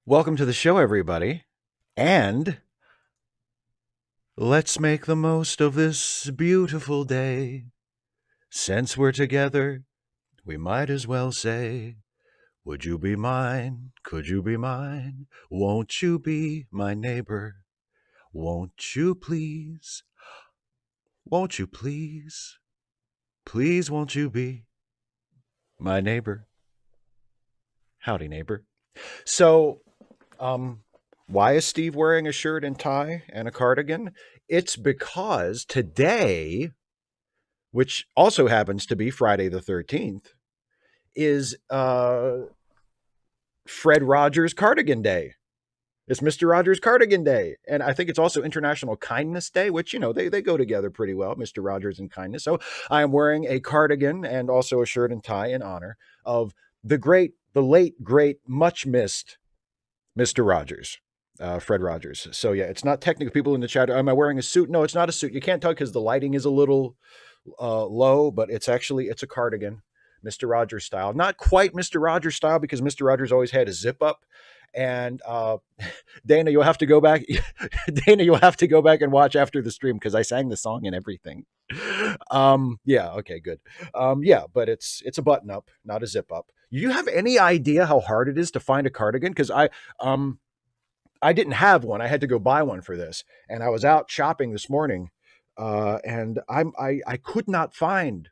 Welcome to the show, everybody. And let's make the most of this beautiful day. Since we're together, we might as well say, would you be mine? Could you be mine? Won't you be my neighbor? Won't you please? Won't you please? Please, won't you be my neighbor? Howdy, neighbor. So, why is Steve wearing a shirt and tie and a cardigan? It's because today, which also happens to be Friday the 13th, is Fred Rogers Cardigan Day. It's Mr. Rogers Cardigan Day. And I think it's also International Kindness Day, which, they go together pretty well, Mr. Rogers and kindness. So I am wearing a cardigan and also a shirt and tie in honor of the late, great, much missed Mr. Rogers. Fred Rogers. So yeah, it's not technical. People in the chat, am I wearing a suit? No, it's not a suit. You can't tell because the lighting is a little low, but it's a cardigan, Mr. Rogers style. Not quite Mr. Rogers style because Mr. Rogers always had a zip up. And Dana, you'll have to go back. Dana, you'll have to go back and watch after the stream because I sang the song and everything. Yeah, okay, good. Yeah, but it's a button up, not a zip up. Do you have any idea how hard it is to find a cardigan? Because I didn't have one. I had to go buy one for this, and I was out shopping this morning, and I could not find,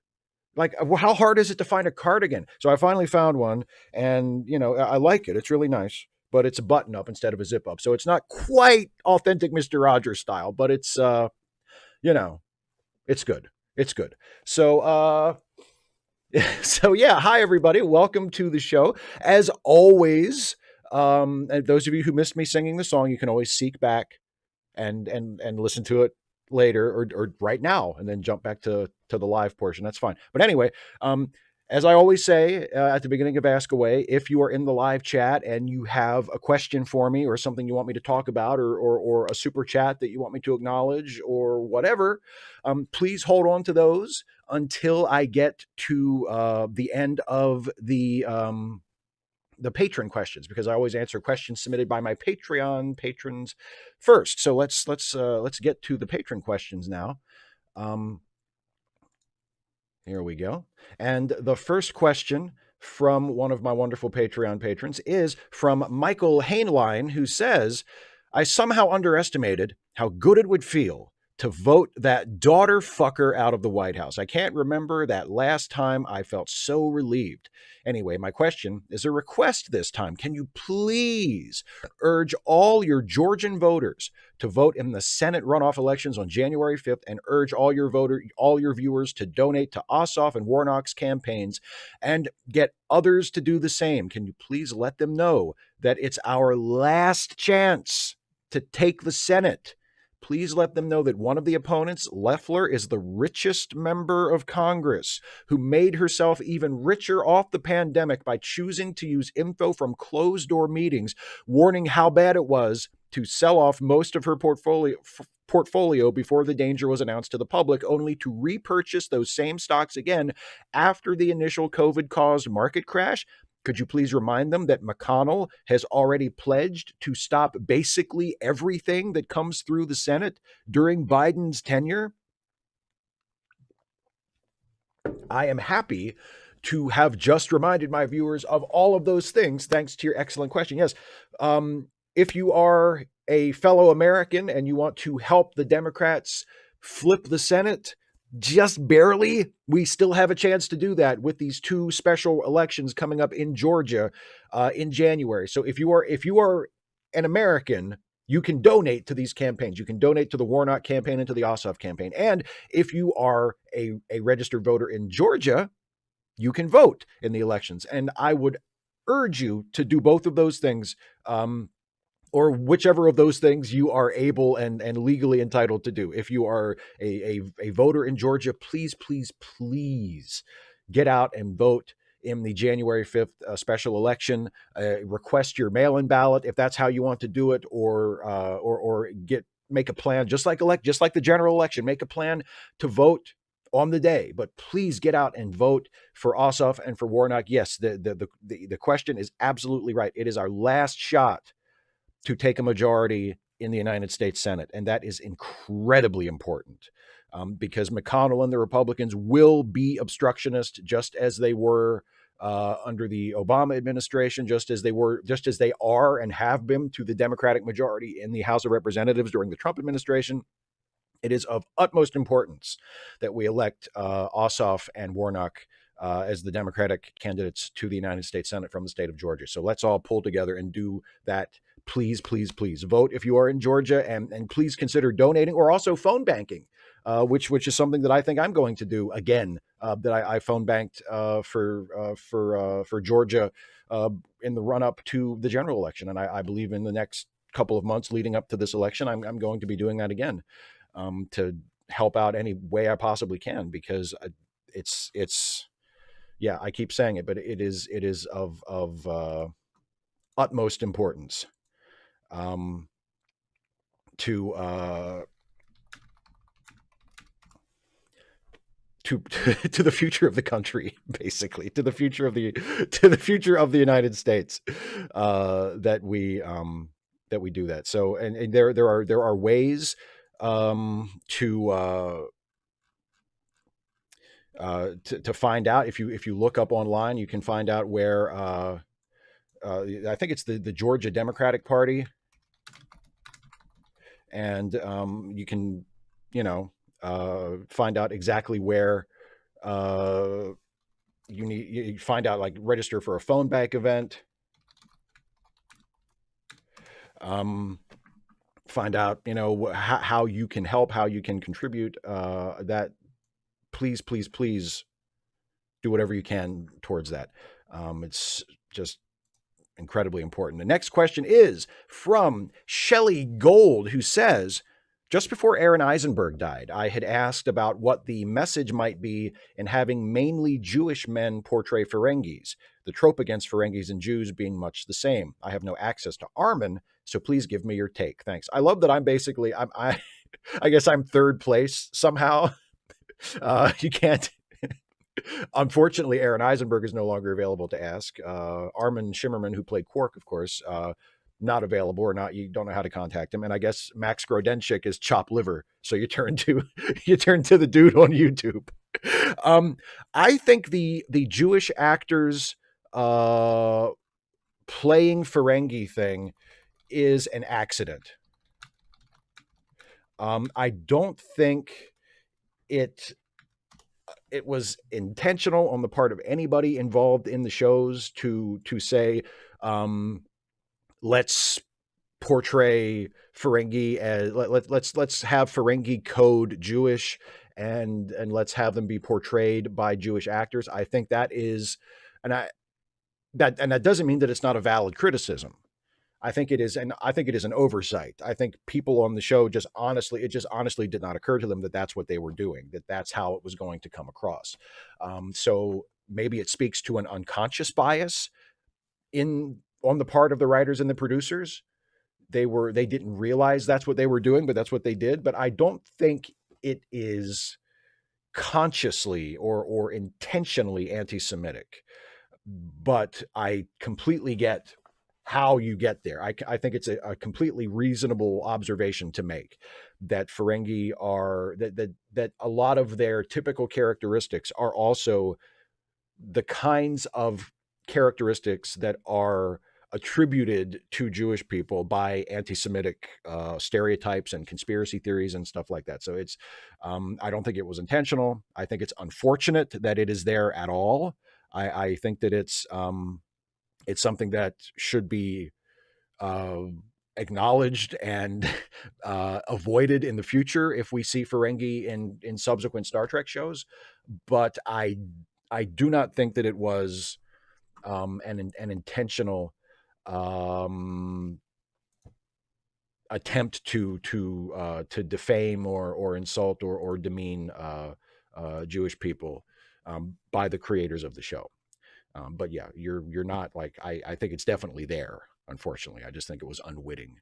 like, how hard is it to find a cardigan? So I finally found one, and I like it. It's really nice, but it's a button up instead of a zip up, so it's not quite authentic Mister Rogers style, but it's it's good. It's good. So so yeah, hi everybody, welcome to the show. As always, and those of you who missed me singing the song, you can always seek back and listen to it later or right now and then jump back to the live portion. That's fine. But anyway, as I always say at the beginning of Ask Away, if you are in the live chat and you have a question for me or something you want me to talk about or a super chat that you want me to acknowledge or whatever, please hold on to those until I get to the end of the patron questions, because I always answer questions submitted by my Patreon patrons first. So let's get to the patron questions now. Here we go. And the first question from one of my wonderful Patreon patrons is from Michael Hainline, who says, I somehow underestimated how good it would feel to vote that daughter fucker out of the White House. I can't remember that last time I felt so relieved. Anyway, my question is a request this time. Can you please urge all your Georgian voters to vote in the Senate runoff elections on January 5th and urge all your viewers to donate to Ossoff and Warnock's campaigns and get others to do the same? Can you please let them know that it's our last chance to take the Senate? Please let them know that one of the opponents, Loeffler, is the richest member of Congress who made herself even richer off the pandemic by choosing to use info from closed-door meetings, warning how bad it was to sell off most of her portfolio before the danger was announced to the public, only to repurchase those same stocks again after the initial COVID-caused market crash. Could you please remind them that McConnell has already pledged to stop basically everything that comes through the Senate during Biden's tenure? I am happy to have just reminded my viewers of all of those things, thanks to your excellent question. Yes, if you are a fellow American and you want to help the Democrats flip the Senate, just barely, we still have a chance to do that with these two special elections coming up in Georgia in January. So if you are an American, you can donate to these campaigns. You can donate to the Warnock campaign and to the Ossoff campaign. And if you are a registered voter in Georgia, you can vote in the elections. And I would urge you to do both of those things, or whichever of those things you are able and legally entitled to do. If you are a voter in Georgia, please, please, please get out and vote in the January 5th special election. Request your mail-in ballot if that's how you want to do it, or make a plan, just like the general election. Make a plan to vote on the day, but please get out and vote for Ossoff and for Warnock. Yes, the question is absolutely right. It is our last shot to take a majority in the United States Senate. And that is incredibly important because McConnell and the Republicans will be obstructionist, just as they were under the Obama administration, just as they are and have been to the Democratic majority in the House of Representatives during the Trump administration. It is of utmost importance that we elect Ossoff and Warnock as the Democratic candidates to the United States Senate from the state of Georgia. So let's all pull together and do that. Please, please, please vote if you are in Georgia, and please consider donating or also phone banking, which is something that I think I'm going to do again. That I phone banked for Georgia in the run up to the general election, and I believe in the next couple of months leading up to this election, I'm going to be doing that again. To help out any way I possibly can, because it's yeah, I keep saying it, but it is of utmost importance to the future of the country, basically to the future of the United States, that we do that. So and there are ways to find out. If you look up online, you can find out where I think it's the Georgia Democratic Party, and you can find out exactly where you find out, like, register for a phone bank event. Find out, how you can help, how you can contribute. That please, please, please do whatever you can towards that. It's just incredibly important. The next question is from Shelley Gold, who says, just before Aaron Eisenberg died, I had asked about what the message might be in having mainly Jewish men portray Ferengis, the trope against Ferengis and Jews being much the same. I have no access to Armin, so please give me your take. Thanks. I love that I'm basically, I guess I'm third place somehow. You can't, unfortunately, Aaron Eisenberg is no longer available to ask. Armin Shimmerman, who played Quark, of course, not available, or not, you don't know how to contact him. And I guess Max Grodenchik is chopped liver. So you turn to the dude on YouTube. I think the Jewish actors playing Ferengi thing is an accident. I don't think it was intentional on the part of anybody involved in the shows to say, let's portray Ferengi as let's have Ferengi code Jewish, and let's have them be portrayed by Jewish actors. I think that is, that doesn't mean that it's not a valid criticism. I think it is, and I think it is an oversight. I think people on the show just honestly did not occur to them that that's what they were doing, that that's how it was going to come across. So maybe it speaks to an unconscious bias on the part of the writers and the producers. They didn't realize that's what they were doing, but that's what they did. But I don't think it is consciously or intentionally anti-Semitic. But I completely get how you get there. I think it's a completely reasonable observation to make, that Ferengi are, that a lot of their typical characteristics are also the kinds of characteristics that are attributed to Jewish people by anti-Semitic stereotypes and conspiracy theories and stuff like that. So it's, I don't think it was intentional. I think it's unfortunate that it is there at all. I think that it's something that should be acknowledged and avoided in the future if we see Ferengi in subsequent Star Trek shows. But I do not think that it was an intentional attempt to defame or insult or demean Jewish people by the creators of the show. But yeah, you're not, like, I think it's definitely there. Unfortunately, I just think it was unwitting.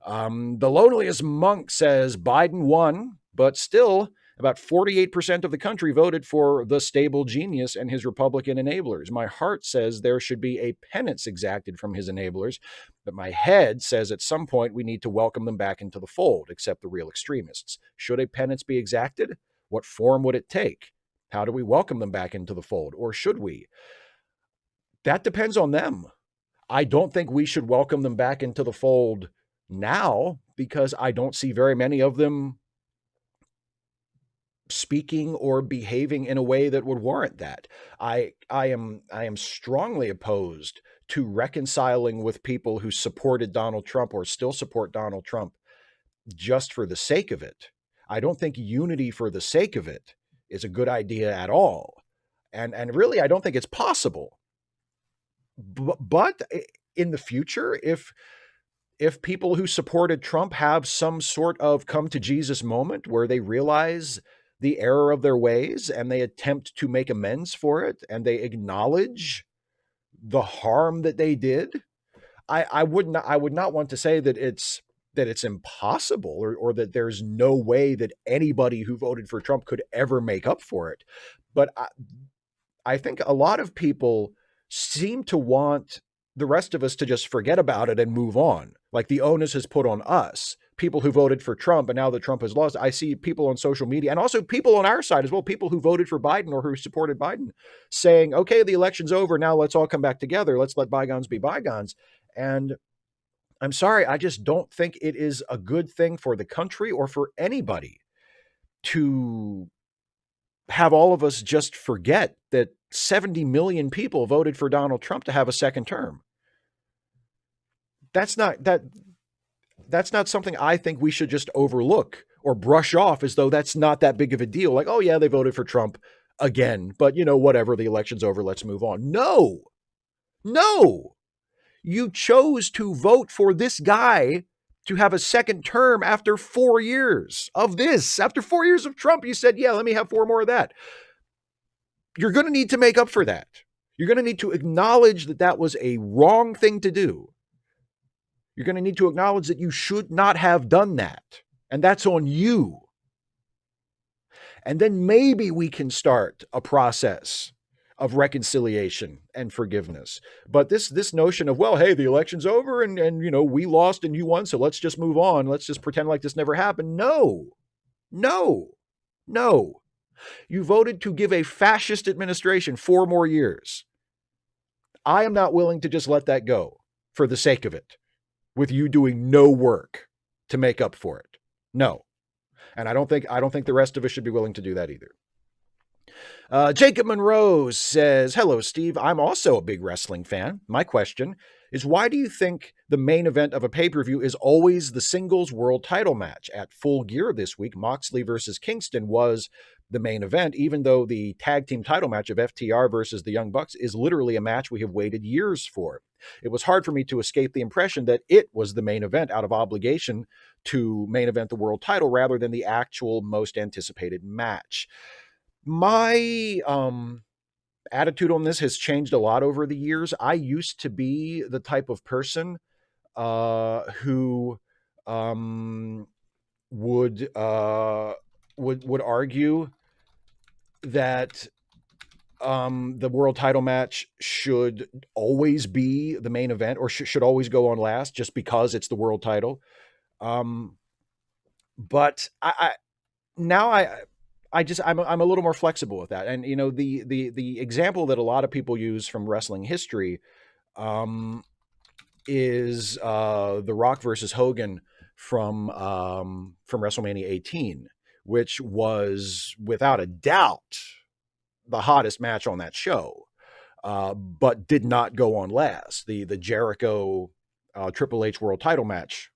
The Loneliest Monk says Biden won, but still, About 48% of the country voted for the stable genius and his Republican enablers. My heart says there should be a penance exacted from his enablers, but my head says at some point we need to welcome them back into the fold, except the real extremists. Should a penance be exacted? What form would it take? How do we welcome them back into the fold? Or should we? That depends on them. I don't think we should welcome them back into the fold now because I don't see very many of them speaking or behaving in a way that would warrant that. I am strongly opposed to reconciling with people who supported Donald Trump or still support Donald Trump just for the sake of it. I don't think unity for the sake of it is a good idea at all. And really, I don't think it's possible. But in the future, if people who supported Trump have some sort of come to Jesus moment where they realize the error of their ways and they attempt to make amends for it and they acknowledge the harm that they did, I would not want to say that it's impossible or that there's no way that anybody who voted for Trump could ever make up for it. But I think a lot of people seem to want the rest of us to just forget about it and move on. Like the onus is put on us, people who voted for Trump, and now that Trump has lost, I see people on social media and also people on our side as well, people who voted for Biden or who supported Biden saying, okay, the election's over. Now let's all come back together. Let's let bygones be bygones. And I'm sorry, I just don't think it is a good thing for the country or for anybody to have all of us just forget that 70 million people voted for Donald Trump to have a second term. That's not something I think we should just overlook or brush off as though that's not that big of a deal. Like, oh yeah, they voted for Trump again, but whatever, the election's over, let's move on. No. You chose to vote for this guy to have a second term after 4 years of this. After 4 years of Trump, you said, yeah, let me have 4 more of that. You're going to need to make up for that. You're going to need to acknowledge that that was a wrong thing to do. You're going to need to acknowledge that you should not have done that. And that's on you. And then maybe we can start a process of reconciliation and forgiveness. But this notion of, well, hey, the election's over and we lost and you won, so let's just move on. Let's just pretend like this never happened. No. You voted to give a fascist administration 4 more years. I am not willing to just let that go for the sake of it, with you doing no work to make up for it. No. And I don't think the rest of us should be willing to do that either. Jacob Monroe says, hello, Steve. I'm also a big wrestling fan. My question is, why do you think the main event of a pay-per-view is always the singles world title match? At Full Gear this week, Moxley versus Kingston was the main event, even though the tag team title match of FTR versus the Young Bucks is literally a match we have waited years for. It was hard for me to escape the impression that it was the main event out of obligation to main event the world title rather than the actual most anticipated match. My attitude on this has changed a lot over the years. I used to be the type of person who would argue that the world title match should always be the main event or should always go on last just because it's the world title. But I'm a little more flexible with that. And, the example that a lot of people use from wrestling history is The Rock versus Hogan from WrestleMania 18, which was without a doubt the hottest match on that show, but did not go on last. The Jericho Triple H world title match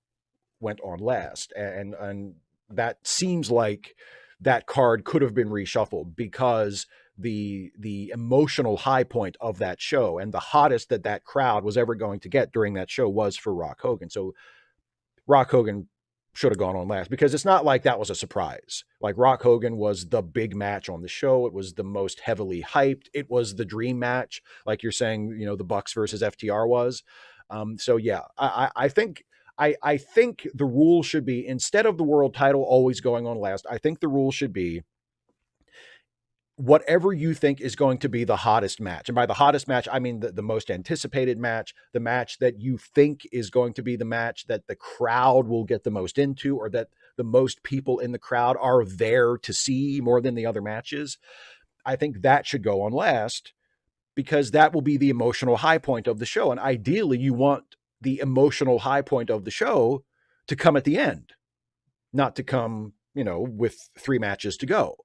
went on last. And that seems like that card could have been reshuffled because the emotional high point of that show and the hottest that crowd was ever going to get during that show was for Rock Hogan. So Rock Hogan should have gone on last because it's not like that was a surprise. Like Rock Hogan was the big match on the show. It was the most heavily hyped. It was the dream match. Like you're saying, the Bucks versus FTR was. So yeah, I think the rule should be, instead of the world title always going on last, I think the rule should be whatever you think is going to be the hottest match. And by the hottest match, I mean the most anticipated match, the match that you think is going to be the match that the crowd will get the most into, or that the most people in the crowd are there to see more than the other matches. I think that should go on last, because that will be the emotional high point of the show. And ideally, you want the emotional high point of the show to come at the end, not to come, with 3 matches to go.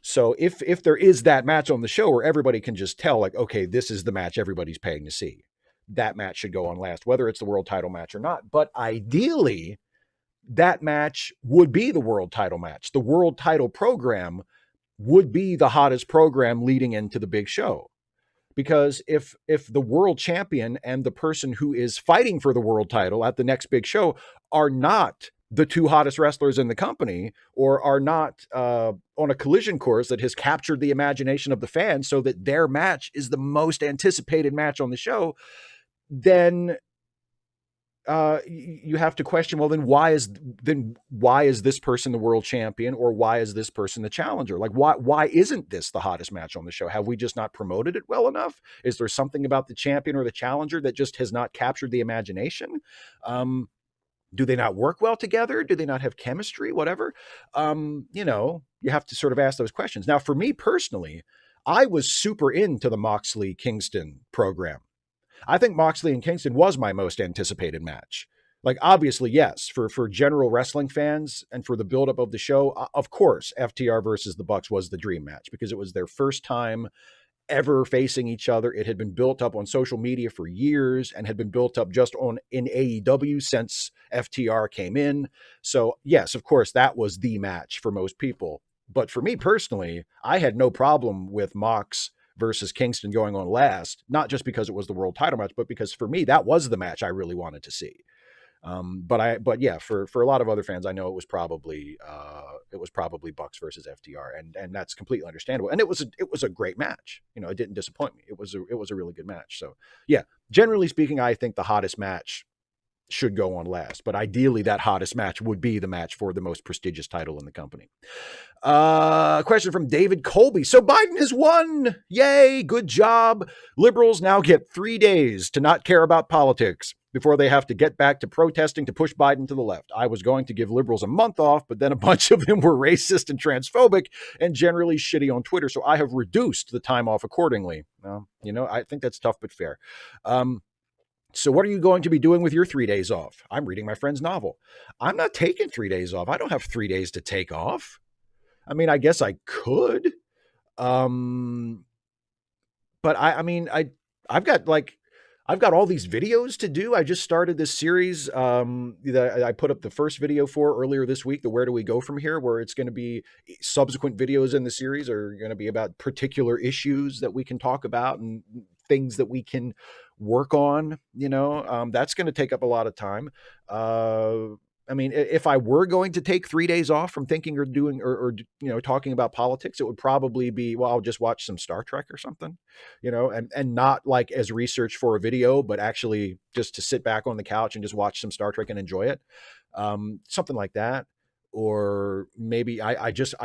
So if there is that match on the show where everybody can just tell, like, okay, this is the match everybody's paying to see, that match should go on last, whether it's the world title match or not. But ideally, that match would be the world title match. The world title program would be the hottest program leading into the big show. Because if the world champion and the person who is fighting for the world title at the next big show are not the 2 hottest wrestlers in the company, or are not on a collision course that has captured the imagination of the fans so that their match is the most anticipated match on the show, then you have to question, well, then why is this person the world champion, or why is this person the challenger? Like, why isn't this the hottest match on the show? Have we just not promoted it well enough? Is there something about the champion or the challenger that just has not captured the imagination? Do they not work well together? Do they not have chemistry? Whatever. You have to sort of ask those questions. Now, for me personally, I was super into the Moxley Kingston program. I think Moxley and Kingston was my most anticipated match. Like, obviously, yes, for general wrestling fans and for the buildup of the show, of course, FTR versus the Bucks was the dream match, because it was their first time ever facing each other. It had been built up on social media for years and had been built up just in AEW since FTR came in. So yes, of course, that was the match for most people. But for me personally, I had no problem with Mox versus Kingston going on last, not just because it was the world title match, but because for me, that was the match I really wanted to see. But yeah, for a lot of other fans, I know it was probably Bucks versus FTR, and that's completely understandable. And it was a great match. It didn't disappoint me. It was a really good match. So yeah, generally speaking, I think the hottest match should go on last, but ideally that hottest match would be the match for the most prestigious title in the company. Question from David Colby. So Biden has won. Yay. Good job. Liberals now get 3 days to not care about politics before they have to get back to protesting to push Biden to the left. I was going to give liberals a month off, but then a bunch of them were racist and transphobic and generally shitty on Twitter. So I have reduced the time off accordingly. I think that's tough, but fair. So what are you going to be doing with your 3 days off? I'm reading my friend's novel. I'm not taking 3 days off. I don't have 3 days to take off. I mean, I guess I could. But I've got all these videos to do. I just started this series that I put up the first video for earlier this week, the Where Do We Go From Here, where it's going to be subsequent videos in the series are going to be about particular issues that we can talk about and things that we can work on. That's going to take up a lot of time. If I were going to take 3 days off from thinking or doing or talking about politics, it would probably be, well, I'll just watch some Star Trek or something, and not like as research for a video, but actually just to sit back on the couch and just watch some Star Trek and enjoy it. Something like that. Or maybe I just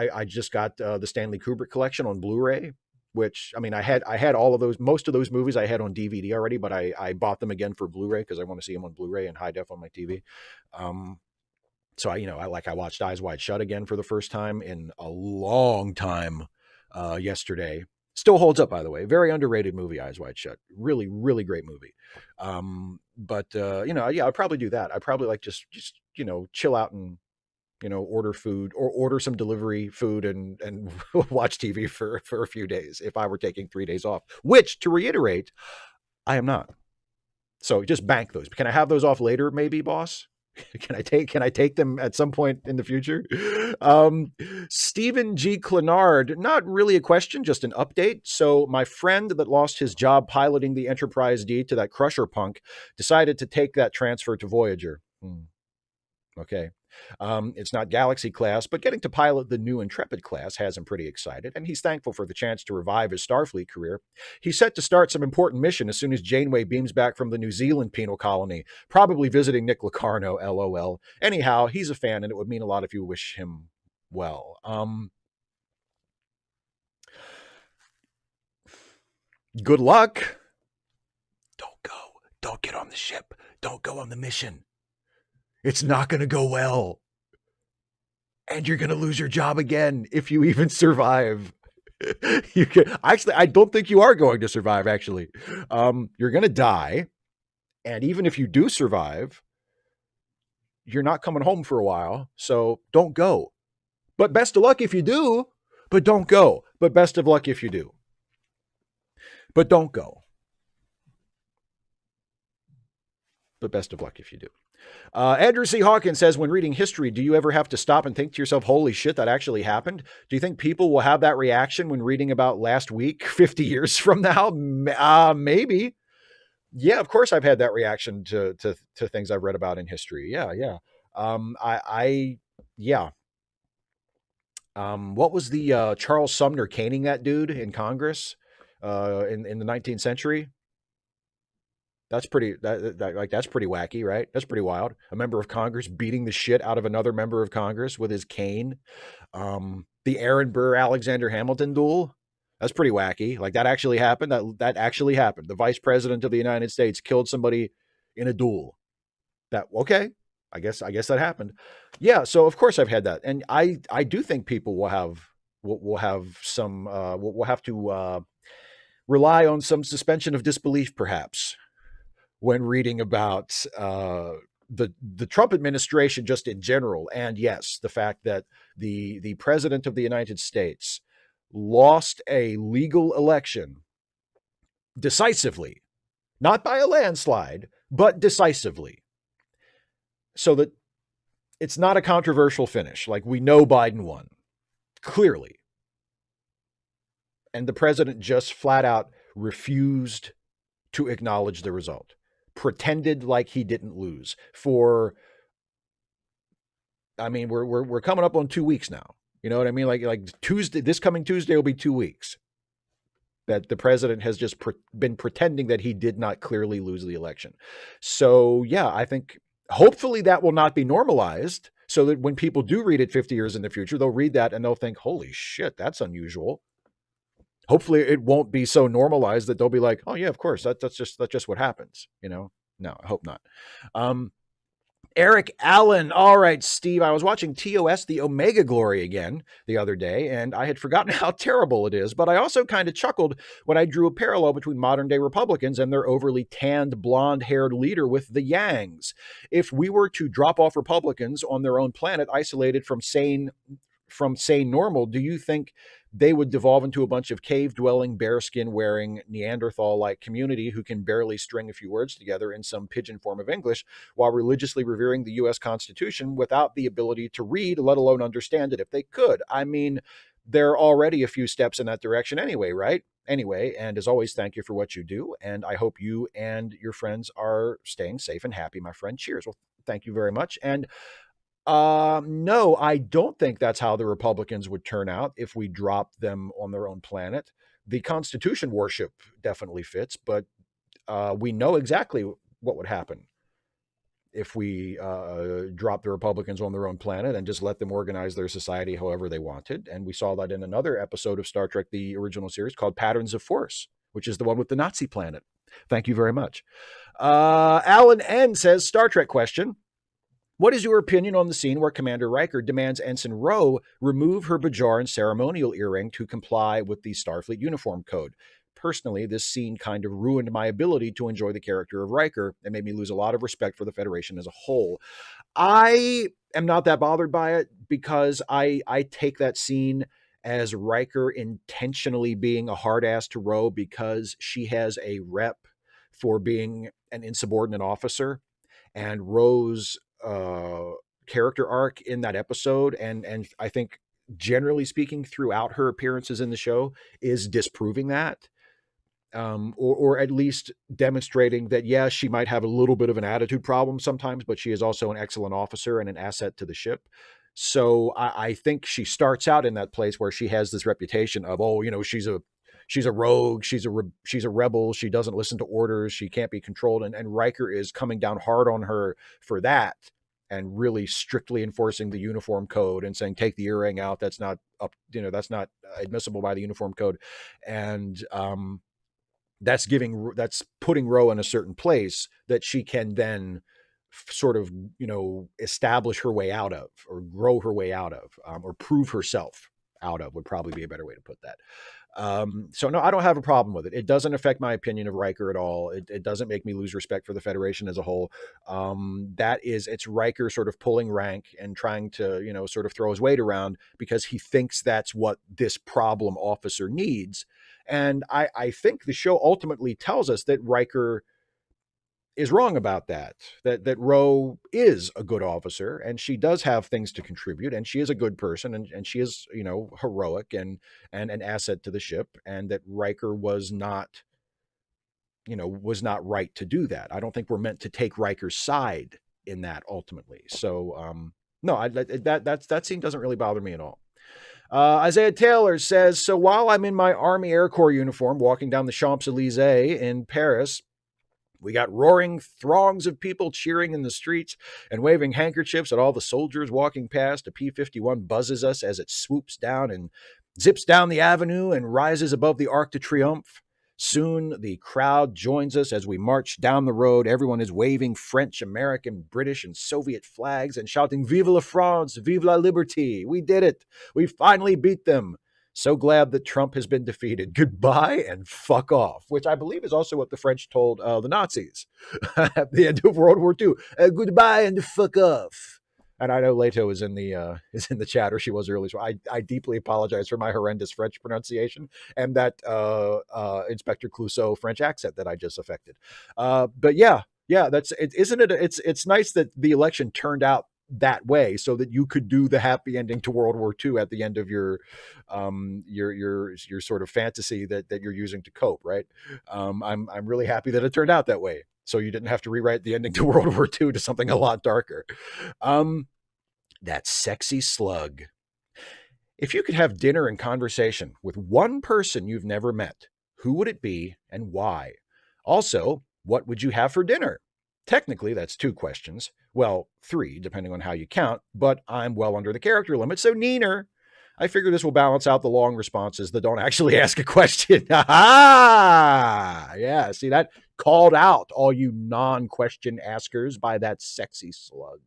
got the Stanley Kubrick collection on Blu-ray, which, I had all of those, most of those movies I had on DVD already, but I bought them again for Blu-ray because I want to see them on Blu-ray and high def on my TV. So I watched Eyes Wide Shut again for the first time in a long time yesterday. Still holds up, by the way. Very underrated movie, Eyes Wide Shut. Really, really great movie. I'd probably do that. I'd probably just chill out and order food or order some delivery food and watch TV for a few days if I were taking 3 days off, which, to reiterate, I am not. So just bank those. Can I have those off later, maybe, boss? Can I take them at some point in the future? Stephen G. Clenard, not really a question, just an update. So my friend that lost his job piloting the Enterprise D to that Crusher punk decided to take that transfer to Voyager. Okay. It's not Galaxy class, but getting to pilot the new Intrepid class has him pretty excited, and he's thankful for the chance to revive his Starfleet career. He's set to start some important mission as soon as Janeway beams back from the New Zealand penal colony, probably visiting Nick Locarno, LOL. Anyhow, he's a fan, and it would mean a lot if you wish him well. Good luck. Don't go. Don't get on the ship. Don't go on the mission. It's not going to go well. And you're going to lose your job again if you even survive. You can, actually, I don't think you are going to survive, actually. You're going to die. And even if you do survive, you're not coming home for a while. So don't go. But best of luck if you do. But don't go. But best of luck if you do. But don't go. But best of luck if you do. Andrew C. Hawkins says, when reading history, do you ever have to stop and think to yourself, holy shit, that actually happened? Do you think people will have that reaction when reading about last week, 50 years from now? Maybe. Yeah, of course I've had that reaction to things I've read about in history. Yeah. Yeah. What was the Charles Sumner caning that dude in Congress in the 19th century? That's pretty that's pretty wacky, right? That's pretty wild. A member of Congress beating the shit out of another member of Congress with his cane. The Aaron Burr Alexander Hamilton duel. That's pretty wacky. Like that actually happened. That actually happened. The vice president of the United States killed somebody in a duel. That okay. I guess that happened. Yeah, so of course I've had that. And I do think people will have some will have to rely on some suspension of disbelief perhaps when reading about the Trump administration just in general. And yes, the fact that the president of the United States lost a legal election decisively, not by a landslide, but decisively. So that it's not a controversial finish. Like we know Biden won, clearly. And the president just flat out refused to acknowledge the result. Pretended like he didn't lose for, I mean, we're coming up on 2 weeks now. You know what I mean? Like Tuesday, this coming Tuesday will be 2 weeks that the president has just been pretending that he did not clearly lose the election. So yeah, I think hopefully that will not be normalized so that when people do read it 50 years in the future, they'll read that and they'll think, holy shit, that's unusual. Hopefully it won't be so normalized that they'll be like, oh yeah, of course, that's just what happens. You know, no, I hope not. Eric Allen. All right, Steve, I was watching TOS, the Omega Glory again the other day, and I had forgotten how terrible it is, but I also kind of chuckled when I drew a parallel between modern day Republicans and their overly tanned, blonde-haired leader with the Yangs. If we were to drop off Republicans on their own planet, isolated from sane normal, do you think they would devolve into a bunch of cave-dwelling, bearskin-wearing, Neanderthal-like community who can barely string a few words together in some pigeon form of English while religiously revering the U.S. Constitution without the ability to read, let alone understand it if they could? I mean, they're already a few steps in that direction anyway, right? Anyway, and as always, thank you for what you do, and I hope you and your friends are staying safe and happy, my friend. Cheers. Well, thank you very much. And no, I don't think that's how the Republicans would turn out if we dropped them on their own planet. The Constitution worship definitely fits, but we know exactly what would happen if we drop the Republicans on their own planet and just let them organize their society however they wanted. And we saw that in another episode of Star Trek, the original series, called Patterns of Force, which is the one with the Nazi planet. Thank you very much. Alan N. says, Star Trek question. What is your opinion on the scene where Commander Riker demands Ensign Ro remove her Bajoran ceremonial earring to comply with the Starfleet uniform code? Personally, this scene kind of ruined my ability to enjoy the character of Riker and made me lose a lot of respect for the Federation as a whole. I am not that bothered by it because I take that scene as Riker intentionally being a hard ass to Ro because she has a rep for being an insubordinate officer, and Ro's character arc in that episode, and I think generally speaking throughout her appearances in the show, is disproving that, or at least demonstrating that yes, she might have a little bit of an attitude problem sometimes, but she is also an excellent officer and an asset to the ship. So I think she starts out in that place where she has this reputation of, oh, you know, she's a rogue, she's a rebel, she doesn't listen to orders, she can't be controlled, and Riker is coming down hard on her for that and really strictly enforcing the uniform code and saying, take the earring out, that's not up, you know, that's not admissible by the uniform code. And that's putting Ro in a certain place that she can then sort of, establish her way out of, or grow her way out of, or prove herself out of, would probably be a better way to put that. So no, I don't have a problem with it. It doesn't affect my opinion of Riker at all. It doesn't make me lose respect for the Federation as a whole. It's Riker sort of pulling rank and trying to, sort of throw his weight around because he thinks that's what this problem officer needs. And I think the show ultimately tells us that Riker is wrong about that Ro is a good officer, and she does have things to contribute, and she is a good person, and she is, heroic and an asset to the ship, and that Riker was not right to do that. I don't think we're meant to take Riker's side in that ultimately. So no, that scene doesn't really bother me at all. Isaiah Taylor says, so while I'm in my Army Air Corps uniform walking down the Champs-Elysees in Paris, we got roaring throngs of people cheering in the streets and waving handkerchiefs at all the soldiers walking past. A P-51 buzzes us as it swoops down and zips down the avenue and rises above the Arc de Triomphe. Soon the crowd joins us as we march down the road. Everyone is waving French, American, British, and Soviet flags and shouting, Vive la France, vive la liberté. We did it. We finally beat them. So glad that Trump has been defeated. Goodbye and fuck off, which I believe is also what the French told the Nazis at the end of World War II. Goodbye and fuck off. And I know Leto is in the chat, or she was earlier. So I deeply apologize for my horrendous French pronunciation and that Inspector Clouseau French accent that I just affected. But yeah, that's it. Isn't it? It's nice that the election turned out that way so that you could do the happy ending to World War II at the end of your sort of fantasy that you're using to cope, right? I'm really happy that it turned out that way, so you didn't have to rewrite the ending to World War II to something a lot darker. That sexy slug. If you could have dinner and conversation with one person you've never met, who would it be and why? Also, what would you have for dinner? Technically, that's 2 questions. Well, 3, depending on how you count, but I'm well under the character limit, so neener. I figure this will balance out the long responses that don't actually ask a question. Ah, yeah, see, that called out all you non-question askers by that sexy slug.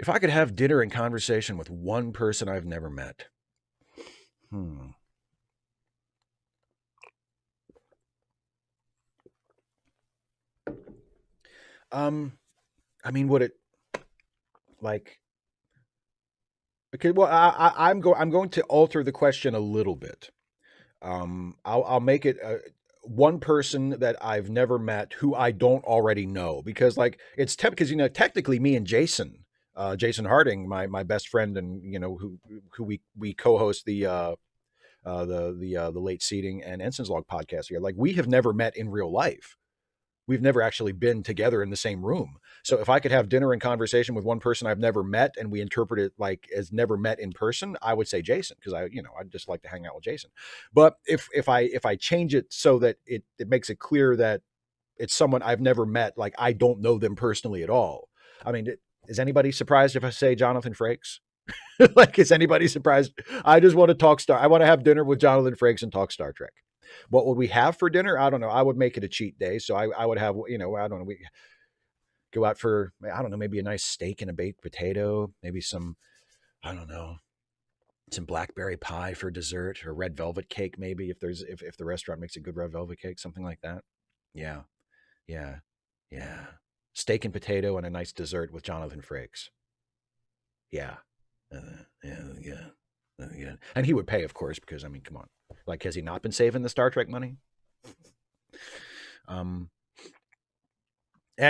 If I could have dinner and conversation with one person I've never met. I mean, would it like? Okay, well, I'm going to alter the question a little bit. I'll make it one person that I've never met who I don't already know, because like it's because technically me and Jason Harding, my best friend, and who we co-host the Late Seating and Ensign's Log podcast here. Like, we have never met in real life. We've never actually been together in the same room. So if I could have dinner and conversation with one person I've never met, and we interpret it like as never met in person, I would say Jason, because I'd just like to hang out with Jason. But if I change it so that it makes it clear that it's someone I've never met, like I don't know them personally at all. I mean, is anybody surprised if I say Jonathan Frakes? Like, is anybody surprised? I just want to talk I want to have dinner with Jonathan Frakes and talk Star Trek. What would we have for dinner? I don't know. I would make it a cheat day. So I would have, I don't know. We go out for, I don't know, maybe a nice steak and a baked potato, maybe some, I don't know, some blackberry pie for dessert, or red velvet cake. Maybe if the restaurant makes a good red velvet cake, something like that. Yeah. Yeah. Yeah. Steak and potato and a nice dessert with Jonathan Frakes. Yeah. Yeah. And he would pay, of course, because, I mean, come on. Like, has he not been saving the Star Trek money? And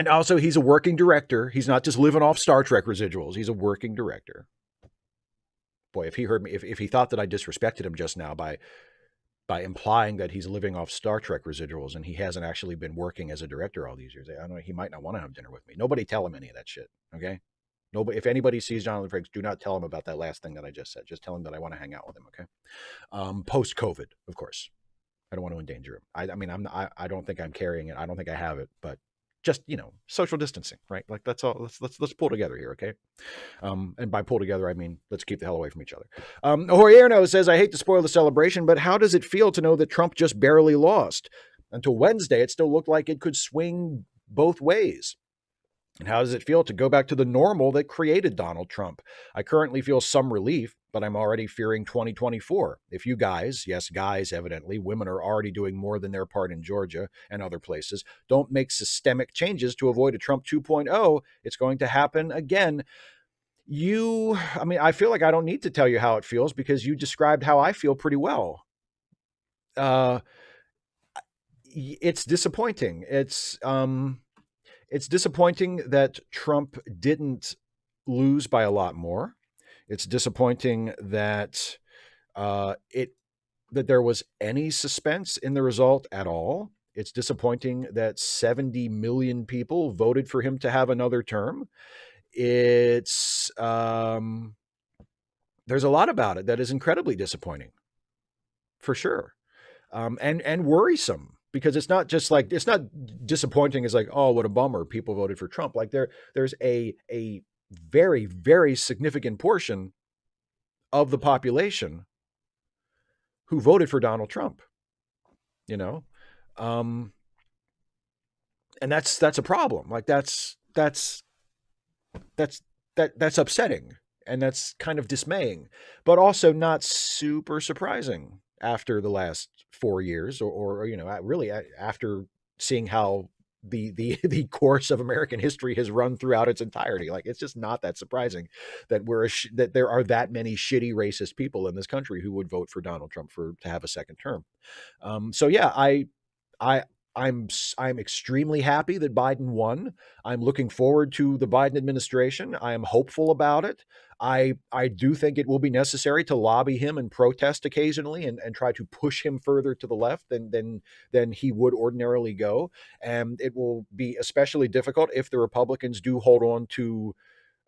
also, he's a working director. He's not just living off Star Trek residuals. He's a working director. Boy, if he heard me, if he thought that I disrespected him just now by implying that he's living off Star Trek residuals and he hasn't actually been working as a director all these years, I don't know, he might not want to have dinner with me. Nobody tell him any of that shit, okay? Nobody. If anybody sees Jonathan Frakes, do not tell him about that last thing that I just said. Just tell him that I want to hang out with him, okay? Post-COVID, of course. I don't want to endanger him. I mean, I don't think I'm carrying it. I don't think I have it, but just, social distancing, right? Like that's all. Let's pull together here, okay? And by pull together, I mean let's keep the hell away from each other. Horierno says, I hate to spoil the celebration, but how does it feel to know that Trump just barely lost? Until Wednesday, it still looked like it could swing both ways. And how does it feel to go back to the normal that created Donald Trump? I currently feel some relief, but I'm already fearing 2024. If you guys, yes, guys, evidently, women are already doing more than their part in Georgia and other places, don't make systemic changes to avoid a Trump 2.0, it's going to happen again. I feel like I don't need to tell you how it feels because you described how I feel pretty well. It's disappointing. It's disappointing that Trump didn't lose by a lot more. It's disappointing that that there was any suspense in the result at all. It's disappointing that 70 million people voted for him to have another term. It's there's a lot about it that is incredibly disappointing, for sure, and worrisome. Because it's not just like, it's not disappointing as like, oh, what a bummer, people voted for Trump. Like there's a very, very significant portion of the population who voted for Donald Trump, and that's a problem. Like that's upsetting, and that's kind of dismaying, but also not super surprising after the last 4 years, or really after seeing how the course of American history has run throughout its entirety. Like, it's just not that surprising that that there are that many shitty racist people in this country who would vote for Donald Trump to have a second term. So yeah, I'm extremely happy that Biden won. I'm looking forward to the Biden administration. I am hopeful about it. I do think it will be necessary to lobby him and protest occasionally and try to push him further to the left than he would ordinarily go. And it will be especially difficult if the Republicans do hold on to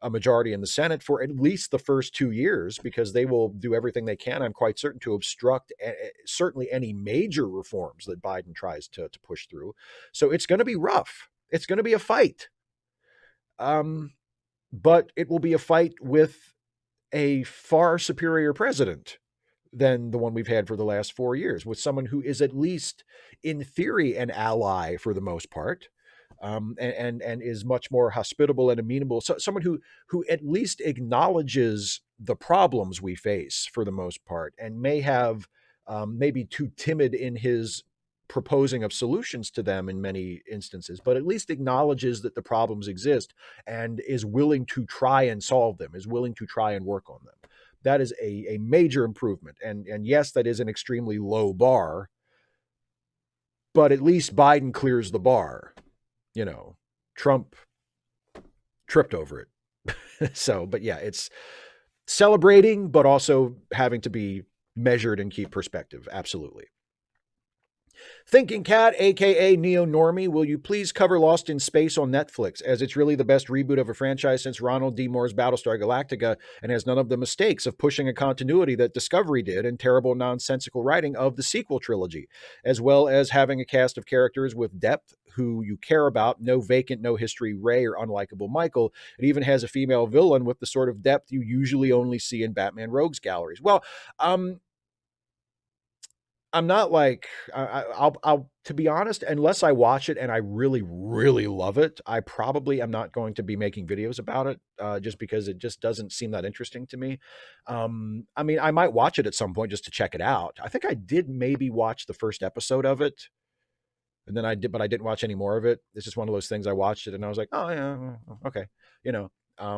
a majority in the Senate for at least the first 2 years, because they will do everything they can, I'm quite certain, to obstruct certainly any major reforms that Biden tries to push through. So it's going to be rough. It's going to be a fight. But it will be a fight with a far superior president than the one we've had for the last 4 years, with someone who is at least in theory an ally for the most part. And is much more hospitable and amenable. So someone who at least acknowledges the problems we face for the most part, and may have maybe too timid in his proposing of solutions to them in many instances, but at least acknowledges that the problems exist and is willing to try and solve them, is willing to try and work on them. That is a major improvement. And yes, that is an extremely low bar, but at least Biden clears the bar. Trump tripped over it. So, but yeah, it's celebrating, but also having to be measured and keep perspective. Absolutely. Thinking Cat, aka Neo Normie, will you please cover Lost in Space on Netflix, as it's really the best reboot of a franchise since Ronald D. Moore's Battlestar Galactica, and has none of the mistakes of pushing a continuity that Discovery did, and terrible nonsensical writing of the sequel trilogy, as well as having a cast of characters with depth who you care about, no vacant, no history Ray or unlikable Michael. It even has a female villain with the sort of depth you usually only see in Batman Rogues galleries. Well, I'm not like, I'll to be honest, unless I watch it and I really, really love it, I probably am not going to be making videos about it, just because it just doesn't seem that interesting to me. I mean, I might watch it at some point just to check it out. I think I did maybe watch the first episode of it, and then but I didn't watch any more of it. It's just one of those things. I watched it and I was like, oh yeah, okay,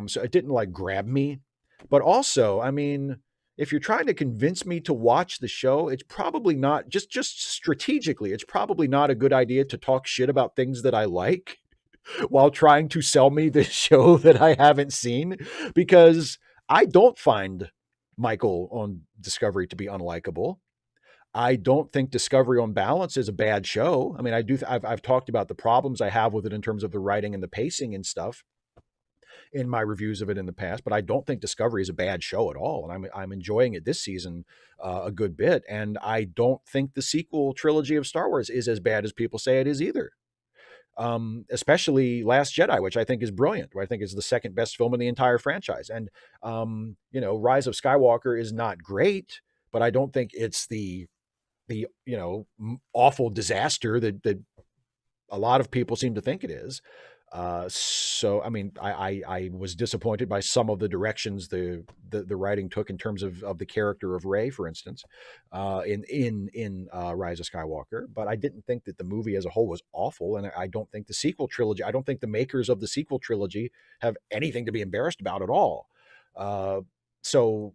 so it didn't like grab me. But also, I mean, if you're trying to convince me to watch the show, it's probably not, just strategically, it's probably not a good idea to talk shit about things that I like while trying to sell me this show that I haven't seen, because I don't find Michael on Discovery to be unlikable. I don't think Discovery on balance is a bad show. I mean, I've talked about the problems I have with it in terms of the writing and the pacing and stuff in my reviews of it in the past, but I don't think Discovery is a bad show at all. And I'm enjoying it this season a good bit. And I don't think the sequel trilogy of Star Wars is as bad as people say it is either. especially Last Jedi, which I think is brilliant. I think is the second best film in the entire franchise. And Rise of Skywalker is not great, but I don't think it's the awful disaster that a lot of people seem to think it is. So I mean, I was disappointed by some of the directions the writing took in terms of the character of Rey, for instance, in Rise of Skywalker. But I didn't think that the movie as a whole was awful, and I don't think the sequel trilogy. I don't think the makers of the sequel trilogy have anything to be embarrassed about at all. So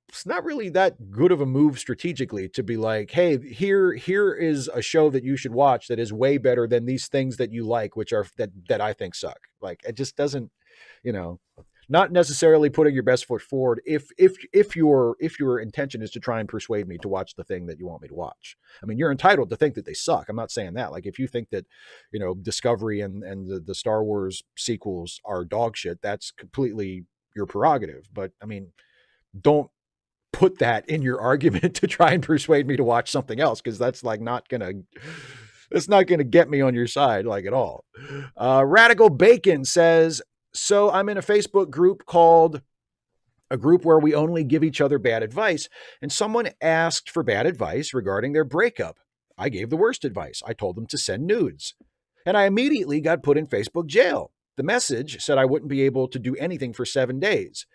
it's not really that good of a move strategically to be like, hey, here is a show that you should watch that is way better than these things that you like, which are that I think suck. Like, it just doesn't, not necessarily putting your best foot forward if your intention is to try and persuade me to watch the thing that you want me to watch. I mean, you're entitled to think that they suck. I'm not saying that. Like, if you think that, Discovery and the Star Wars sequels are dog shit, that's completely your prerogative. But I mean, don't put that in your argument to try and persuade me to watch something else, because that's like not gonna get me on your side, like, at all. Radical Bacon says, so I'm in a Facebook group called a group where we only give each other bad advice, and someone asked for bad advice regarding their breakup. I gave the worst advice. I told them to send nudes, and I immediately got put in Facebook jail. The message said I wouldn't be able to do anything for 7 days.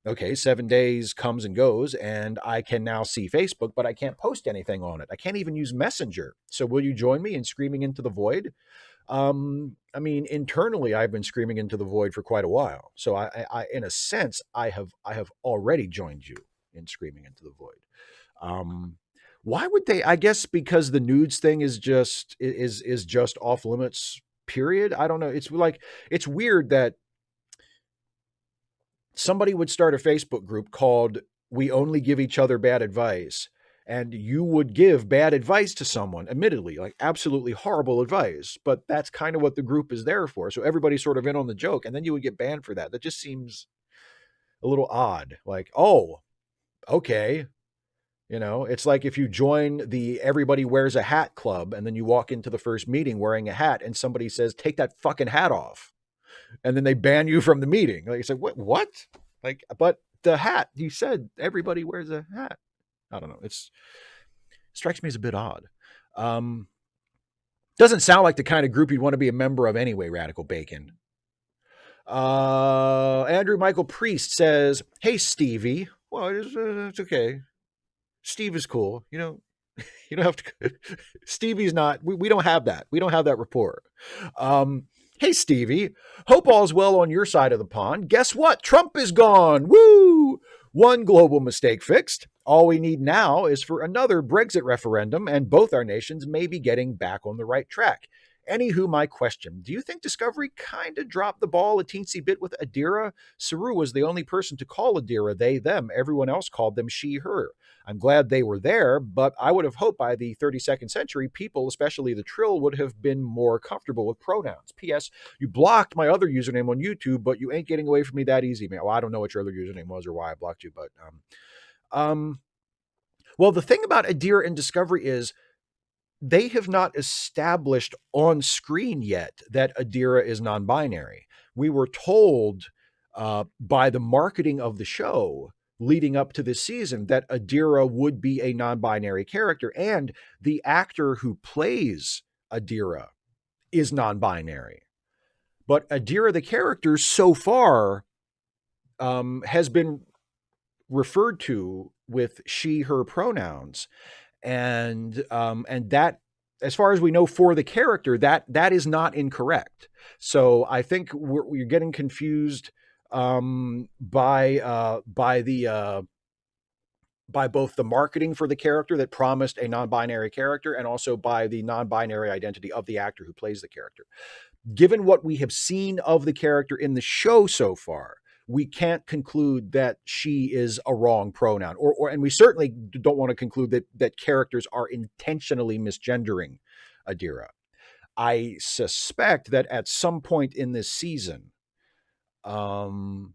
Okay, 7 days comes and goes, and I can now see Facebook, but I can't post anything on it. I can't even use Messenger. So will you join me in screaming into the void? I mean, internally, I've been screaming into the void for quite a while. So I in a sense, I have already joined you in screaming into the void. Why would they? I guess because the nudes thing is just off limits. Period. I don't know. It's weird that somebody would start a Facebook group called We Only Give Each Other Bad Advice, and you would give bad advice to someone, admittedly, like absolutely horrible advice, but that's kind of what the group is there for. So everybody's sort of in on the joke, and then you would get banned for that. That just seems a little odd. Like, oh, okay. It's like if you join the Everybody Wears a Hat club, and then you walk into the first meeting wearing a hat, and somebody says, take that fucking hat off. And then they ban you from the meeting. Like, you say, what? Like, but the hat, you said everybody wears a hat. I don't know. It strikes me as a bit odd. Doesn't sound like the kind of group you'd want to be a member of anyway, Radical Bacon. Andrew Michael Priest says, hey, Stevie. Well, it's okay. Steve is cool. You don't have to. Stevie's not. We don't have that. We don't have that rapport. Hey, Stevie, hope all's well on your side of the pond. Guess what? Trump is gone. Woo! One global mistake fixed. All we need now is for another Brexit referendum, and both our nations may be getting back on the right track. Anywho, my question, do you think Discovery kind of dropped the ball a teensy bit with Adira? Saru was the only person to call Adira they, them. Everyone else called them she, her. I'm glad they were there, but I would have hoped by the 32nd century, people, especially the Trill, would have been more comfortable with pronouns. P.S. You blocked my other username on YouTube, but you ain't getting away from me that easy, man. Well, I don't know what your other username was or why I blocked you, but well, the thing about Adira and Discovery is they have not established on screen yet that Adira is non-binary. We were told by the marketing of the show leading up to this season that Adira would be a non-binary character, and the actor who plays Adira is non-binary. But Adira, the character, so far has been referred to with she, her pronouns. And that, as far as we know for the character, that is not incorrect. So I think we're getting confused by both the marketing for the character that promised a non-binary character, and also by the non-binary identity of the actor who plays the character. Given what we have seen of the character in the show so far, we can't conclude that she is a wrong pronoun, and we certainly don't want to conclude that characters are intentionally misgendering Adira. I suspect that at some point in this season, the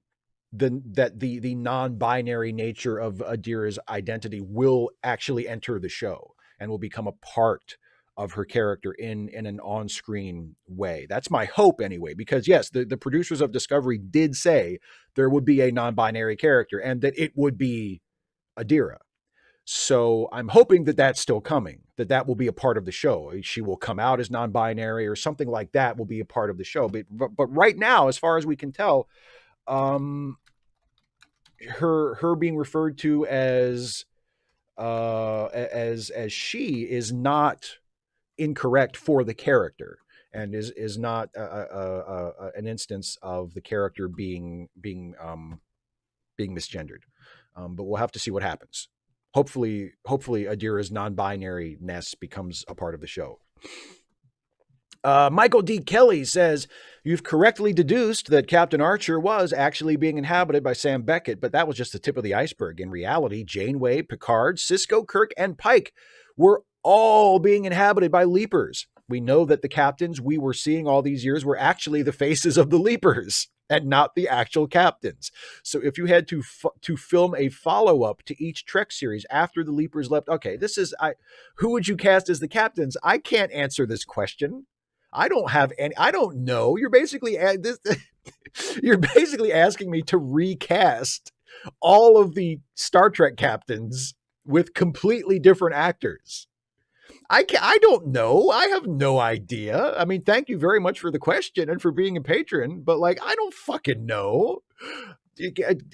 non-binary nature of Adira's identity will actually enter the show and will become a part of her character in an on-screen way. That's my hope anyway, because yes, the producers of Discovery did say there would be a non-binary character and that it would be Adira. So I'm hoping that that's still coming, that will be a part of the show. She will come out as non-binary or something like that will be a part of the show. But right now, as far as we can tell, her being referred to as she is not incorrect for the character, and is not an instance of the character being misgendered. But we'll have to see what happens. Hopefully Adira's non-binary-ness becomes a part of the show. Michael D. Kelly says, you've correctly deduced that Captain Archer was actually being inhabited by Sam Beckett, but that was just the tip of the iceberg. In reality, Janeway, Picard, Sisko, Kirk, and Pike were all being inhabited by Leapers. We know that the captains we were seeing all these years were actually the faces of the Leapers and not the actual captains. So if you had to film a follow-up to each Trek series after the Leapers left, okay, who would you cast as the captains? I can't answer this question. I don't know. You're basically asking me to recast all of the Star Trek captains with completely different actors. I don't know. I have no idea. I mean, thank you very much for the question and for being a patron, but like, I don't fucking know.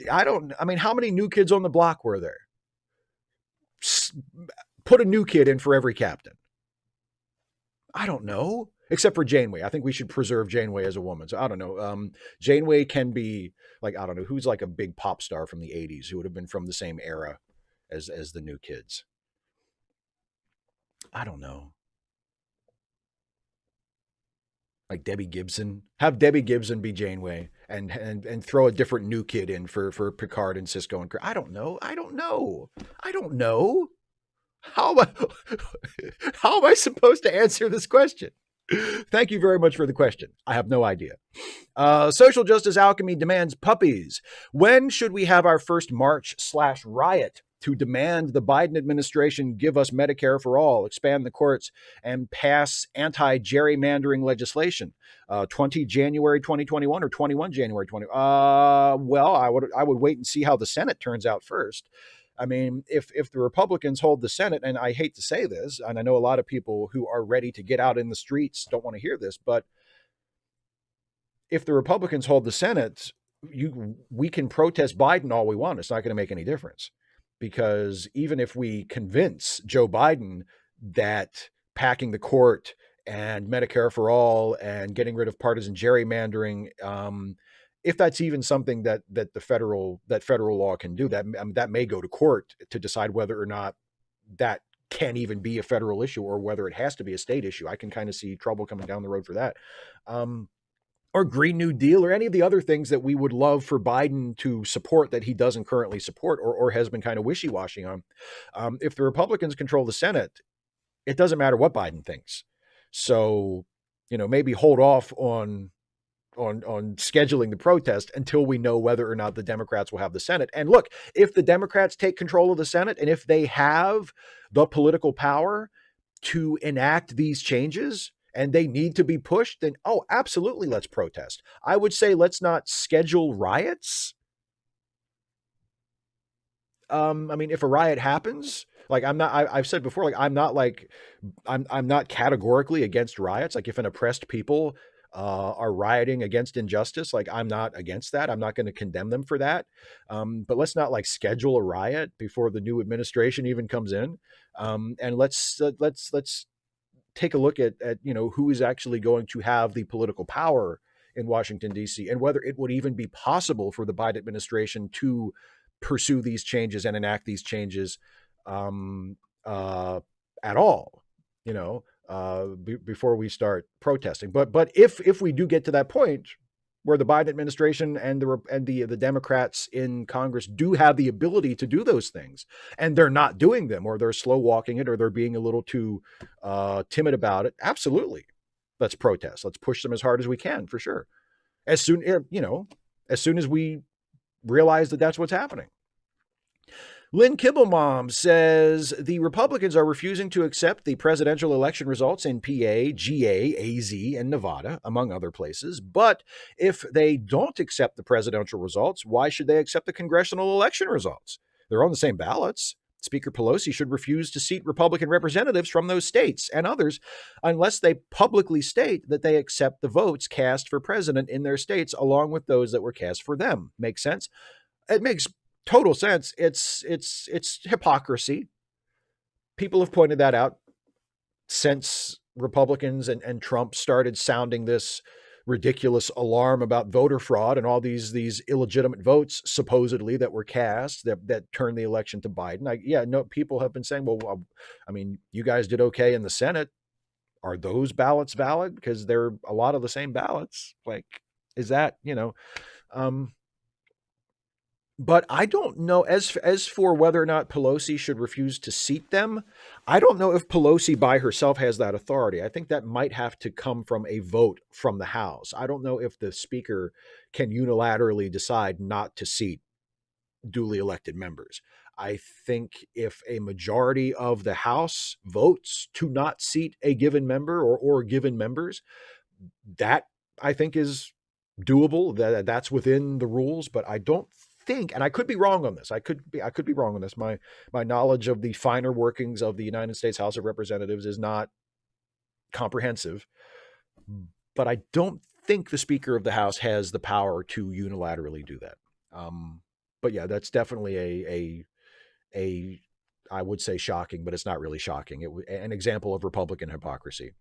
How many New Kids on the Block were there? Put a new kid in for every captain. I don't know. Except for Janeway. I think we should preserve Janeway as a woman. So I don't know. Janeway can be like, I don't know, who's like a big pop star from the 80s who would have been from the same era as the New Kids. I don't know. Like Debbie Gibson. Have Debbie Gibson be Janeway and throw a different new kid in for Picard and Sisko and Kirk. I don't know. How am I supposed to answer this question? Thank you very much for the question. I have no idea. Social Justice Alchemy demands puppies. When should we have our first march/riot to demand the Biden administration give us Medicare for all, expand the courts, and pass anti-gerrymandering legislation? 20 January 2021 or 21 January 20? Well, I would wait and see how the Senate turns out first. I mean, if the Republicans hold the Senate, and I hate to say this, and I know a lot of people who are ready to get out in the streets don't want to hear this, but if the Republicans hold the Senate, we can protest Biden all we want. It's not going to make any difference, because even if we convince Joe Biden that packing the court and Medicare for all and getting rid of partisan gerrymandering, if that's even something that federal law can do, that may go to court to decide whether or not that can even be a federal issue or whether it has to be a state issue. I can kind of see trouble coming down the road for that. Or Green New Deal or any of the other things that we would love for Biden to support that he doesn't currently support or has been kind of wishy-washy on. If the Republicans control the Senate, it doesn't matter what Biden thinks. So, maybe hold off on scheduling the protest until we know whether or not the Democrats will have the Senate. And look, if the Democrats take control of the Senate and if they have the political power to enact these changes and they need to be pushed, then, absolutely, let's protest. I would say let's not schedule riots. If a riot happens, like I've said before, like I'm not categorically against riots. Like if an oppressed people are rioting against injustice, like I'm not against that. I'm not going to condemn them for that. But let's not like schedule a riot before the new administration even comes in. And let's take a look at who is actually going to have the political power in Washington, D.C., and whether it would even be possible for the Biden administration to pursue these changes and enact these changes at all, before we start protesting. But if we do get to that point where the Biden administration and the Democrats in Congress do have the ability to do those things, and they're not doing them, or they're slow walking it, or they're being a little too timid about it, absolutely, let's protest. Let's push them as hard as we can, for sure. As soon as we realize that that's what's happening. Lynn Kibblemom says the Republicans are refusing to accept the presidential election results in PA, GA, AZ, and Nevada, among other places. But if they don't accept the presidential results, why should they accept the congressional election results? They're on the same ballots. Speaker Pelosi should refuse to seat Republican representatives from those states and others unless they publicly state that they accept the votes cast for president in their states along with those that were cast for them. Make sense? It makes total sense. It's hypocrisy. People have pointed that out since Republicans and Trump started sounding this ridiculous alarm about voter fraud and all these illegitimate votes supposedly that were cast that turned the election to Biden. People have been saying, well, I mean, you guys did okay in the Senate. Are those ballots valid? Because they're a lot of the same ballots. Like, is that, but I don't know, as for whether or not Pelosi should refuse to seat them, I don't know if Pelosi by herself has that authority. I think that might have to come from a vote from the House. I don't know if the speaker can unilaterally decide not to seat duly elected members. I think if a majority of the House votes to not seat a given member or given members, that I think is doable. That's within the rules, but I don't think, and I could be wrong on this. I could be wrong on this. My knowledge of the finer workings of the United States House of Representatives is not comprehensive, but I don't think the Speaker of the House has the power to unilaterally do that. But yeah, that's definitely a I would say shocking, but it's not really shocking. An example of Republican hypocrisy.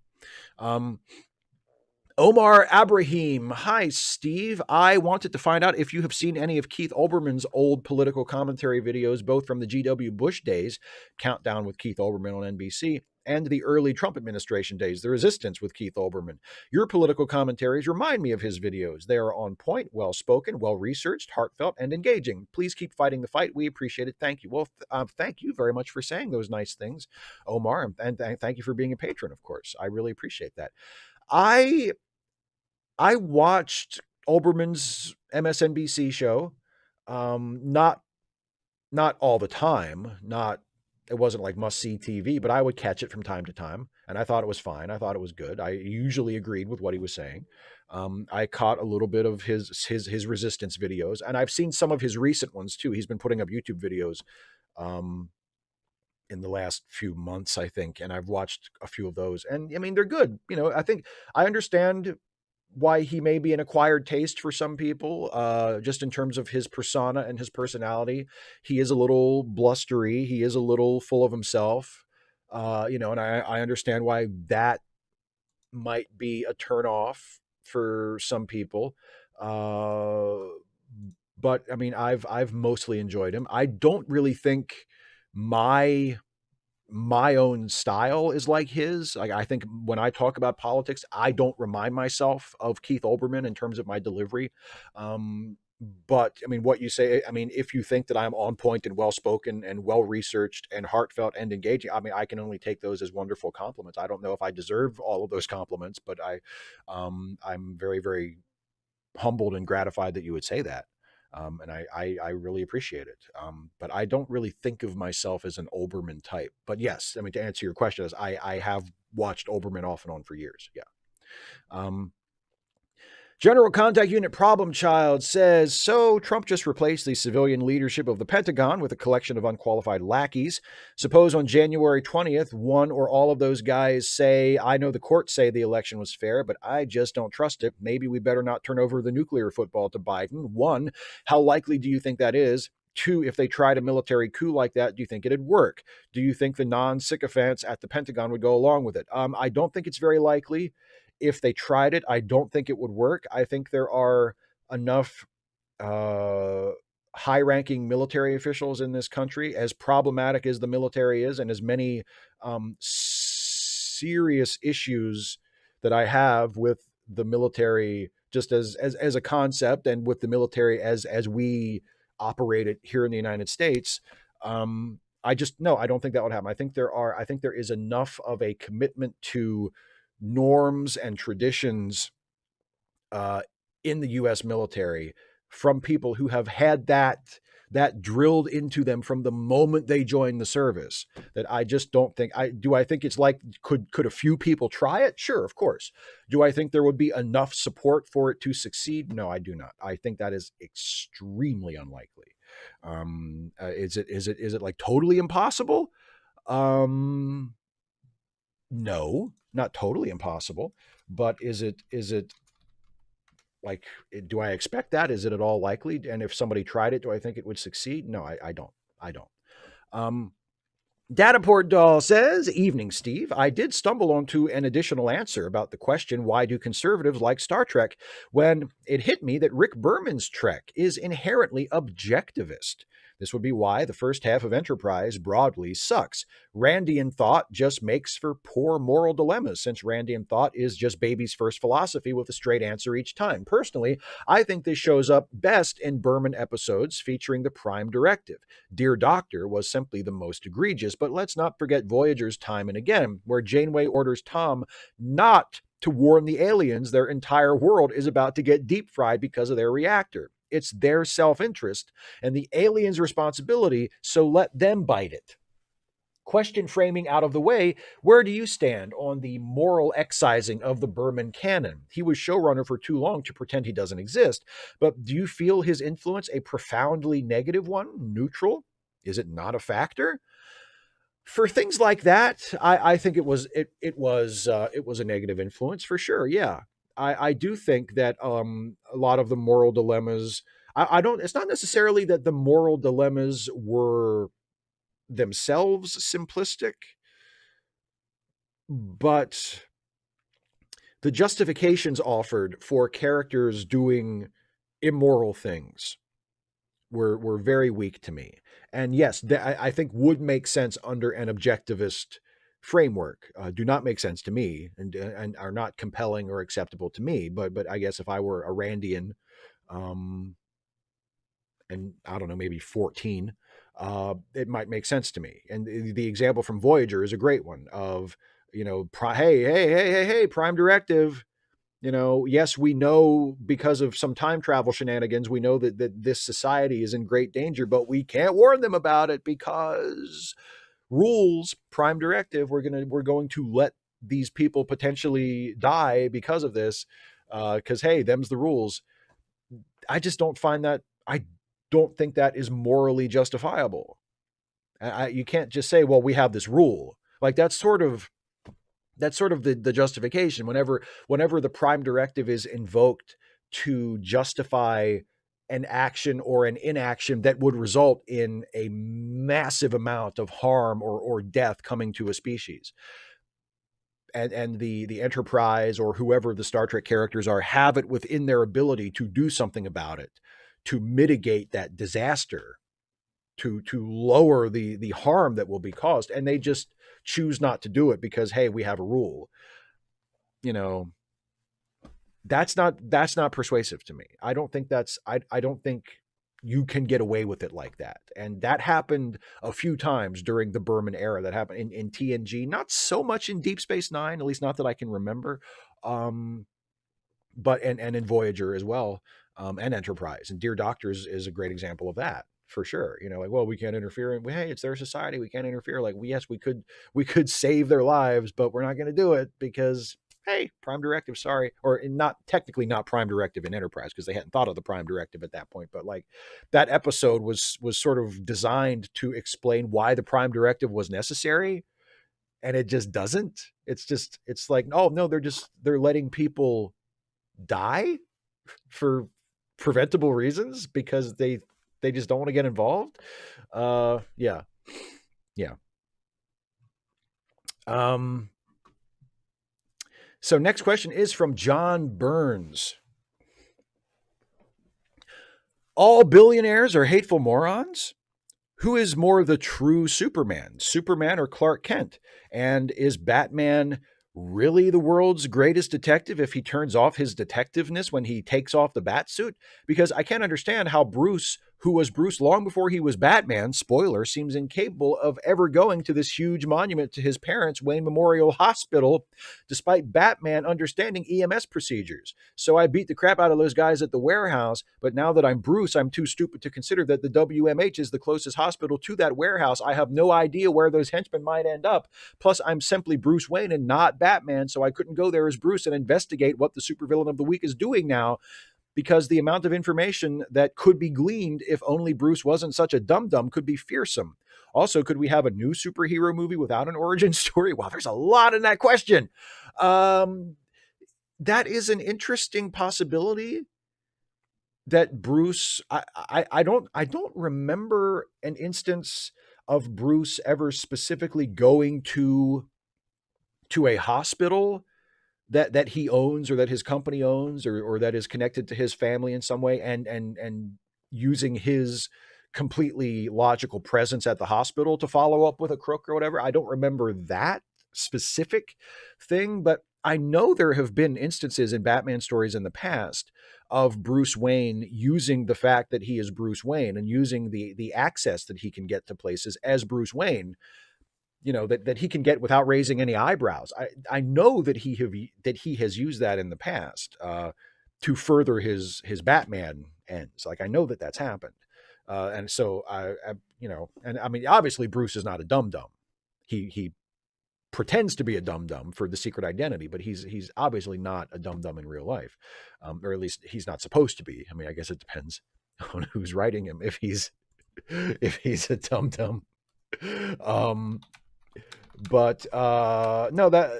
Omar Abraham. Hi, Steve. I wanted to find out if you have seen any of Keith Olbermann's old political commentary videos, both from the G.W. Bush days, Countdown with Keith Olbermann on NBC, and the early Trump administration days, The Resistance with Keith Olbermann. Your political commentaries remind me of his videos. They are on point, well-spoken, well-researched, heartfelt, and engaging. Please keep fighting the fight. We appreciate it. Thank you. Well, thank you very much for saying those nice things, Omar, and thank you for being a patron, of course. I really appreciate that. I watched Olbermann's MSNBC show, not all the time. It wasn't like must-see TV, but I would catch it from time to time, and I thought it was fine. I thought it was good. I usually agreed with what he was saying. I caught a little bit of his resistance videos, and I've seen some of his recent ones too. He's been putting up YouTube videos in the last few months, I think, and I've watched a few of those, and I mean, they're good. I think I understand why he may be an acquired taste for some people, just in terms of his persona and his personality. He is a little blustery. He is a little full of himself, and I understand why that might be a turnoff for some people. But I mean, I've mostly enjoyed him. I don't really think my own style is like his. Like, I think when I talk about politics, I don't remind myself of Keith Olbermann in terms of my delivery. But I mean, what you say, I mean, if you think that I'm on point and well-spoken and well-researched and heartfelt and engaging, I mean, I can only take those as wonderful compliments. I don't know if I deserve all of those compliments, but I'm very, very humbled and gratified that you would say that. And I really appreciate it. But I don't really think of myself as an Olbermann type. But yes, I mean, to answer your question, I have watched Olbermann off and on for years. Yeah. General Contact Unit Problem Child says, so Trump just replaced the civilian leadership of the Pentagon with a collection of unqualified lackeys. Suppose on January 20th, one or all of those guys say, I know the courts say the election was fair, but I just don't trust it. Maybe we better not turn over the nuclear football to Biden. One, how likely do you think that is? Two, if they tried a military coup like that, do you think it'd work? Do you think the non-sycophants at the Pentagon would go along with it? I don't think it's very likely. If they tried it, I don't think it would work. I think there are enough high-ranking military officials in this country, as problematic as the military is, and as many serious issues that I have with the military, just as a concept, and with the military as we operate it here in the United States. I don't think that would happen. I think there is enough of a commitment to norms and traditions in the U.S. military from people who have had that that drilled into them from the moment they joined the service that I just don't think I think it's like, could a few people try it? Sure, of course. Do I think there would be enough support for it to succeed? No, I do not. I think that is extremely unlikely. Is it like totally impossible? No, not totally impossible, but is it like, do I expect that? Is it at all likely? And if somebody tried it, do I think it would succeed? No, I don't. I don't. Dataport Doll says, evening, Steve. I did stumble onto an additional answer about the question, why do conservatives like Star Trek, when it hit me that Rick Berman's Trek is inherently objectivist. This would be why the first half of Enterprise broadly sucks. Randian thought just makes for poor moral dilemmas, since Randian thought is just baby's first philosophy with a straight answer each time. Personally, I think this shows up best in Berman episodes featuring the Prime Directive. Dear Doctor was simply the most egregious, but let's not forget Voyager's Time and Again, where Janeway orders Tom not to warn the aliens their entire world is about to get deep fried because of their reactor. It's their self-interest and the aliens' responsibility, so let them bite it. Question framing out of the way, where do you stand on the moral excising of the Berman canon? He was showrunner for too long to pretend he doesn't exist, but do you feel his influence a profoundly negative one? Neutral? Is it not a factor? For things like that, I think it was a negative influence for sure. Yeah, I do think that a lot of the moral dilemmas. I don't. It's not necessarily that the moral dilemmas were themselves simplistic, but the justifications offered for characters doing immoral things were very weak to me. And yes, I think would make sense under an objectivist framework. Do not make sense to me, and are not compelling or acceptable to me. But I guess if I were a Randian, and I don't know, maybe 14, it might make sense to me. And the example from Voyager is a great one of, hey, Prime Directive. Yes, we know because of some time travel shenanigans, we know that this society is in great danger, but we can't warn them about it because rules, Prime Directive, we're going to let these people potentially die because of this, because hey, them's the rules. I just don't find that. I don't think that is morally justifiable. You can't just say, well, we have this rule. Like that's sort of the justification whenever the Prime Directive is invoked to justify an action or an inaction that would result in a massive amount of harm or death coming to a species. And the Enterprise or whoever the Star Trek characters are have it within their ability to do something about it, to mitigate that disaster, to lower the harm that will be caused, and they just choose not to do it because, hey, we have a rule. That's not persuasive to me. I don't think I don't think you can get away with it like that. And that happened a few times during the Berman-era. That happened in TNG, not so much in Deep Space Nine, at least not that I can remember. But in Voyager as well, and Enterprise. And Dear Doctor is a great example of that. For sure. Like, well, we can't interfere. Hey, it's their society. We can't interfere. Like, yes, we could save their lives, but we're not going to do it because, hey, Prime Directive, sorry. Or not Prime Directive in Enterprise because they hadn't thought of the Prime Directive at that point. But like that episode was sort of designed to explain why the Prime Directive was necessary. And it just doesn't. It's like, oh no, they're letting people die for preventable reasons because they just don't want to get involved. Yeah. So next question is from John Burns. All billionaires are hateful morons? Who is more the true Superman or Clark Kent? And is Batman really the world's greatest detective if he turns off his detectiveness when he takes off the bat suit? Because I can't understand how Bruce, who was Bruce long before he was Batman, spoiler, seems incapable of ever going to this huge monument to his parents, Wayne Memorial Hospital, despite Batman understanding EMS procedures. So I beat the crap out of those guys at the warehouse, but now that I'm Bruce, I'm too stupid to consider that the WMH is the closest hospital to that warehouse. I have no idea where those henchmen might end up. Plus, I'm simply Bruce Wayne and not Batman, so I couldn't go there as Bruce and investigate what the supervillain of the week is doing now, because the amount of information that could be gleaned if only Bruce wasn't such a dum-dum could be fearsome. Also, could we have a new superhero movie without an origin story? Wow, there's a lot in that question. That is an interesting possibility. That Bruce, I don't remember an instance of Bruce ever specifically going to a hospital that he owns or that his company owns or that is connected to his family in some way and using his completely logical presence at the hospital to follow up with a crook or whatever. I don't remember that specific thing, but I know there have been instances in Batman stories in the past of Bruce Wayne using the fact that he is Bruce Wayne and using the access that he can get to places as Bruce Wayne, that he can get without raising any eyebrows. I know that he has used that in the past to further his Batman ends. Like, I know that that's happened. And so and I mean, obviously Bruce is not a dum-dum. He pretends to be a dum-dum for the secret identity, but he's obviously not a dum-dum in real life. Or at least he's not supposed to be. I mean, I guess it depends on who's writing him. If he's a dum-dum. But no, that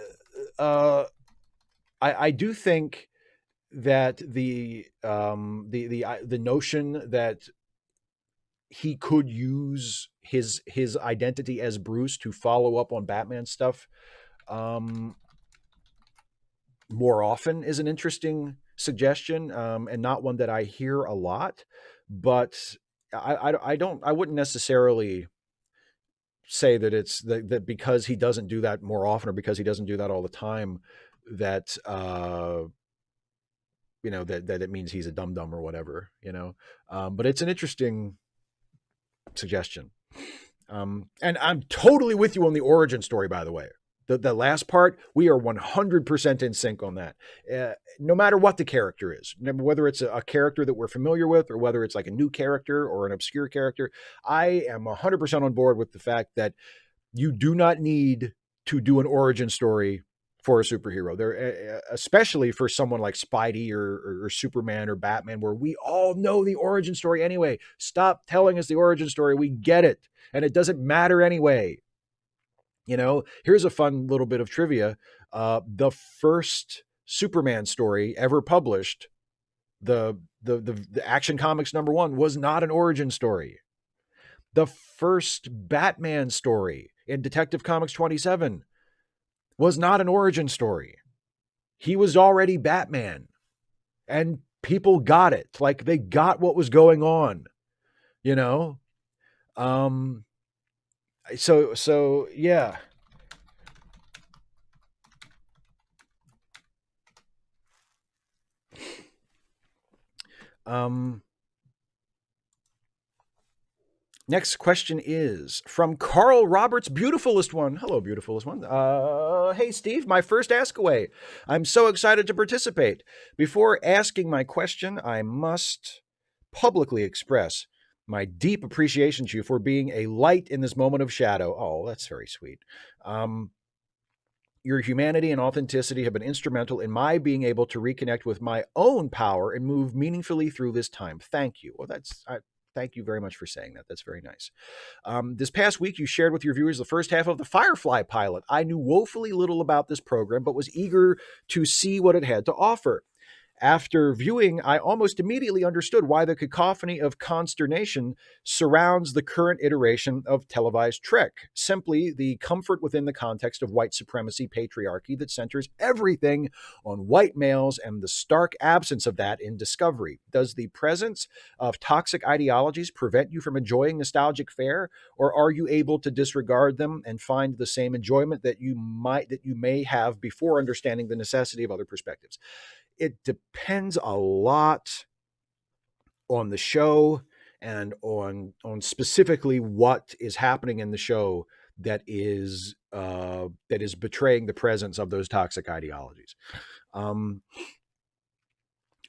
I do think that the notion that he could use his identity as Bruce to follow up on Batman stuff more often is an interesting suggestion, and not one that I hear a lot. But I wouldn't necessarily say that it's that because he doesn't do that more often or because he doesn't do that all the time, that that it means he's a dum-dum or whatever, but it's an interesting suggestion. And I'm totally with you on the origin story, by the way. The last part, we are 100% in sync on that. No matter what the character is, whether it's a character that we're familiar with or whether it's like a new character or an obscure character, I am 100% on board with the fact that you do not need to do an origin story for a superhero. There, especially for someone like Spidey or Superman or Batman, where we all know the origin story anyway. Stop telling us the origin story. We get it. And it doesn't matter anyway. Here's a fun little bit of trivia. The first Superman story ever published, the Action Comics #1, was not an origin story. The first Batman story in Detective Comics 27 was not an origin story. He was already Batman. And people got it. Like, they got what was going on. So yeah. Next question is from Carl Roberts, beautifulest one. Hello, beautifulest one. Hey, Steve, my first Ask Away. I'm so excited to participate. Before asking my question, I must publicly express my deep appreciation to you for being a light in this moment of shadow. Oh, that's very sweet. Your humanity and authenticity have been instrumental in my being able to reconnect with my own power and move meaningfully through this time. Thank you. Well, thank you very much for saying that. That's very nice. This past week, you shared with your viewers the first half of the Firefly pilot. I knew woefully little about this program, but was eager to see what it had to offer. After viewing, I almost immediately understood why the cacophony of consternation surrounds the current iteration of televised Trek. Simply the comfort within the context of white supremacy patriarchy that centers everything on white males and the stark absence of that in Discovery. Does the presence of toxic ideologies prevent you from enjoying nostalgic fare, or are you able to disregard them and find the same enjoyment that you may have before understanding the necessity of other perspectives? It depends a lot on the show and on specifically what is happening in the show that is betraying the presence of those toxic ideologies. Um,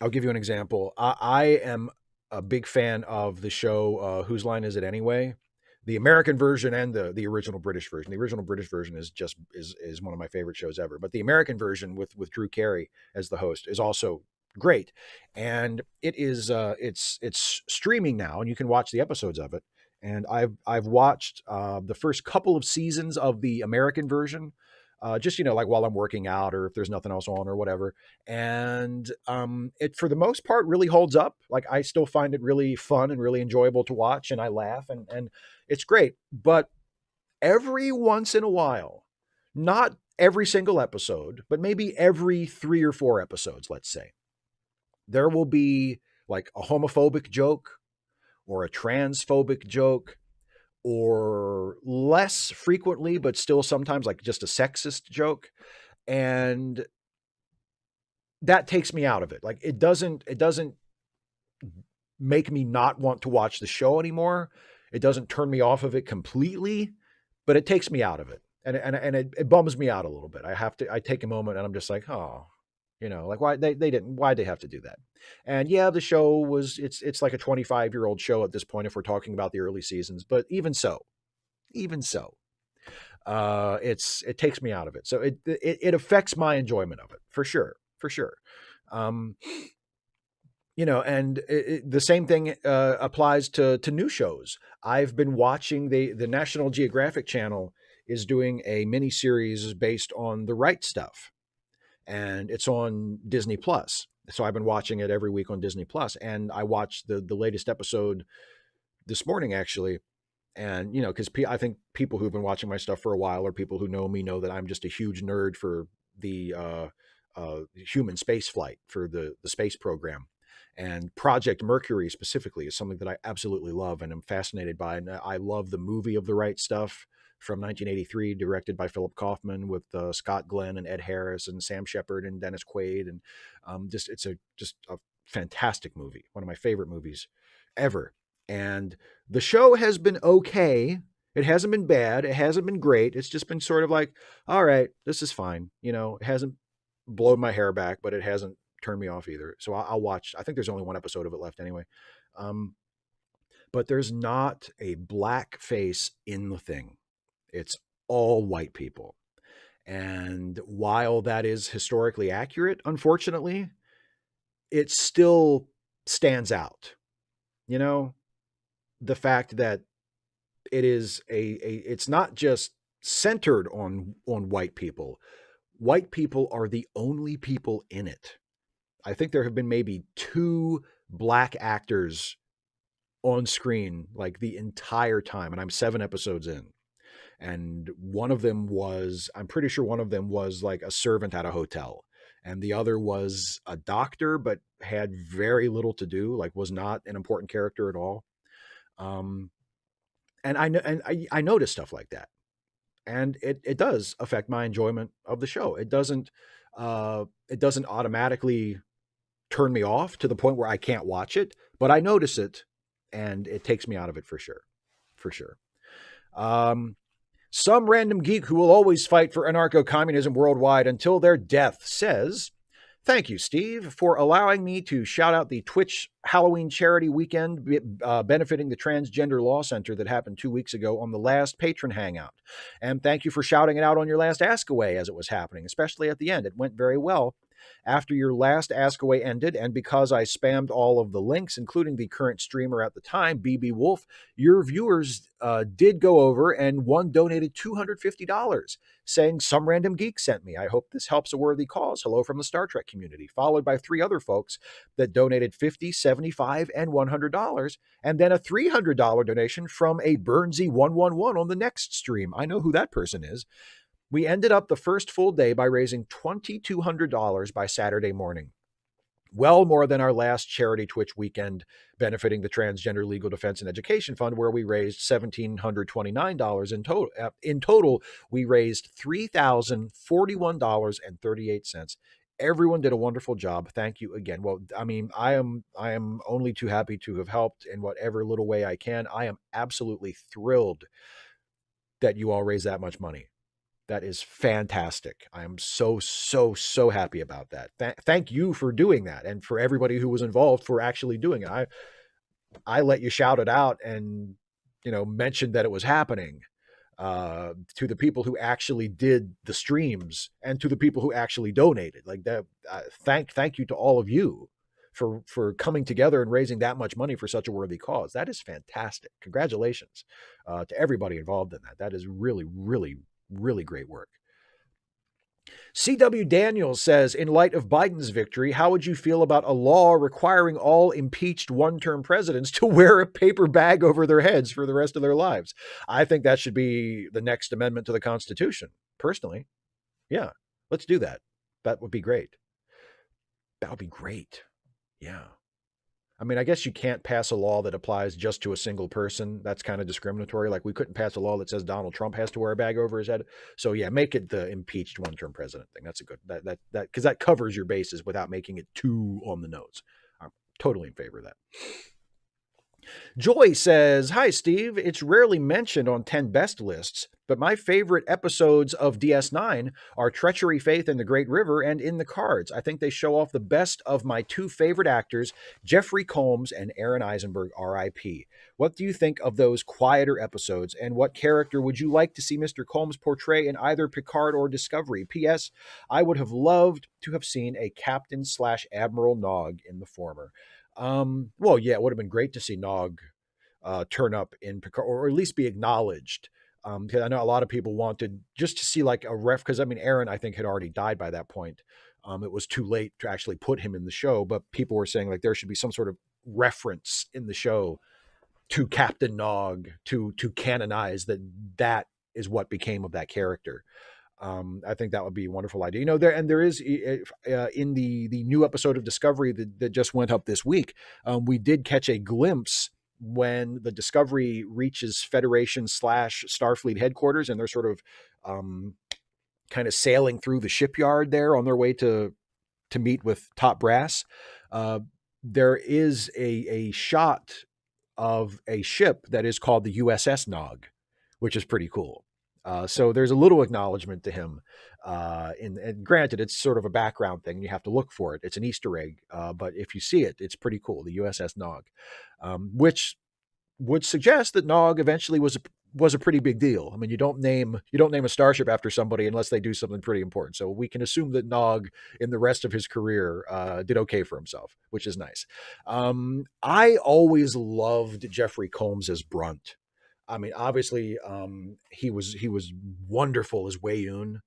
I'll give you an example. I am a big fan of the show Whose Line Is It Anyway? The American version and the original British version. The original British version is one of my favorite shows ever. But the American version with Drew Carey as the host is also great. And it's streaming now, and you can watch the episodes of it. And I've watched the first couple of seasons of the American version, just like while I'm working out or if there's nothing else on or whatever. And it for the most part really holds up. Like I still find it really fun and really enjoyable to watch, and I laugh and it's great. But every once in a while, not every single episode, but maybe every 3 or 4 episodes, let's say, there will be like a homophobic joke or a transphobic joke, or less frequently, but still sometimes like just a sexist joke. And that takes me out of it. Like it doesn't make me not want to watch the show anymore. It doesn't turn me off of it completely, but it takes me out of it. And it bums me out a little bit. I take a moment and I'm just like, oh, like why'd they have to do that? And yeah, the show it's like a 25-year-old show at this point, if we're talking about the early seasons, but even so, it takes me out of it. So it affects my enjoyment of it for sure. Um, and the same thing applies to new shows. I've been watching the National Geographic Channel is doing a mini series based on the Right Stuff, and it's on Disney Plus. So I've been watching it every week on Disney Plus, and I watched the latest episode this morning actually. And because I think people who've been watching my stuff for a while, or people who know me, know that I'm just a huge nerd for the human space flight, for the space program. And Project Mercury specifically is something that I absolutely love and am fascinated by. And I love the movie of the Right Stuff from 1983, directed by Philip Kaufman, with Scott Glenn and Ed Harris and Sam Shepard and Dennis Quaid. And it's just a fantastic movie, one of my favorite movies ever. And the show has been okay. It hasn't been bad. It hasn't been great. It's just been sort of like, all right, this is fine. It hasn't blown my hair back, but it hasn't turned me off either. So I'll watch. I think there's only one episode of it left anyway. But there's not a black face in the thing. It's all white people. And while that is historically accurate, unfortunately, it still stands out. The fact that it's not just centered on white people. White people are the only people in it. I think there have been maybe 2 black actors on screen like the entire time, and I'm 7 episodes in. And I'm pretty sure one of them was like a servant at a hotel, and the other was a doctor, but had very little to do, like was not an important character at all. And I notice stuff like that, and it does affect my enjoyment of the show. It doesn't automatically turn me off to the point where I can't watch it, but I notice it, and it takes me out of it for sure. Some random geek who will always fight for anarcho-communism worldwide until their death says, "Thank you, Steve, for allowing me to shout out the Twitch Halloween charity weekend benefiting the Transgender Law Center that happened 2 weeks ago on the last patron hangout. And thank you for shouting it out on your last Ask Away as it was happening, especially at the end. It went very well. After your last Ask Away ended, and because I spammed all of the links, including the current streamer at the time, BB Wolf, your viewers did go over, and one donated $250, saying some random geek sent me. I hope this helps a worthy cause. Hello from the Star Trek community," followed by 3 other folks that donated $50, $75, and $100, and then a $300 donation from a Burnsy111 on the next stream. I know who that person is. We ended up the first full day by raising $2,200 by Saturday morning. Well more than our last charity Twitch weekend benefiting the Transgender Legal Defense and Education Fund, where we raised $1,729 in total. In total, we raised $3,041.38. Everyone did a wonderful job. Thank you again. Well, I mean, I am only too happy to have helped in whatever little way I can. I am absolutely thrilled that you all raised that much money. That is fantastic. I am so happy about that. Thank you for doing that, and for everybody who was involved for actually doing it. I let you shout it out and mentioned that it was happening to the people who actually did the streams and to the people who actually donated. Like that. Thank you to all of you for coming together and raising that much money for such a worthy cause. That is fantastic. Congratulations to everybody involved in that. That is really great work. C.W. Daniels says, in light of Biden's victory, how would you feel about a law requiring all impeached one-term presidents to wear a paper bag over their heads for the rest of their lives? I think that should be the next amendment to the Constitution, personally. Yeah, let's do that. That would be great. That would be great. Yeah. I mean, I guess you can't pass a law that applies just to a single person. That's kind of discriminatory. Like we couldn't pass a law that says Donald Trump has to wear a bag over his head. So yeah, make it the impeached one-term president thing. That's a good, that because that covers your bases without making it too on the nose. I'm totally in favor of that. Joy says, hi, Steve. It's rarely mentioned on 10 best lists, but my favorite episodes of DS9 are Treachery, Faith, and the Great River and In the Cards. I think they show off the best of my two favorite actors, Jeffrey Combs and Aaron Eisenberg, R.I.P. What do you think of those quieter episodes, and what character would you like to see Mr. Combs portray in either Picard or Discovery? P.S. I would have loved to have seen a Captain/Admiral Nog in the former. Well, yeah, it would have been great to see Nog turn up in Picard, or at least be acknowledged. Because I know a lot of people wanted just to see like a ref, because I mean, Aaron, I think, had already died by that point. It was too late to actually put him in the show, but people were saying like there should be some sort of reference in the show to Captain Nog to canonize that is what became of that character. I think that would be a wonderful idea. There is in the new episode of Discovery that just went up this week. We did catch a glimpse when the Discovery reaches Federation/Starfleet headquarters, and they're sort of kind of sailing through the shipyard there on their way to meet with top brass. There is a shot of a ship that is called the USS Nog, which is pretty cool. So there's a little acknowledgement to him. And granted, it's sort of a background thing. You have to look for it. It's an Easter egg. But if you see it, it's pretty cool. The USS Nog, which would suggest that Nog eventually was a pretty big deal. I mean, you don't name a starship after somebody unless they do something pretty important. So we can assume that Nog in the rest of his career did okay for himself, which is nice. I always loved Jeffrey Combs as Brunt. I mean, obviously, he was wonderful as Wei-Yun.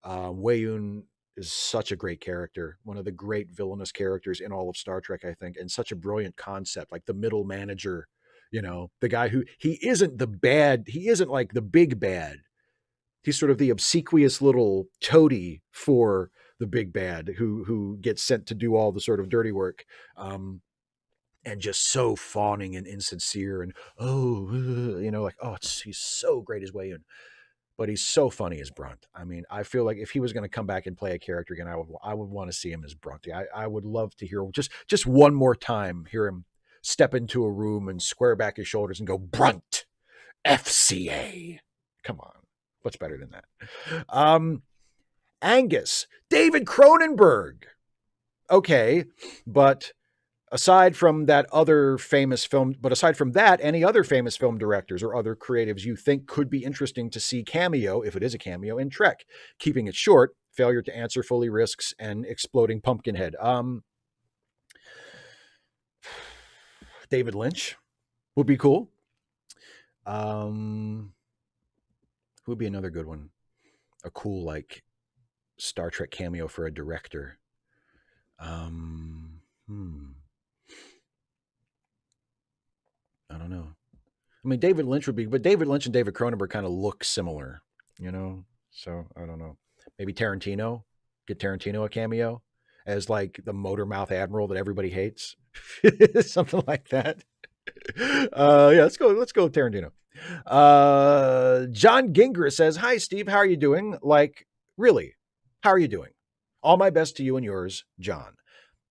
Wei-Yun is such a great character, one of the great villainous characters in all of Star Trek, I think, and such a brilliant concept, like the middle manager, the guy who he isn't like the big bad. He's sort of the obsequious little toady for the big bad who gets sent to do all the sort of dirty work. And just so fawning and insincere and he's so great as Wei-Yun, but he's so funny as Brunt. I mean, I feel like if he was going to come back and play a character again, I would want to see him as Brunt. I would love to hear just one more time, hear him step into a room and square back his shoulders and go, Brunt, FCA. Come on, what's better than that? Angus, David Cronenberg. Okay, but aside from that, any other famous film directors or other creatives you think could be interesting to see cameo, if it is a cameo, in Trek? Keeping it short, failure to answer fully risks, and exploding Pumpkinhead. David Lynch would be cool. Who would be another good one? A cool, like, Star Trek cameo for a director. I don't know. I mean, David Lynch would be, but David Lynch and David Cronenberg kind of look similar, So I don't know. Maybe Tarantino. Get Tarantino a cameo as like the motor mouth admiral that everybody hates, something like that. Yeah, let's go with Tarantino. John Gingras says, "Hi, Steve. How are you doing? Like, really, how are you doing? All my best to you and yours, John.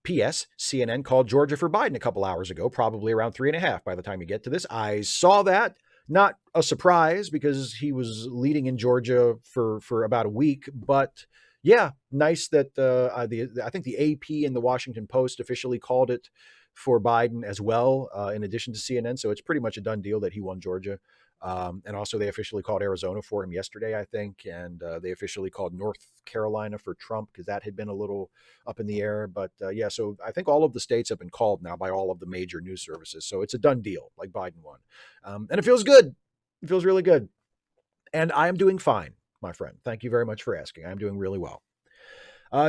P.S. CNN called Georgia for Biden a couple hours ago, probably around 3.5 by the time you get to this. I saw that. Not a surprise because he was leading in Georgia for about a week. But yeah, nice that I think the AP and the Washington Post officially called it for Biden as well, in addition to CNN. So it's pretty much a done deal that he won Georgia. And also they officially called Arizona for him yesterday, I think. And they officially called North Carolina for Trump because that had been a little up in the air. But yeah, so I think all of the states have been called now by all of the major news services. So it's a done deal, like Biden won. And it feels good. It feels really good. And I am doing fine, my friend. Thank you very much for asking. I'm doing really well.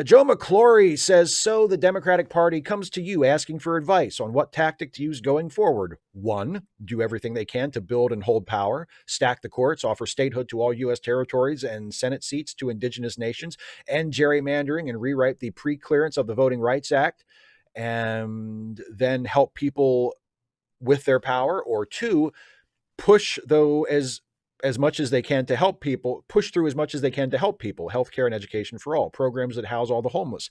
Joe McClory says, so the Democratic Party comes to you asking for advice on what tactic to use going forward. 1, do everything they can to build and hold power, stack the courts, offer statehood to all U.S. territories and Senate seats to indigenous nations, end gerrymandering and rewrite the pre-clearance of the Voting Rights Act, and then help people with their power. Or 2, push as much as they can to help people, push through as much as they can to help people, healthcare and education for all, programs that house all the homeless,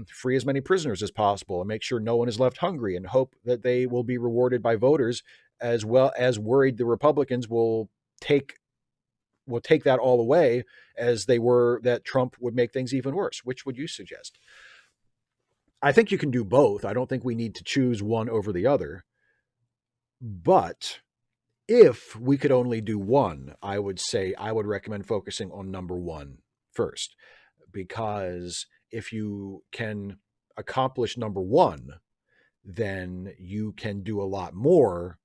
free as many prisoners as possible, and make sure no one is left hungry, and hope that they will be rewarded by voters, as well as worried the Republicans will take that all away as they were that Trump would make things even worse. Which would you suggest? I think you can do both. I don't think we need to choose one over the other. But if we could only do one, I would say I would recommend focusing on number 1 first, because if you can accomplish number 1, then you can do a lot more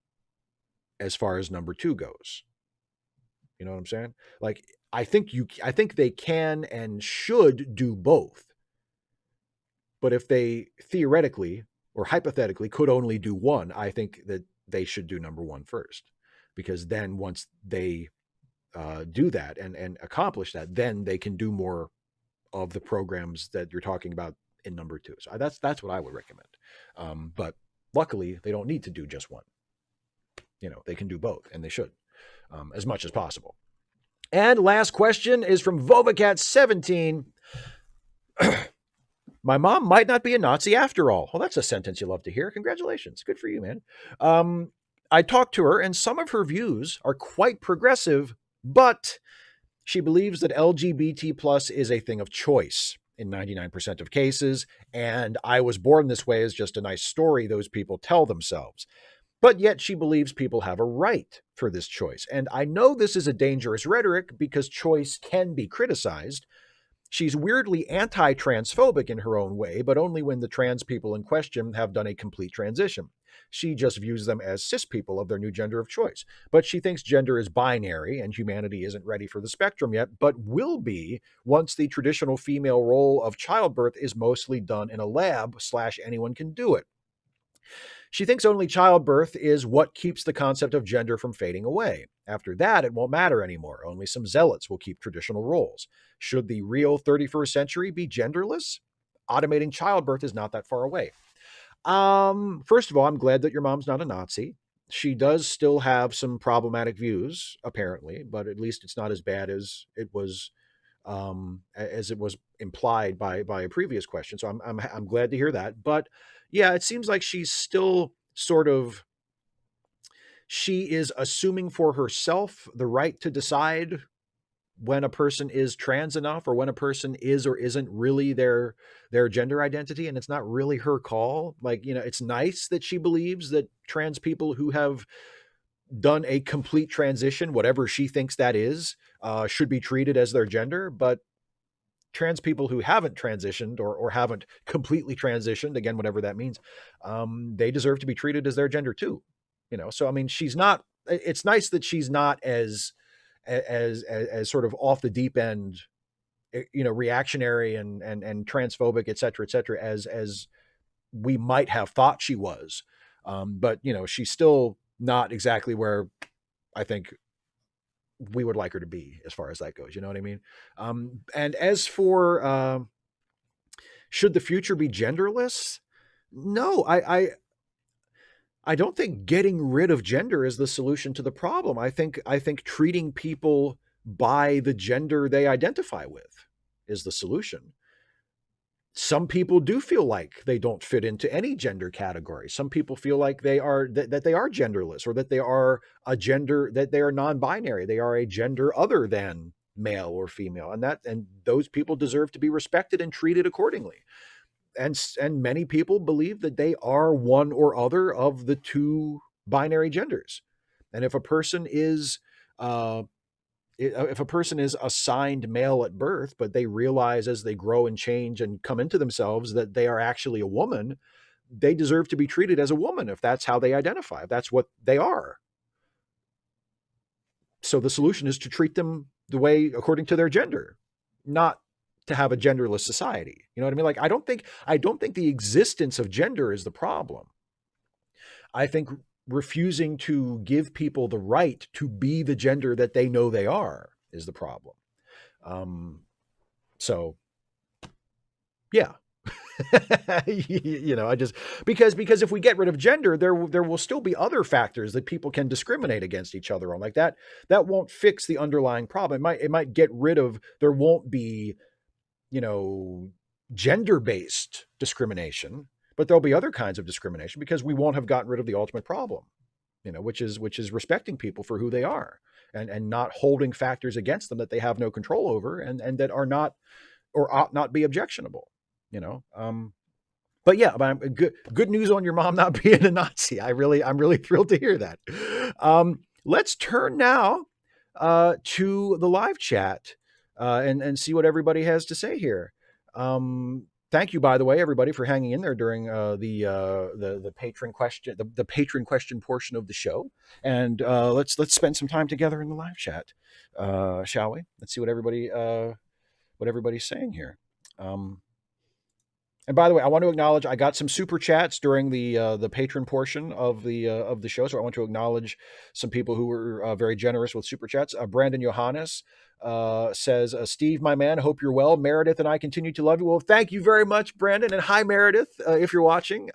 as far as number 2 goes. You know what I'm saying? Like, I think they can and should do both. But if they theoretically or hypothetically could only do one, I think that they should do number 1 first. Because then once they do that and accomplish that, then they can do more of the programs that you're talking about in number 2. So that's what I would recommend. But luckily, they don't need to do just one. You know, they can do both, and they should, as much as possible. And last question is from Vovacat17. My mom might not be a Nazi after all. Well, that's a sentence you love to hear. Congratulations. Good for you, man. I talked to her, and some of her views are quite progressive, but she believes that LGBT plus is a thing of choice in 99% of cases, and I was born this way is just a nice story those people tell themselves. But yet she believes people have a right for this choice. And I know this is a dangerous rhetoric because choice can be criticized. She's weirdly anti-transphobic in her own way, but only when the trans people in question have done a complete transition. She just views them as cis people of their new gender of choice. But she thinks gender is binary and humanity isn't ready for the spectrum yet, but will be once the traditional female role of childbirth is mostly done in a lab / anyone can do it. She thinks only childbirth is what keeps the concept of gender from fading away. After that, it won't matter anymore. Only some zealots will keep traditional roles. Should the real 31st century be genderless? Automating childbirth is not that far away. First of all, I'm glad that your mom's not a Nazi. She does still have some problematic views, apparently, but at least it's not as bad as it was implied by a previous question. So I'm glad to hear that. But yeah, it seems like she's still she is assuming for herself the right to decide when a person is trans enough or when a person is or isn't really their gender identity. And it's not really her call. Like, you know, it's nice that she believes that trans people who have done a complete transition, whatever she thinks that is, should be treated as their gender. But trans people who haven't transitioned or haven't completely transitioned, again, whatever that means, they deserve to be treated as their gender too. You know, so I mean, it's nice that she's not as sort of off the deep end, you know, reactionary and transphobic, et cetera, as we might have thought she was. But, you know, she's still not exactly where I think we would like her to be as far as that goes. You know what I mean? And as for should the future be genderless? No, I don't think getting rid of gender is the solution to the problem. I think treating people by the gender they identify with is the solution. Some people do feel like they don't fit into any gender category. Some people feel like they are that they are genderless, or that they are a gender, that they are non-binary. They are a gender other than male or female, and those people deserve to be respected and treated accordingly. And many people believe that they are one or other of the two binary genders. And if a person is assigned male at birth, but they realize as they grow and change and come into themselves that they are actually a woman, they deserve to be treated as a woman if that's how they identify, if that's what they are. So the solution is to treat them the way according to their gender, not to have a genderless society. You know what I mean? Like, I don't think the existence of gender is the problem. I think refusing to give people the right to be the gender that they know they are is the problem. So yeah. I just, because if we get rid of gender, there will still be other factors that people can discriminate against each other on, like that won't fix the underlying problem. It might get rid of, there won't be, gender-based discrimination, but there'll be other kinds of discrimination, because we won't have gotten rid of the ultimate problem, which is respecting people for who they are, and not holding factors against them that they have no control over, and that are not or ought not be objectionable. But yeah, but good news on your mom not being a Nazi. I'm really thrilled to hear that. Let's turn now to the live chat and see what everybody has to say here. Thank you, by the way, everybody, for hanging in there during the patron question, the patron question portion of the show. And let's spend some time together in the live chat, shall we? Let's see what everybody's saying here. And by the way, I want to acknowledge I got some super chats during the patron portion of the show, so I want to acknowledge some people who were very generous with super chats. Brandon Johannes says, "Steve, my man, hope you're well. Meredith and I continue to love you." Well, thank you very much, Brandon, and hi, Meredith, if you're watching.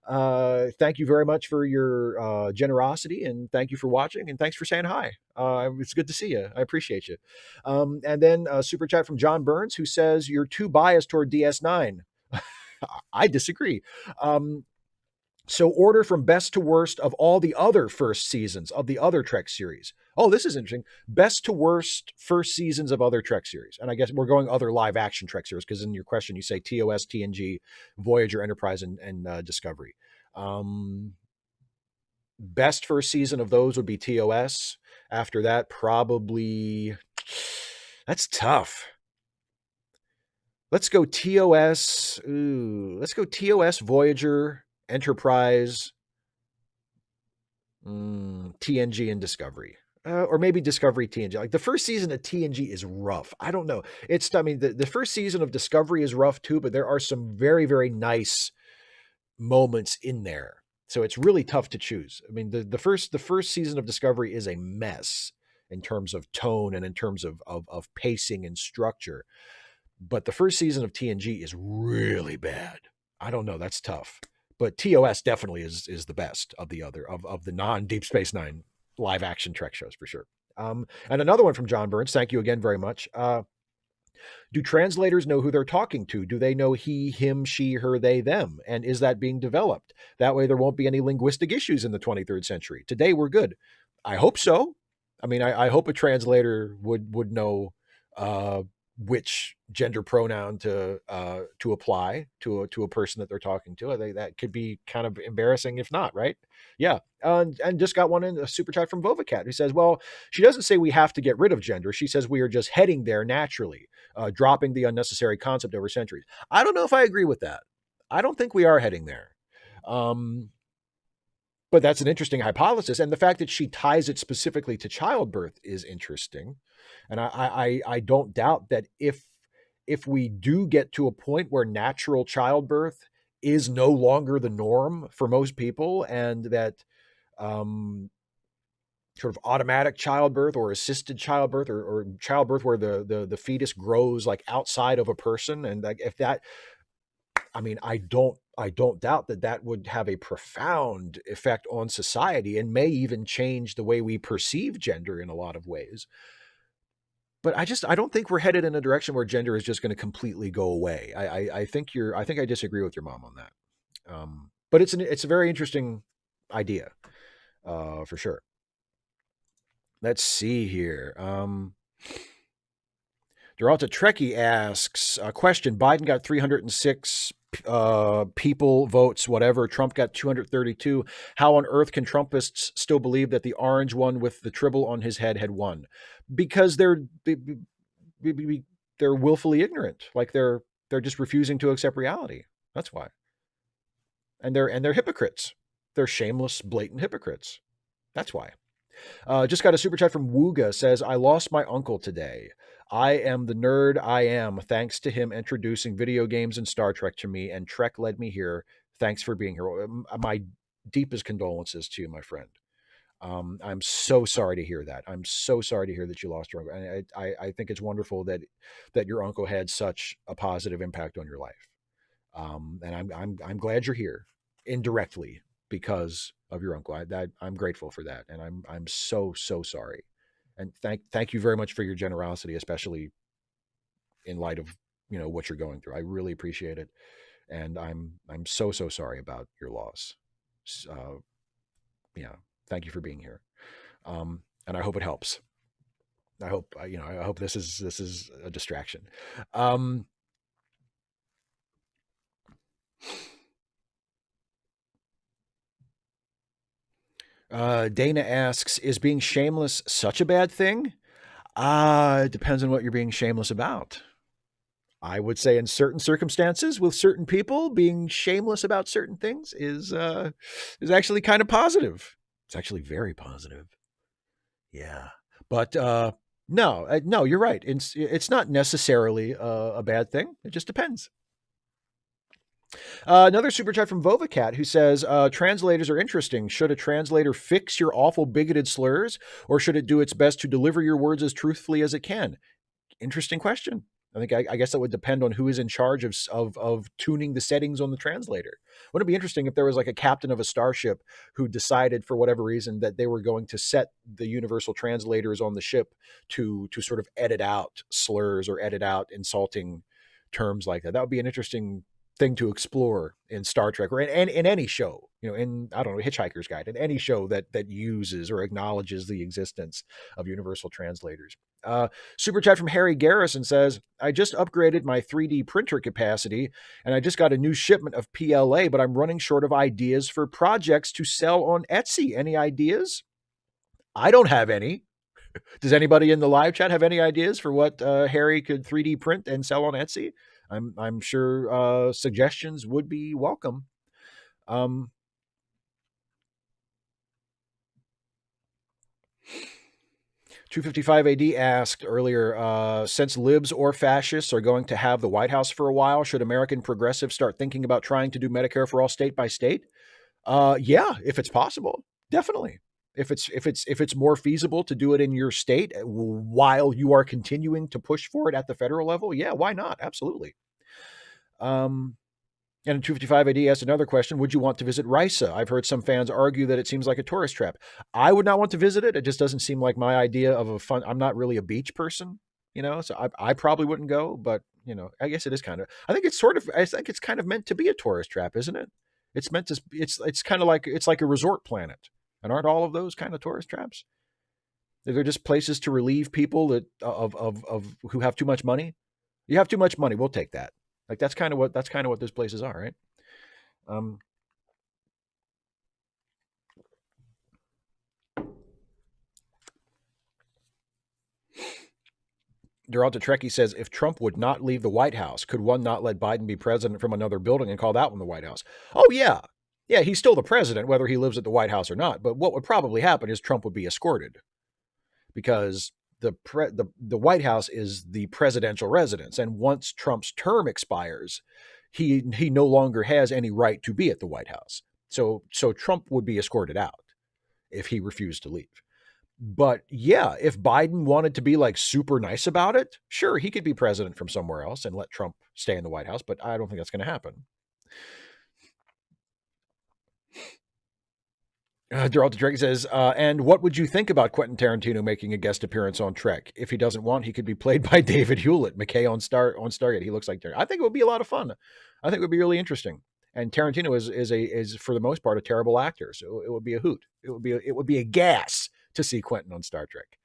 Thank you very much for your generosity, and thank you for watching, and thanks for saying hi. It's good to see you. I appreciate you. And then a super chat from John Burns, who says, "You're too biased toward DS9. I disagree. So order from best to worst of all the other first seasons of the other Trek series. Oh, this is interesting. Best to worst first seasons of other Trek series. And I guess we're going other live action Trek series, because in your question you say TOS, TNG, Voyager, Enterprise, and Discovery. Best first season of those would be TOS. After that, probably, that's tough. Let's go TOS. Let's go TOS, Voyager, Enterprise, TNG, and Discovery. Or maybe Discovery, TNG. Like, the first season of TNG is rough. I don't know. The first season of Discovery is rough too, but there are some very, very nice moments in there. So it's really tough to choose. I mean, the first season of Discovery is a mess in terms of tone and in terms of pacing and structure. But the first season of TNG is really bad. I don't know. That's tough. But TOS definitely is the best of the other of the non-Deep Space Nine live action Trek shows, for sure. And another one from John Burns. Thank you again very much. Do translators know who they're talking to? Do they know he, him, she, her, they, them? And is that being developed? That way there won't be any linguistic issues in the 23rd century. Today we're good. I hope so. I mean, I hope a translator would know which gender pronoun to apply to a person that they're talking to. I think that could be kind of embarrassing if not, right? Yeah. And just got one in a super chat from Vovacat, who says, well, she doesn't say we have to get rid of gender. She says we are just heading there naturally, dropping the unnecessary concept over centuries. I don't know if I agree with that. I don't think we are heading there. But that's an interesting hypothesis. And the fact that she ties it specifically to childbirth is interesting. And I don't doubt that if we do get to a point where natural childbirth is no longer the norm for most people, and that sort of automatic childbirth or assisted childbirth or childbirth where the fetus grows like outside of a person, and like, if that, I mean, I don't doubt that would have a profound effect on society and may even change the way we perceive gender in a lot of ways. But I don't think we're headed in a direction where gender is just going to completely go away. I think I disagree with your mom on that. But it's a very interesting idea, for sure. Let's see here. Deralta Trekkie asks a question. Biden got 306 people votes, whatever. Trump got 232. How on earth can Trumpists still believe that the orange one with the tribble on his head had won? Because they're willfully ignorant. Like they're just refusing to accept reality. That's why. And they're hypocrites. They're shameless, blatant hypocrites. That's why. Just got a super chat from Wooga. Says, I lost my uncle today. I am the nerd I am, thanks to him introducing video games and Star Trek to me, and Trek led me here. Thanks for being here. My deepest condolences to you, my friend. I'm so sorry to hear that. I'm so sorry to hear that you lost your uncle. And I think it's wonderful that your uncle had such a positive impact on your life. And I'm glad you're here indirectly because of your uncle. I'm grateful for that, and I'm so sorry. And thank you very much for your generosity, especially in light of what you're going through. I really appreciate it, and I'm so sorry about your loss. Yeah, thank you for being here, and I hope it helps. I hope this is a distraction. Dana asks, is being shameless such a bad thing? It depends on what you're being shameless about. I would say in certain circumstances with certain people, being shameless about certain things is actually kind of positive. It's actually very positive. Yeah. But no, you're right. It's not necessarily a bad thing. It just depends. Another super chat from Vovacat who says, translators are interesting. Should a translator fix your awful bigoted slurs, or should it do its best to deliver your words as truthfully as it can? Interesting question. I guess that would depend on who is in charge of tuning the settings on the translator. Wouldn't it be interesting if there was like a captain of a starship who decided for whatever reason that they were going to set the universal translators on the ship to sort of edit out slurs or edit out insulting terms like that? That would be an interesting thing to explore in Star Trek or in any show, in, I don't know, Hitchhiker's Guide, in any show that uses or acknowledges the existence of universal translators. Super chat from Harry Garrison says, I just upgraded my 3D printer capacity and I just got a new shipment of PLA, but I'm running short of ideas for projects to sell on Etsy. Any ideas? I don't have any. Does anybody in the live chat have any ideas for what Harry could 3D print and sell on Etsy? I'm sure suggestions would be welcome. 255 AD asked earlier, since libs or fascists are going to have the White House for a while, should American progressives start thinking about trying to do Medicare for all state by state? Yeah, if it's possible, definitely. If it's more feasible to do it in your state while you are continuing to push for it at the federal level, yeah, why not? Absolutely. And in 255 AD asked another question, would you want to visit Risa? I've heard some fans argue that it seems like a tourist trap. I would not want to visit it. It just doesn't seem like my idea of a fun. I'm not really a beach person, so I probably wouldn't go, but I guess it is kind of, I think it's kind of meant to be a tourist trap, isn't it? It's meant to, it's kind of like, it's like a resort planet. And aren't all of those kind of tourist traps? They're just places to relieve people that of who have too much money. You have too much money. We'll take that. Like that's kind of what those places are, right? Deralta Trekkie says, if Trump would not leave the White House, could one not let Biden be president from another building and call that one the White House? Oh, yeah. Yeah, he's still the president, whether he lives at the White House or not. But what would probably happen is Trump would be escorted because the White House is the presidential residence. And once Trump's term expires, he no longer has any right to be at the White House. So Trump would be escorted out if he refused to leave. But yeah, if Biden wanted to be like super nice about it, sure, he could be president from somewhere else and let Trump stay in the White House. But I don't think that's going to happen. Derogatory Trek says, and what would you think about Quentin Tarantino making a guest appearance on Trek? If he doesn't want, he could be played by David Hewlett, McKay on Stargate. He looks like Tarantino. I think it would be a lot of fun. I think it would be really interesting. And Tarantino is for the most part a terrible actor, so it would be a hoot. It would be a gas to see Quentin on Star Trek.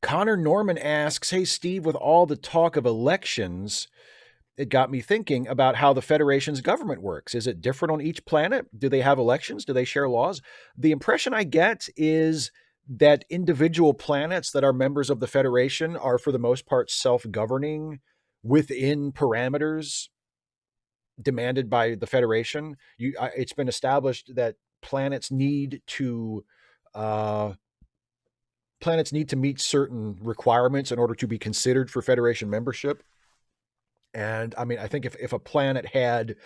Connor Norman asks, "Hey Steve, with all the talk of elections, it got me thinking about how the Federation's government works. Is it different on each planet? Do they have elections? Do they share laws?" The impression I get is that individual planets that are members of the Federation are, for the most part, self-governing within parameters demanded by the Federation. It's been established that planets need to uh, meet certain requirements in order to be considered for Federation membership. And I mean, I think if a planet had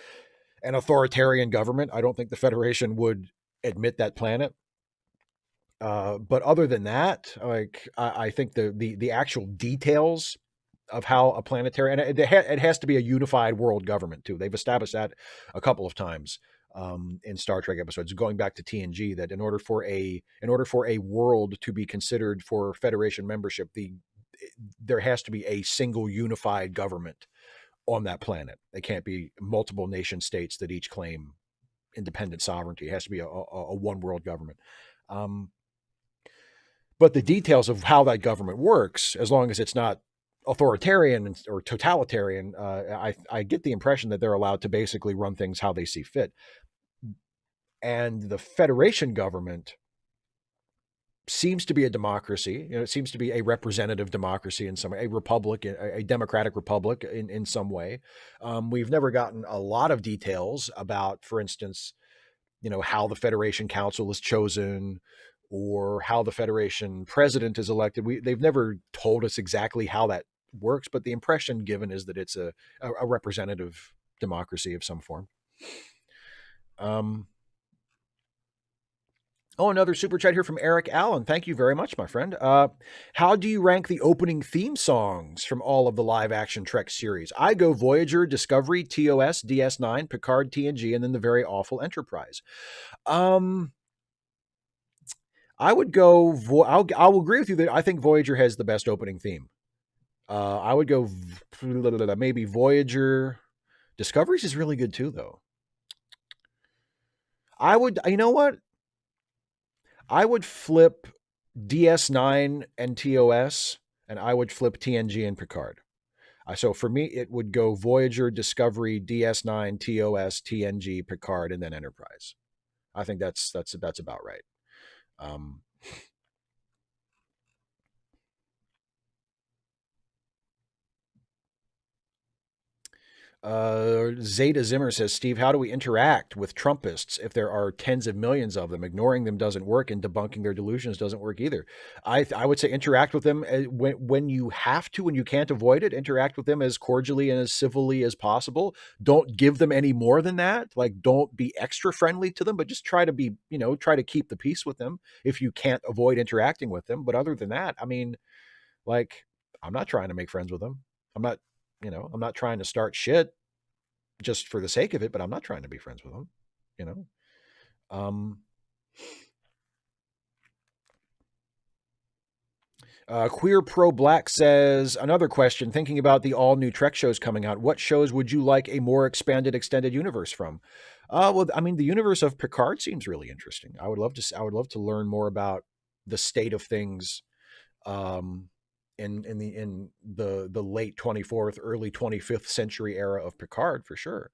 an authoritarian government, I don't think the Federation would admit that planet. But other than that, like I think the actual details of how a planetary, and it has to be a unified world government too. They've established that a couple of times in Star Trek episodes, going back to TNG, that in order for a world to be considered for Federation membership, there has to be a single unified government on that planet. They can't be multiple nation states that each claim independent sovereignty. It has to be a one world government. But the details of how that government works, as long as it's not authoritarian or totalitarian, I get the impression that they're allowed to basically run things how they see fit. And the Federation government seems to be a democracy. It seems to be a representative democracy in some way, a republic, a democratic republic in some way. We've never gotten a lot of details about, for instance, how the Federation Council is chosen or how the Federation president is elected. They've never told us exactly how that works, but the impression given is that it's a representative democracy of some form. Another super chat here from Eric Allen. Thank you very much, my friend. How do you rank the opening theme songs from all of the live action Trek series? I go Voyager, Discovery, TOS, DS9, Picard, TNG, and then the very awful Enterprise. I would go. I will agree with you that I think Voyager has the best opening theme. I would go maybe Voyager. Discovery's is really good too, though. I would. You know what? I would flip DS9 and TOS, and I would flip TNG and Picard. So for me, it would go Voyager, Discovery, DS9, TOS, TNG, Picard, and then Enterprise. I think that's about right. Zeta Zimmer says, Steve, how do we interact with Trumpists if there are tens of millions of them? Ignoring them doesn't work, and debunking their delusions doesn't work either. I would say interact with them when you have to, when you can't avoid it. Interact with them as cordially and as civilly as possible. Don't give them any more than that. Like, don't be extra friendly to them, but just try to be, try to keep the peace with them if you can't avoid interacting with them. But other than that, I mean, like, I'm not trying to make friends with them. I'm not trying to start shit just for the sake of it, but I'm not trying to be friends with them, Queer Pro Black says, another question, thinking about the all new Trek shows coming out, what shows would you like a more expanded extended universe from? Well, I mean, the universe of Picard seems really interesting. I would love to learn more about the state of things in the late 24th, early 25th century era of Picard, for sure.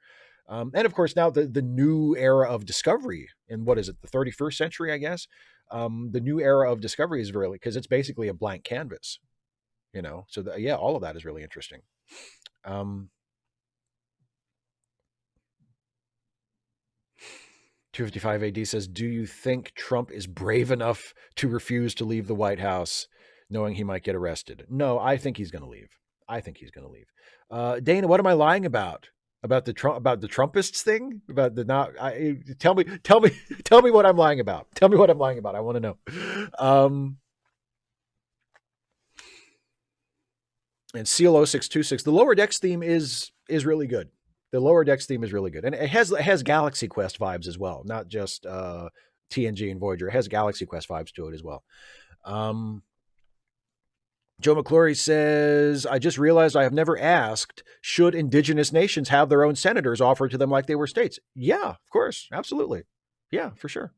And of course, now the new era of Discovery in, what is it, the 31st century, I guess. The new era of Discovery is really, because it's basically a blank canvas, so all of that is really interesting. 255 AD says, do you think Trump is brave enough to refuse to leave the White House knowing he might get arrested? No, I think he's going to leave. Dana, what am I lying about? About the Trumpists thing? About the not? Tell me what I'm lying about. Tell me what I'm lying about. I want to know. And Seal 0626, the Lower Decks theme is really good. The Lower Decks theme is really good, and it has Galaxy Quest vibes as well, not just TNG and Voyager. It has Galaxy Quest vibes to it as well. Joe McClory says, I just realized I have never asked, should indigenous nations have their own senators offered to them like they were states? Yeah, of course. Absolutely. Yeah, for sure.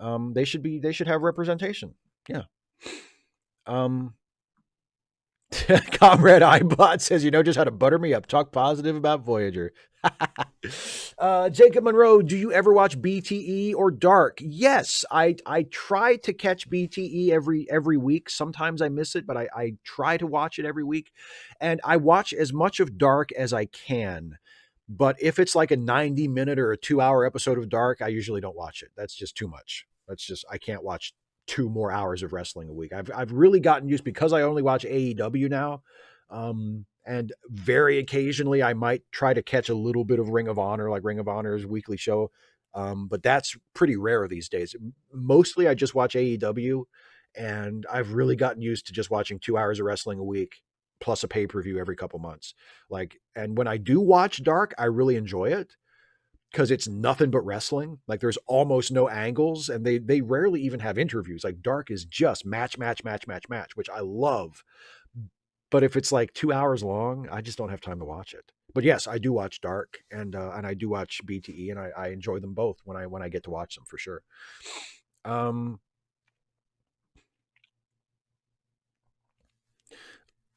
They should have representation. Yeah. Comrade Ibot says, you know just how to butter me up. Talk positive about Voyager. Jacob Monroe, do you ever watch BTE or Dark? Yes, I try to catch BTE every week. Sometimes I miss it, but I try to watch it every week. And I watch as much of Dark as I can. But if it's like a 90-minute or a 2-hour episode of Dark, I usually don't watch it. That's just too much. I can't watch 2 more hours of wrestling a week. I've really gotten used, because I only watch AEW now. And very occasionally I might try to catch a little bit of Ring of Honor, like Ring of Honor's weekly show. But that's pretty rare these days. Mostly I just watch AEW, and I've really gotten used to just watching 2 hours of wrestling a week plus a pay-per-view every couple months. And when I do watch Dark, I really enjoy it, because it's nothing but wrestling. Like, there's almost no angles, and they rarely even have interviews. Like, Dark is just match, which I love. But if it's like 2 hours long, I just don't have time to watch it. But yes, I do watch Dark, and I do watch BTE, and I enjoy them both when I get to watch them, for sure.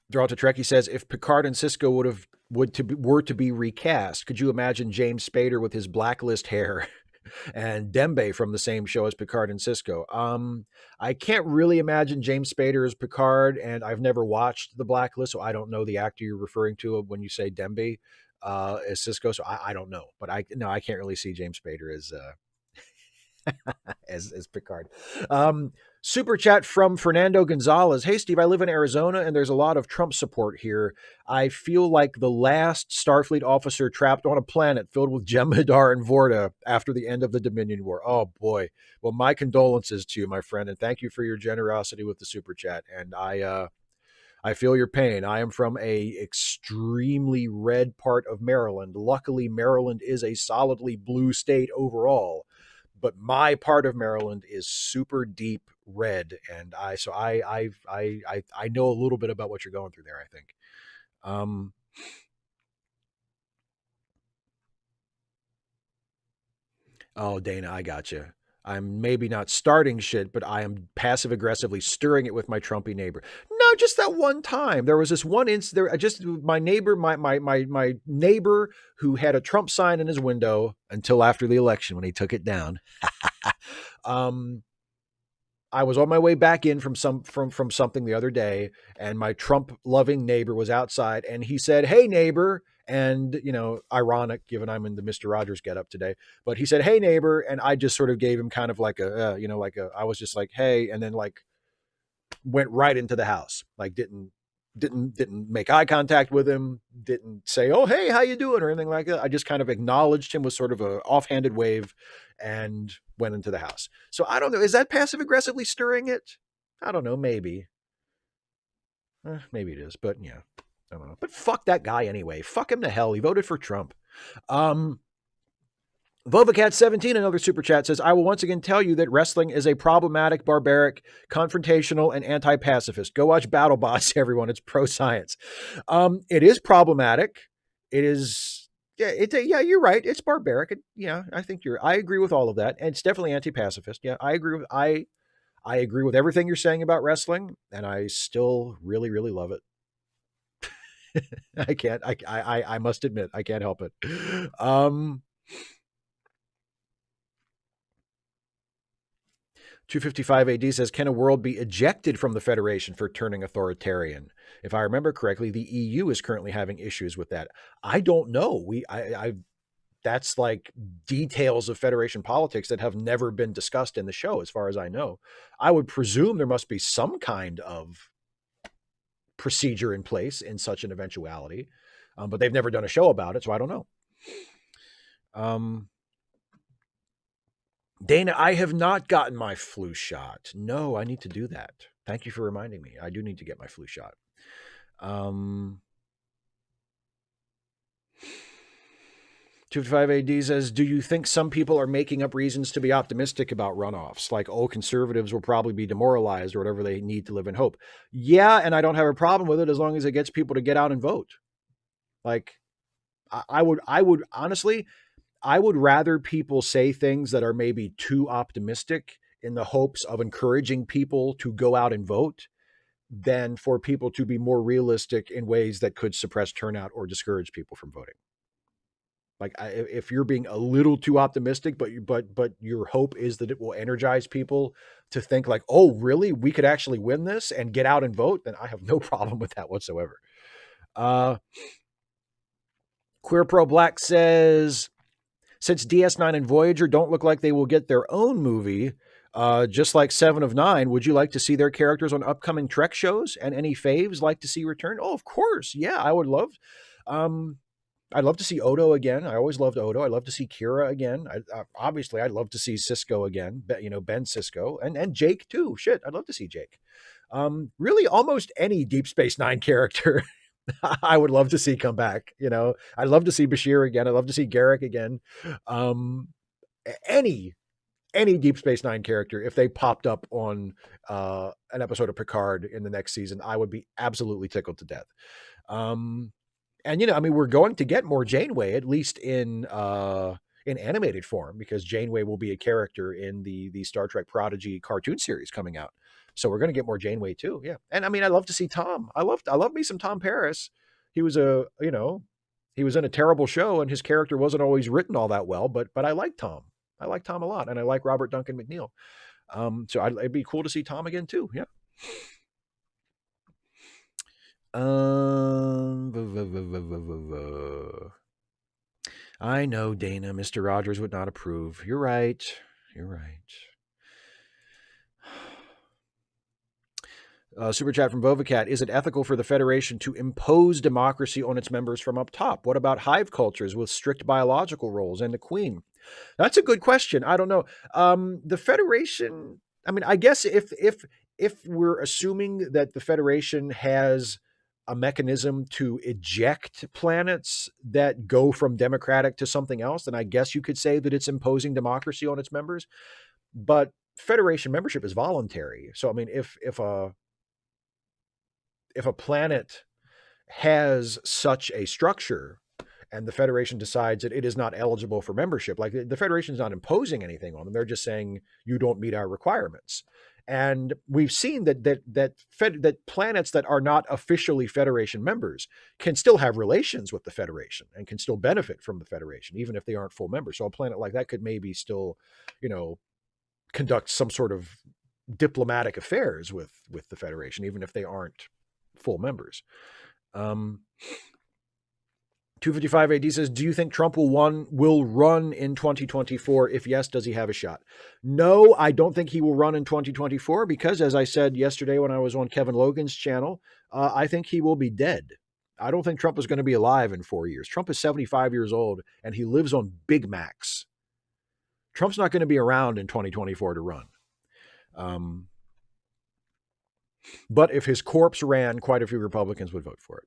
Draw to Trek, he says, if Picard and Sisko were to be recast, could you imagine James Spader with his blacklist hair and Dembe from the same show as Picard and Sisko? I can't really imagine James Spader as Picard, and I've never watched The Blacklist, so I don't know the actor you're referring to when you say Dembe as Sisko. So I don't know, but I can't really see James Spader as as Picard. Super chat from Fernando Gonzalez. Hey, Steve, I live in Arizona, and there's a lot of Trump support here. I feel like the last Starfleet officer trapped on a planet filled with Jem'Hadar and Vorta after the end of the Dominion War. Oh, boy. Well, my condolences to you, my friend, and thank you for your generosity with the super chat. And I feel your pain. I am from a extremely red part of Maryland. Luckily, Maryland is a solidly blue state overall, but my part of Maryland is super deep red, and I know a little bit about what you're going through there, I think. Oh, Dana, I got you. I'm maybe not starting shit, but I am passive aggressively stirring it with my Trumpy neighbor. No, just that one time. There was this one incident. Just my neighbor, my neighbor who had a Trump sign in his window until after the election when he took it down. I was on my way back in from something the other day, and my Trump loving neighbor was outside, and he said, "Hey, neighbor." And, ironic given I'm in the Mr. Rogers getup today, but he said, "Hey, neighbor." And I just sort of gave him kind of like I was just like, "Hey," and then like went right into the house. Like didn't make eye contact with him, didn't say, "Oh, hey, how you doing?" or anything like that. I just kind of acknowledged him with sort of a offhanded wave and went into the house. So I don't know. Is that passive aggressively stirring it? I don't know. Maybe. Maybe it is. But yeah, I don't know. But fuck that guy anyway. Fuck him to hell. He voted for Trump. Vovacat17, another super chat, says, I will once again tell you that wrestling is a problematic, barbaric, confrontational, and anti-pacifist. Go watch BattleBots, everyone. It's pro-science. It is problematic. It is, yeah, you're right. It's barbaric. I agree with all of that. And it's definitely anti-pacifist. Yeah, I agree with everything you're saying about wrestling, and I still really, really love it. I must admit, I can't help it. 255 AD says, can a world be ejected from the Federation for turning authoritarian? If I remember correctly, the EU is currently having issues with that. I don't know. That's like details of Federation politics that have never been discussed in the show, as far as I know. I would presume there must be some kind of procedure in place in such an eventuality, but they've never done a show about it, so I don't know. Dana, I have not gotten my flu shot. No, I need to do that. Thank you for reminding me. I do need to get my flu shot. 255 AD says, do you think some people are making up reasons to be optimistic about runoffs? Like, oh, conservatives will probably be demoralized or whatever they need to live in hope. Yeah, and I don't have a problem with it as long as it gets people to get out and vote. Like, I would honestly, I would rather people say things that are maybe too optimistic in the hopes of encouraging people to go out and vote than for people to be more realistic in ways that could suppress turnout or discourage people from voting. Like, if you're being a little too optimistic, but your hope is that it will energize people to think like, oh, really, we could actually win this and get out and vote, then I have no problem with that whatsoever. Queer Pro Black says, since DS9 and Voyager don't look like they will get their own movie, just like Seven of Nine, would you like to see their characters on upcoming Trek shows? And any faves like to see return? Oh, of course. Yeah, I would love. Um, I'd love to see Odo again. I always loved Odo. I'd love to see Kira again. Obviously, I'd love to see Cisco again. Ben Cisco and Jake too. Shit, I'd love to see Jake. Really, almost any Deep Space Nine character, I would love to see come back. I'd love to see Bashir again. I'd love to see Garrick again. Um, any Deep Space Nine character, if they popped up on an episode of Picard in the next season, I would be absolutely tickled to death. And we're going to get more Janeway, at least in animated form, because Janeway will be a character in the Star Trek Prodigy cartoon series coming out. So we're going to get more Janeway too. Yeah. And I love to see Tom. I love me some Tom Paris. He was he was in a terrible show and his character wasn't always written all that well, but I like Tom. I like Tom a lot, and I like Robert Duncan McNeil. So it'd be cool to see Tom again too. Yeah. I know, Dana. Mr. Rogers would not approve. You're right. You're right. Super chat from Vovacat. Is it ethical for the Federation to impose democracy on its members from up top? What about hive cultures with strict biological roles and the Queen? That's a good question. I don't know. The Federation. I guess if we're assuming that the Federation has a mechanism to eject planets that go from democratic to something else, then I guess you could say that it's imposing democracy on its members. But Federation membership is voluntary. So if a planet has such a structure and the Federation decides that it is not eligible for membership, like the Federation is not imposing anything on them, they're just saying you don't meet our requirements. And we've seen that planets that are not officially Federation members can still have relations with the Federation and can still benefit from the Federation, even if they aren't full members. So a planet like that could maybe still, conduct some sort of diplomatic affairs with the Federation, even if they aren't full members. 255 AD says, do you think Trump will run in 2024? If yes, does he have a shot? No, I don't think he will run in 2024 because, as I said yesterday when I was on Kevin Logan's channel, I think he will be dead. I don't think Trump is going to be alive in 4 years. Trump is 75 years old and he lives on Big Macs. Trump's not going to be around in 2024 to run. But if his corpse ran, quite a few Republicans would vote for it.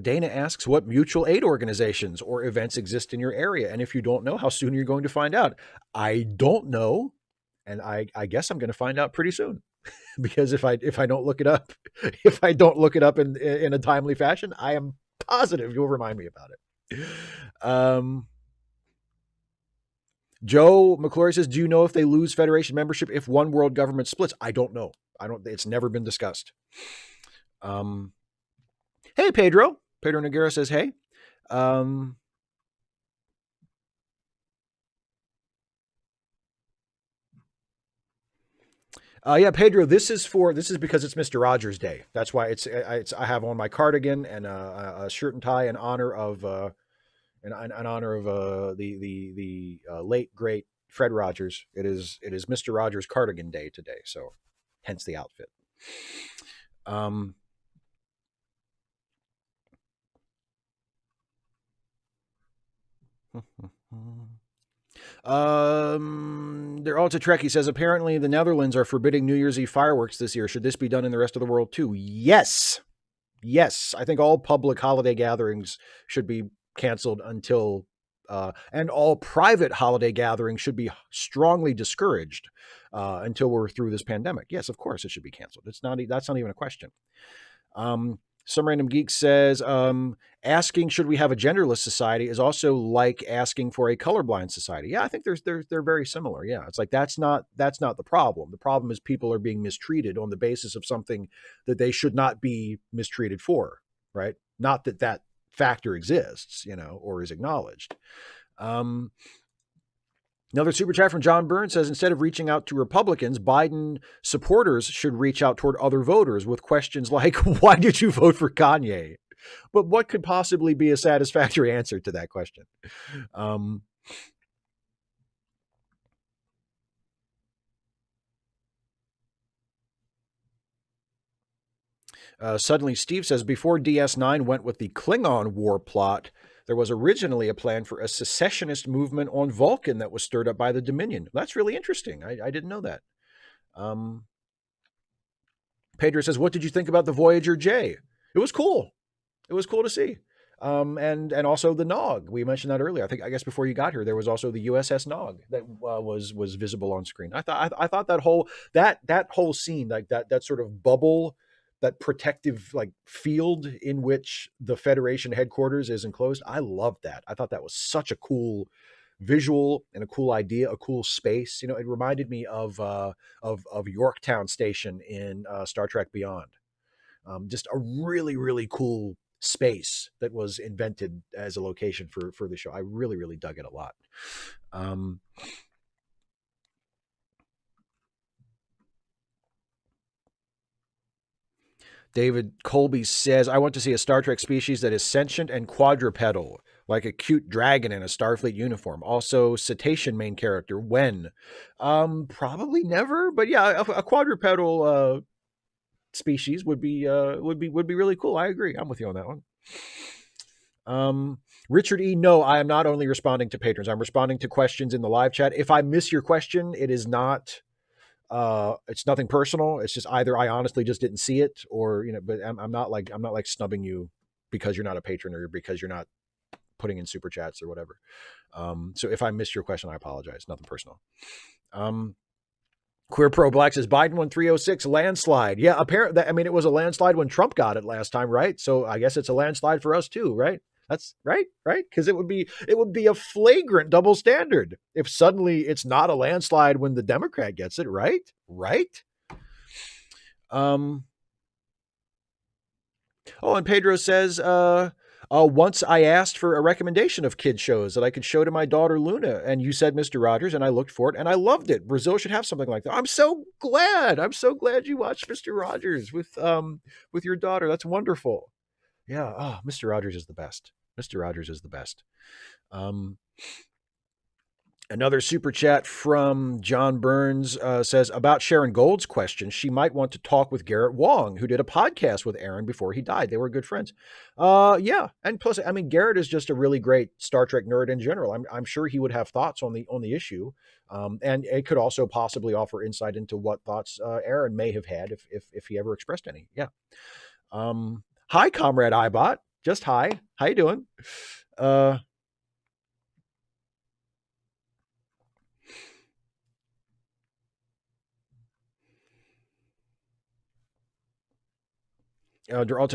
Dana asks, what mutual aid organizations or events exist in your area? And if you don't know, how soon are you going to find out? I don't know. And I guess I'm going to find out pretty soon. Because if I don't look it up, in a timely fashion, I am positive you'll remind me about it. Joe McClory says, do you know if they lose Federation membership if one world government splits? I don't know. It's never been discussed. Hey, Pedro. Pedro Noguera says, hey. Yeah, Pedro, this is because it's Mr. Rogers Day. That's why I have on my cardigan and a shirt and tie in honor of in honor of the late great Fred Rogers. It is Mr. Rogers Cardigan Day today, so hence the outfit. They're all to Trek. He says, apparently the Netherlands are forbidding New Year's Eve fireworks this year. Should this be done in the rest of the world too? Yes. Yes. I think all public holiday gatherings should be canceled until, and all private holiday gatherings should be strongly discouraged until we're through this pandemic. Yes, of course it should be canceled. That's not even a question. Some random geek says, asking should we have a genderless society is also like asking for a colorblind society. Yeah, I think they're very similar. Yeah, it's like that's not the problem. The problem is people are being mistreated on the basis of something that they should not be mistreated for, right? Not that that factor exists, or is acknowledged. Another super chat from John Burns says, instead of reaching out to Republicans, Biden supporters should reach out toward other voters with questions like, why did you vote for Kanye? But what could possibly be a satisfactory answer to that question? Suddenly, Steve says, before DS9 went with the Klingon war plot, there was originally a plan for a secessionist movement on Vulcan that was stirred up by the Dominion. That's really interesting. I didn't know that. Pedro says, what did you think about the Voyager J? It was cool. It was cool to see. And also the Nog. We mentioned that earlier. I guess before you got here, there was also the USS Nog that was visible on screen. I thought that whole scene, like that sort of bubble, that protective like field in which the Federation headquarters is enclosed. I loved that. I thought that was such a cool visual and a cool idea, a cool space. It reminded me of Yorktown Station in Star Trek Beyond. Just a really, really cool space that was invented as a location for the show. I really, really dug it a lot. David Colby says, I want to see a Star Trek species that is sentient and quadrupedal, like a cute dragon in a Starfleet uniform. Also, cetacean main character. When? Probably never, but yeah, a quadrupedal species would be really cool. I agree. I'm with you on that one. Richard E. No, I am not only responding to patrons. I'm responding to questions in the live chat. If I miss your question, it is not. It's nothing personal. It's just either I honestly just didn't see it, or But I'm not like snubbing you because you're not a patron or because you're not putting in super chats or whatever. So if I missed your question, I apologize. Nothing personal. Queer Pro Black says Biden won 306 landslide. Yeah, apparently. I mean, it was a landslide when Trump got it last time, right? So I guess it's a landslide for us too, right? That's right? Because it would be a flagrant double standard if suddenly it's not a landslide when the Democrat gets it, right? Right? Oh, and Pedro says, once I asked for a recommendation of kid shows that I could show to my daughter Luna, and you said Mr. Rogers, and I looked for it, and I loved it. Brazil should have something like that. I'm so glad you watched Mr. Rogers with your daughter. That's wonderful. Yeah. Oh, Mr. Rogers is the best. Mr. Rogers is the best. Another super chat from John Burns says, about Sharon Gold's question, she might want to talk with Garrett Wong, who did a podcast with Aaron before he died. They were good friends. Yeah. And plus, I mean, Garrett is just a really great Star Trek nerd in general. I'm sure he would have thoughts on the issue. And it could also possibly offer insight into what thoughts Aaron may have had if he ever expressed any. Yeah. Hi, Comrade Ibot. Just hi. How you doing? Alta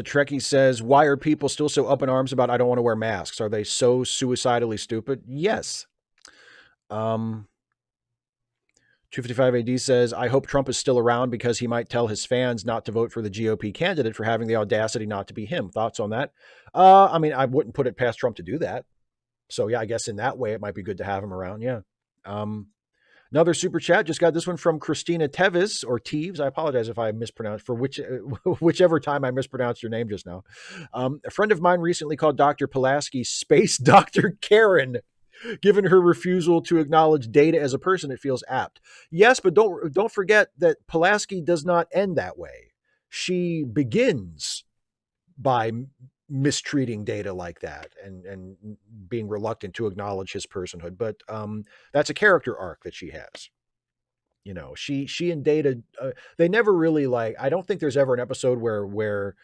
Trekkie says, why are people still so up in arms about I don't want to wear masks? Are they so suicidally stupid? Yes. 255 AD says, I hope Trump is still around because he might tell his fans not to vote for the GOP candidate for having the audacity not to be him. Thoughts on that? I mean, I wouldn't put it past Trump to do that. So yeah, I guess in that way, it might be good to have him around. Yeah. Another super chat. Just got this one from Christina Teves or Teves. I apologize if I mispronounced whichever time I mispronounced your name just now. A friend of mine recently called Dr. Pulaski Space Dr. Karen. Given her refusal to acknowledge Data as a person, it feels apt. Yes, but don't forget that Pulaski does not end that way. She begins by mistreating Data like that and being reluctant to acknowledge his personhood. But that's a character arc that she has. You know, she and Data, they never really like. I don't think there's ever an episode where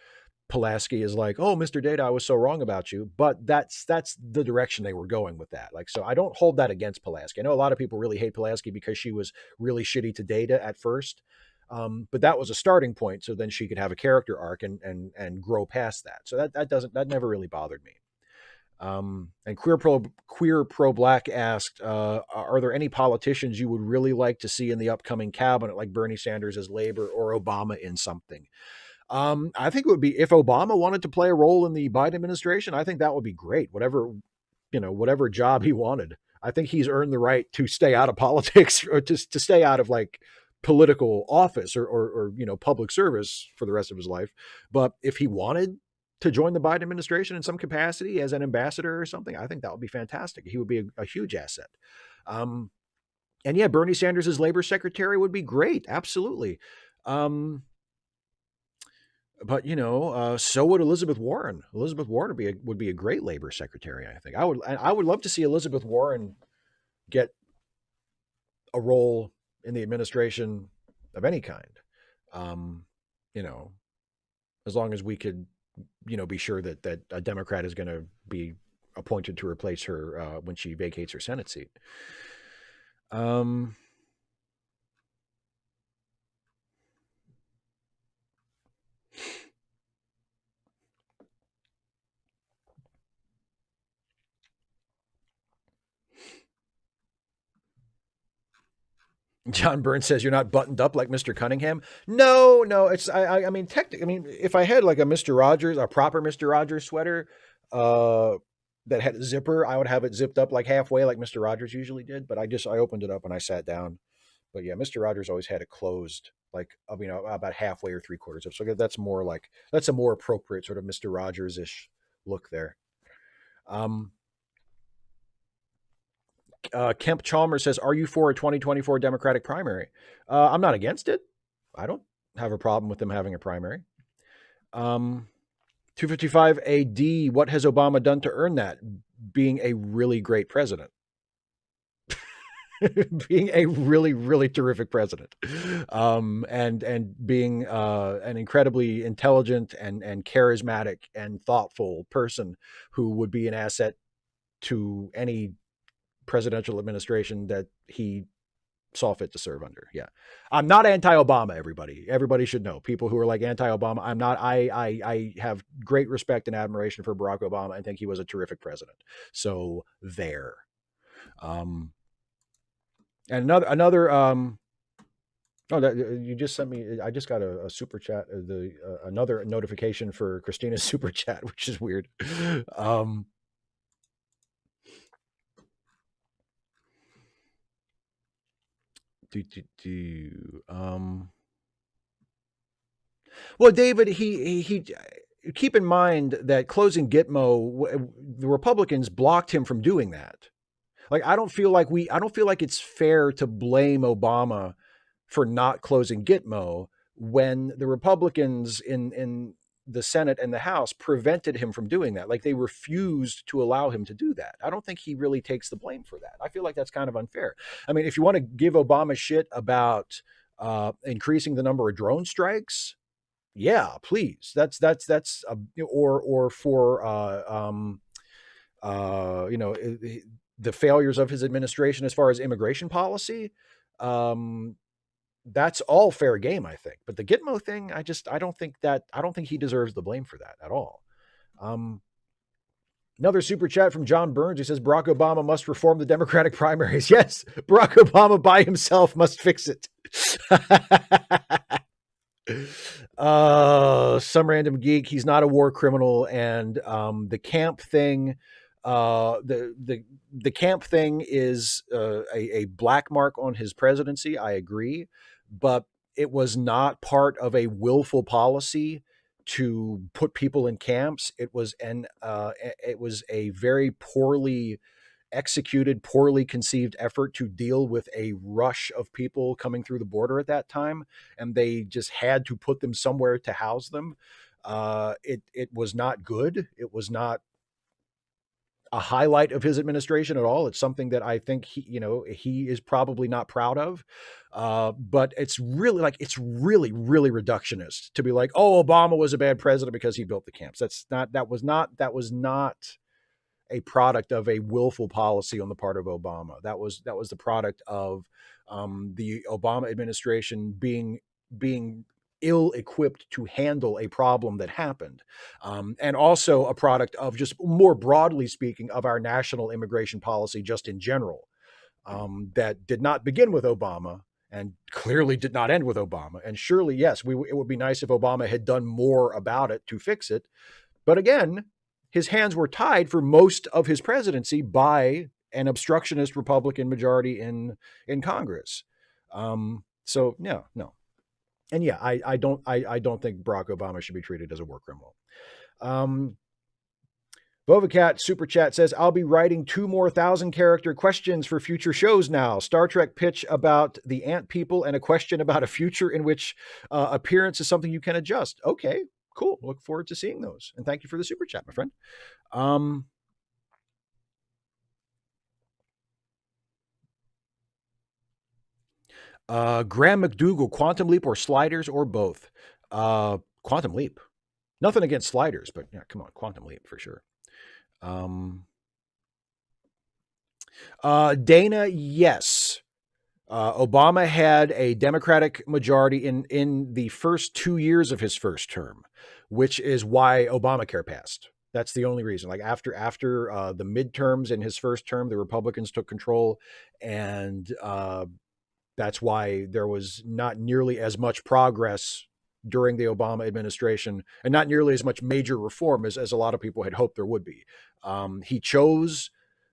Pulaski is like, "Oh, Mr. Data, I was so wrong about you," but that's the direction they were going with that. Like, so I don't hold that against Pulaski. I know a lot of people really hate Pulaski because she was really shitty to Data at first, but that was a starting point. So then she could have a character arc and grow past that. So that never really bothered me. And queer pro black asked, are there any politicians you would really like to see in the upcoming cabinet, like Bernie Sanders as Labor or Obama in something? I think it would be, if Obama wanted to play a role in the Biden administration, I think that would be great. Whatever job he wanted. I think he's earned the right to stay out of politics or to stay out of like political office or public service for the rest of his life. But if he wanted to join the Biden administration in some capacity as an ambassador or something, I think that would be fantastic. He would be a huge asset. And yeah, Bernie Sanders as labor secretary would be great. Absolutely. But so would Elizabeth Warren. Elizabeth Warren would be a great labor secretary. I think I would love to see Elizabeth Warren get a role in the administration of any kind. You know, as long as we could, be sure that a Democrat is going to be appointed to replace her when she vacates her Senate seat. John Burns says you're not buttoned up like Mr. Cunningham. No, it's I mean technically, I mean, if I had like a Mr. Rogers, a proper Mr. Rogers sweater, that had a zipper, I would have it zipped up like halfway like Mr. Rogers usually did, but I opened it up and I sat down. But yeah, Mr. Rogers always had it closed, like about halfway or three quarters up. So that's a more appropriate sort of Mr. Rogers-ish look there. Kemp Chalmers says, "Are you for a 2024 Democratic primary?" I'm not against it. I don't have a problem with them having a primary. 255 AD, what has Obama done to earn that? Being a really great president. Being a really, really terrific president. And being an incredibly intelligent and charismatic and thoughtful person who would be an asset to any presidential administration that he saw fit to serve under. Yeah. I'm not anti-Obama, everybody. Everybody should know. People who are like anti-Obama, I'm not. I have great respect and admiration for Barack Obama. I think he was a terrific president. So there. And another you just sent me, I just got a super chat, another notification for Christina's super chat, which is weird. Well, David, he keep in mind that closing Gitmo, the Republicans blocked him from doing that. Like, I don't feel like it's fair to blame Obama for not closing Gitmo when the Republicans in the Senate and the House prevented him from doing that. Like, they refused to allow him to do that. I don't think he really takes the blame for that. I feel like that's kind of unfair. I mean, if you want to give Obama shit about increasing the number of drone strikes, yeah, please. That's or for the failures of his administration as far as immigration policy. That's all fair game, I think. But the Gitmo thing, I don't think he deserves the blame for that at all. Another super chat from John Burns. He says, Barack Obama must reform the Democratic primaries. Yes, Barack Obama by himself must fix it. Some random geek. He's not a war criminal. And the camp thing, the camp thing is a black mark on his presidency. I agree, but it was not part of a willful policy to put people in camps. It was a very poorly executed, poorly conceived effort to deal with a rush of people coming through the border at that time, and they just had to put them somewhere to house them. It was not good. It was not a highlight of his administration at all. It's something that I think he is probably not proud of. But it's really reductionist to be like, oh, Obama was a bad president because he built the camps. That was not a product of a willful policy on the part of Obama. That was the product of the Obama administration being ill-equipped to handle a problem that happened, and also a product of, just more broadly speaking, of our national immigration policy just in general, that did not begin with Obama and clearly did not end with Obama. And surely, yes, it would be nice if Obama had done more about it to fix it. But again, his hands were tied for most of his presidency by an obstructionist Republican majority in Congress. So yeah, no. And yeah, I don't think Barack Obama should be treated as a war criminal. Bovacat Super Chat says, I'll be writing 2 more 1,000-character questions for future shows now. Star Trek pitch about the ant people and a question about a future in which appearance is something you can adjust. Okay, cool. Look forward to seeing those. And thank you for the Super Chat, my friend. Graham McDougall, Quantum Leap or Sliders or both? Quantum Leap. Nothing against Sliders, but yeah, come on, Quantum Leap for sure. Dana, yes. Obama had a Democratic majority in the first 2 years of his first term, which is why Obamacare passed. That's the only reason. Like after the midterms in his first term, the Republicans took control, and that's why there was not nearly as much progress during the Obama administration, and not nearly as much major reform as a lot of people had hoped there would be. He chose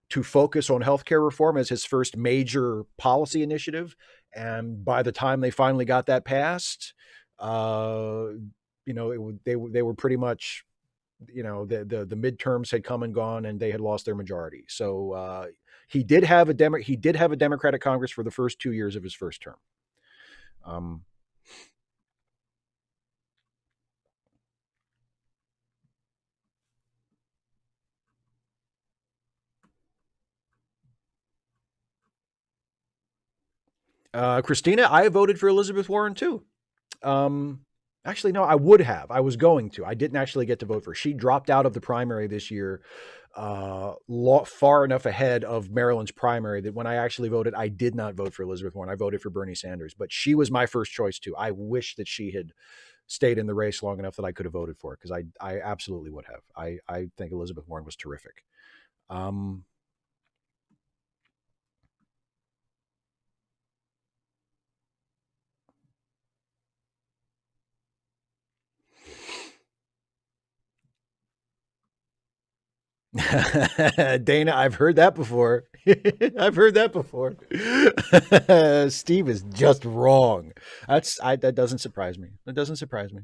to focus on healthcare reform as his first major policy initiative. And by the time they finally got that passed, they were pretty much, the midterms had come and gone and they had lost their majority. So he did have a Democratic Congress for the first 2 years of his first term. Christina, I voted for Elizabeth Warren too. Actually, no, I would have. I was going to. I didn't actually get to vote for her. She dropped out of the primary this year, far enough ahead of Maryland's primary that when I actually voted, I did not vote for Elizabeth Warren. I voted for Bernie Sanders, but she was my first choice too. I wish that she had stayed in the race long enough that I could have voted for it, because I absolutely would have. I think Elizabeth Warren was terrific. Dana, I've heard that before. I've heard that before. Steve is just wrong. That doesn't surprise me. That doesn't surprise me.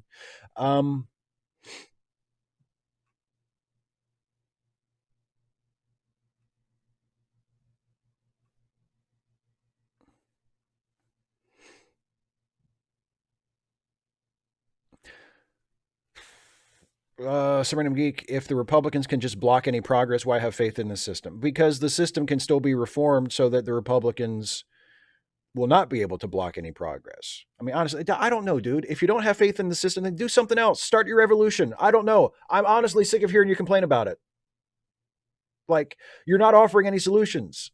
Serenum Geek, if the Republicans can just block any progress, why have faith in the system? Because the system can still be reformed so that the Republicans will not be able to block any progress. I mean, honestly, I don't know, dude. If you don't have faith in the system, then do something else. Start your revolution. I don't know. I'm honestly sick of hearing you complain about it. Like, you're not offering any solutions.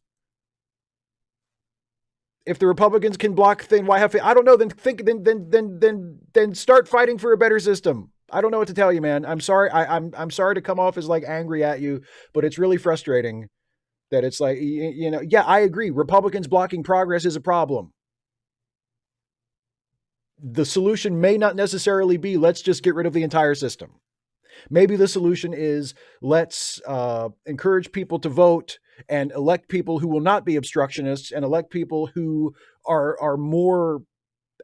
If the Republicans can block things, why have faith? I don't know. Then start fighting for a better system. I don't know what to tell you, man. I'm sorry. I'm sorry to come off as like angry at you, but it's really frustrating that it's like, yeah, I agree. Republicans blocking progress is a problem. The solution may not necessarily be, let's just get rid of the entire system. Maybe the solution is, let's encourage people to vote and elect people who will not be obstructionists, and elect people who are more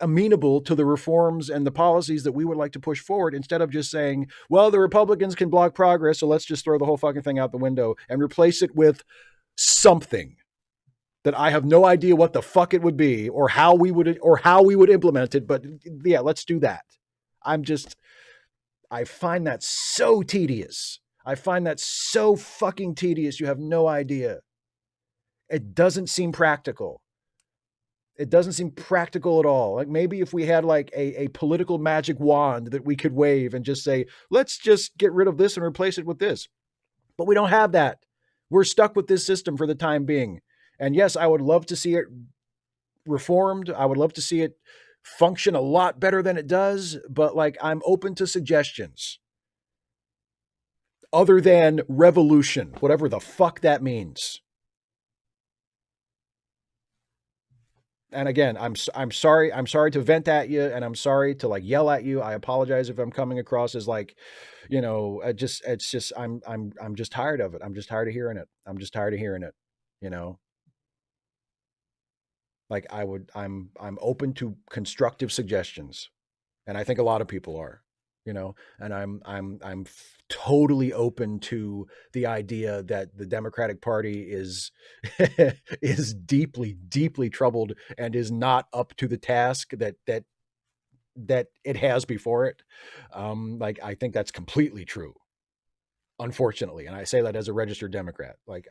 amenable to the reforms and the policies that we would like to push forward, instead of just saying, well, the Republicans can block progress, so let's just throw the whole fucking thing out the window and replace it with something that I have no idea what the fuck it would be, or how we would implement it. But yeah, let's do that. I find that so tedious. I find that so fucking tedious. You have no idea. It doesn't seem practical. It doesn't seem practical at all. Like maybe if we had like a political magic wand that we could wave and just say, let's just get rid of this and replace it with this. But we don't have that. We're stuck with this system for the time being. And yes, I would love to see it reformed. I would love to see it function a lot better than it does. But like, I'm open to suggestions other than revolution, whatever the fuck that means. And again, I'm sorry. I'm sorry to vent at you, and I'm sorry to like yell at you. I apologize if I'm coming across as like, it's just I'm just tired of it. I'm just tired of hearing it. I'm just tired of hearing it. You know, like I'm open to constructive suggestions, and I think a lot of people are. And I'm totally open to the idea that the Democratic Party is is deeply, deeply troubled and is not up to the task that it has before it. Like I think that's completely true, unfortunately, and I say that as a registered Democrat. Like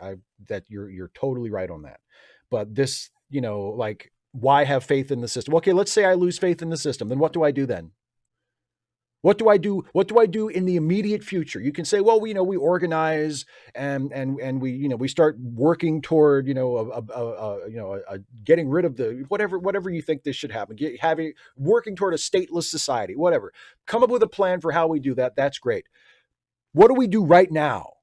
that you're totally right on that. But this, like why have faith in the system? Okay, let's say I lose faith in the system. Then what do I do then? What do I do? What do I do in the immediate future? You can say, well, we organize and we start working toward getting rid of the whatever you think this should happen. Working toward a stateless society, whatever. Come up with a plan for how we do that. That's great. What do we do right now?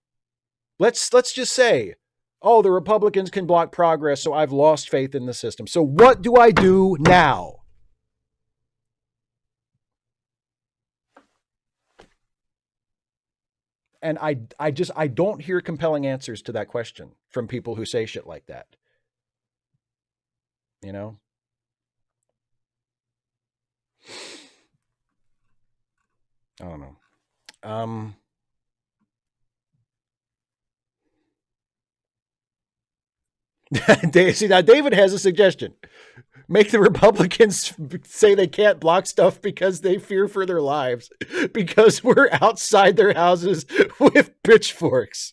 Let's just say, oh, the Republicans can block progress, so I've lost faith in the system. So what do I do now? And I don't hear compelling answers to that question from people who say shit like that. I don't know. See, now David has a suggestion. Make the Republicans say they can't block stuff because they fear for their lives because we're outside their houses with pitchforks.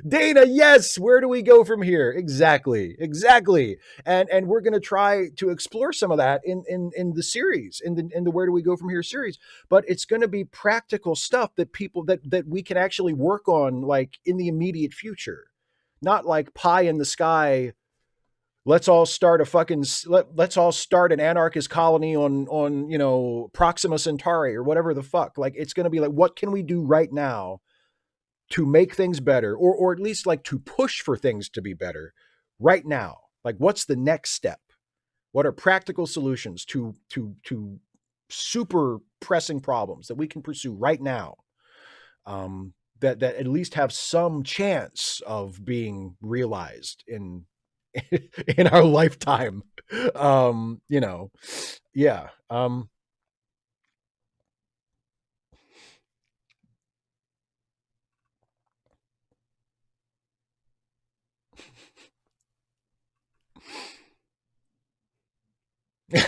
Dana, yes. Where do we go from here? Exactly. And we're going to try to explore some of that in the series, in the Where Do We Go From Here series. But it's going to be practical stuff that people that we can actually work on, like in the immediate future, not like pie in the sky. Let's all start let's all start an anarchist colony on Proxima Centauri or whatever the fuck. Like it's going to be like, what can we do right now to make things better, or at least like to push for things to be better right now? Like what's the next step? What are practical solutions to super pressing problems that we can pursue right now, that at least have some chance of being realized in in our lifetime? Yeah.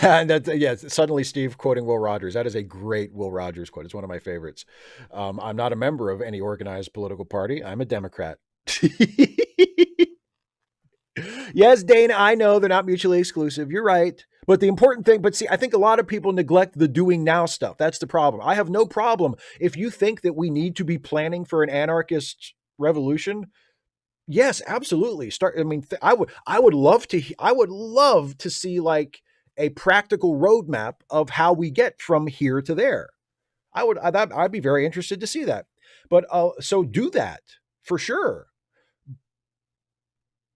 And suddenly Steve quoting Will Rogers. That is a great Will Rogers quote. It's one of my favorites. I'm not a member of any organized political party. I'm a Democrat. Yes, Dana, I know they're not mutually exclusive. You're right. But the important thing, see, I think a lot of people neglect the doing now stuff. That's the problem. I have no problem if you think that we need to be planning for an anarchist revolution. Yes, absolutely. I would love to see like a practical roadmap of how we get from here to there. I'd be very interested to see that. But so do that for sure.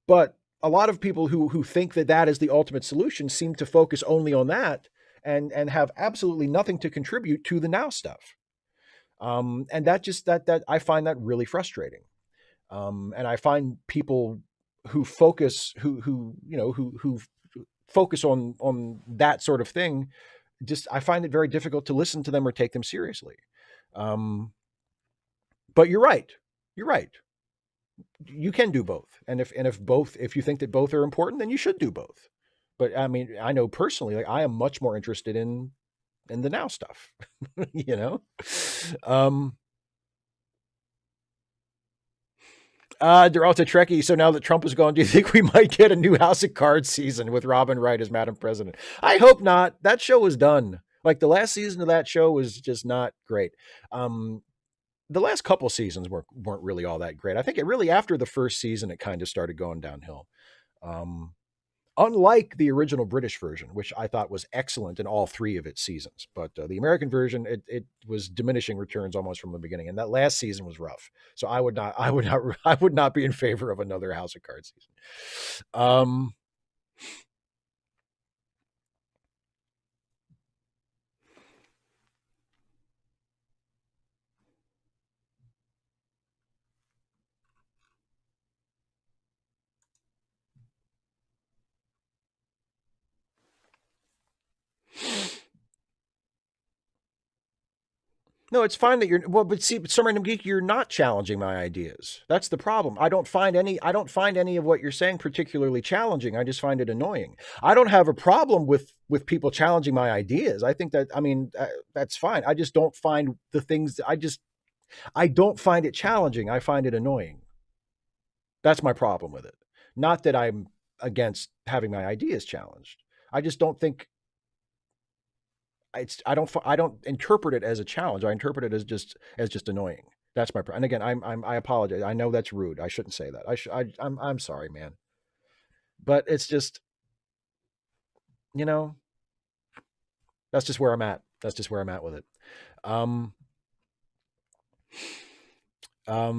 But a lot of people who think that is the ultimate solution seem to focus only on that and have absolutely nothing to contribute to the now stuff. And that I find that really frustrating. And I find people who focus on that sort of thing, I find it very difficult to listen to them or take them seriously. But you're right. You can do both. And if you think that both are important, then you should do both. But I mean, I know personally, like I am much more interested in in the now stuff, you know? Um, Deralta Trekkie. So now that Trump is gone, do you think we might get a new House of Cards season with Robin Wright as Madam President? I hope not. That show was done. Like the last season of that show was just not great. Um, the last couple seasons weren't really all that great. I think it really after the first season it kind of started going downhill. Um, Unlike the original British version, which I thought was excellent in all three of its seasons. But the American version, it was diminishing returns almost from the beginning, and that last season was rough. So I would not be in favor of another House of Cards season. No, it's fine that you're well, but see, some random geek, you're not challenging my ideas. That's the problem. I don't find any of what you're saying particularly challenging. I just find it annoying. I don't have a problem with people challenging my ideas. I think that I mean that's fine. I just don't find the things I don't find it challenging. I find it annoying. That's my problem with it. Not that I'm against having my ideas challenged. I just don't think I don't interpret it as a challenge. I interpret it as just annoying. That's my and again I apologize. I know that's rude. I shouldn't say that. I'm sorry, man. But it's just you know that's just where I'm at. That's just where I'm at with it. Um,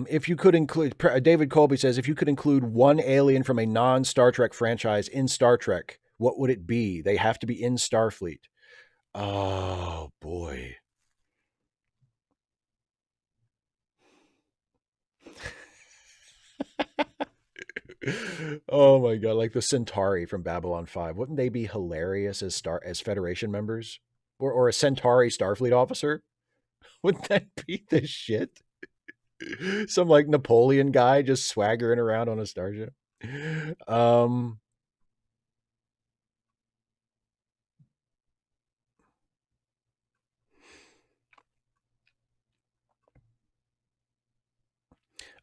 if you could include David Colby says if you could include one alien from a non Star Trek franchise in Star Trek, what would it be? They have to be in Starfleet. Oh boy. Oh my god, like the Centauri from Babylon 5. Wouldn't they be hilarious as Federation members? Or a Centauri Starfleet officer? Wouldn't that be the shit? Some like Napoleon guy just swaggering around on a starship. Um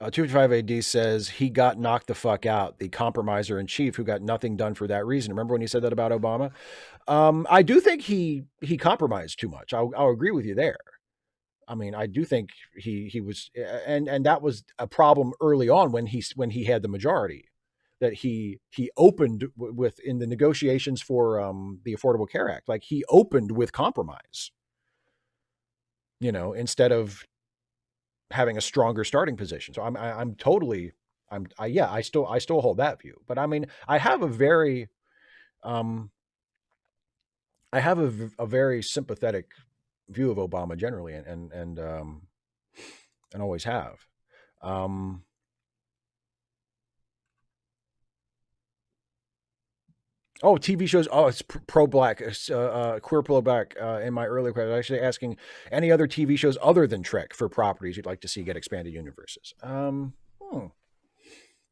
255 AD says he got knocked the fuck out, the compromiser in chief who got nothing done for that reason. Remember when he said that about Obama? I do think he compromised too much. I'll agree with you there. I mean, I do think he was, and that was a problem early on when he had the majority. That he opened with in the negotiations for the Affordable Care Act, like he opened with compromise. You know, instead of having a stronger starting position. So I'm totally yeah, I still hold that view. But I mean, um I have a very sympathetic view of Obama generally and always have. Um Oh, TV shows. Oh, it's pro black, queer pro black. In my earlier question, I was actually asking any other TV shows other than Trek for properties you'd like to see get expanded universes.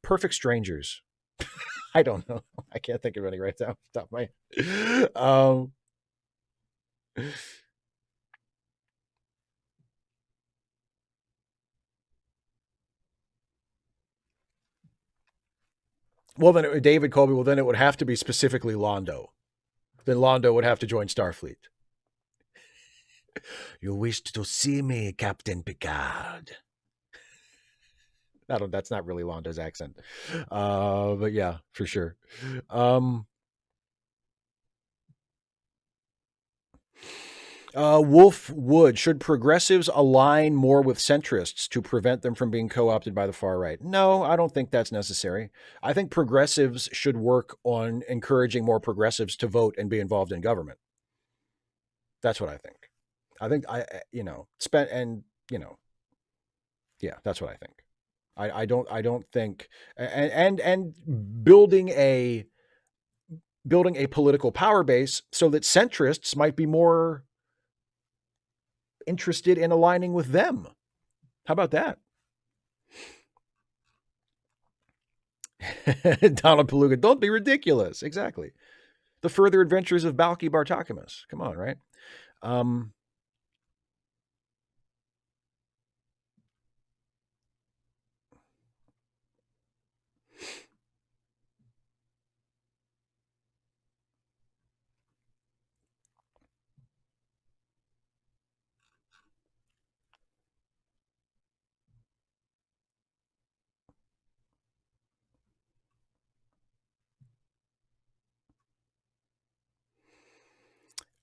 Perfect Strangers. I don't know. I can't think of any right now. Stop my. Um, well, then David Colby. Well, then it would have to be specifically Londo. Then Londo would have to join Starfleet. You wished to see me, Captain Picard. I don't. That's not really Londo's accent, but yeah, for sure. Um, Wolf Wood, should progressives align more with centrists to prevent them from being co opted by the far right? No, I don't think that's necessary. I think progressives should work on encouraging more progressives to vote and be involved in government. That's what I think. I think spent and, yeah, that's what I think. I don't think, and building a political power base so that centrists might be more interested in aligning with them. How about that? Donald Paluga, don't be ridiculous. Exactly. The further adventures of Balky Bartakamus. Come on, right? Um,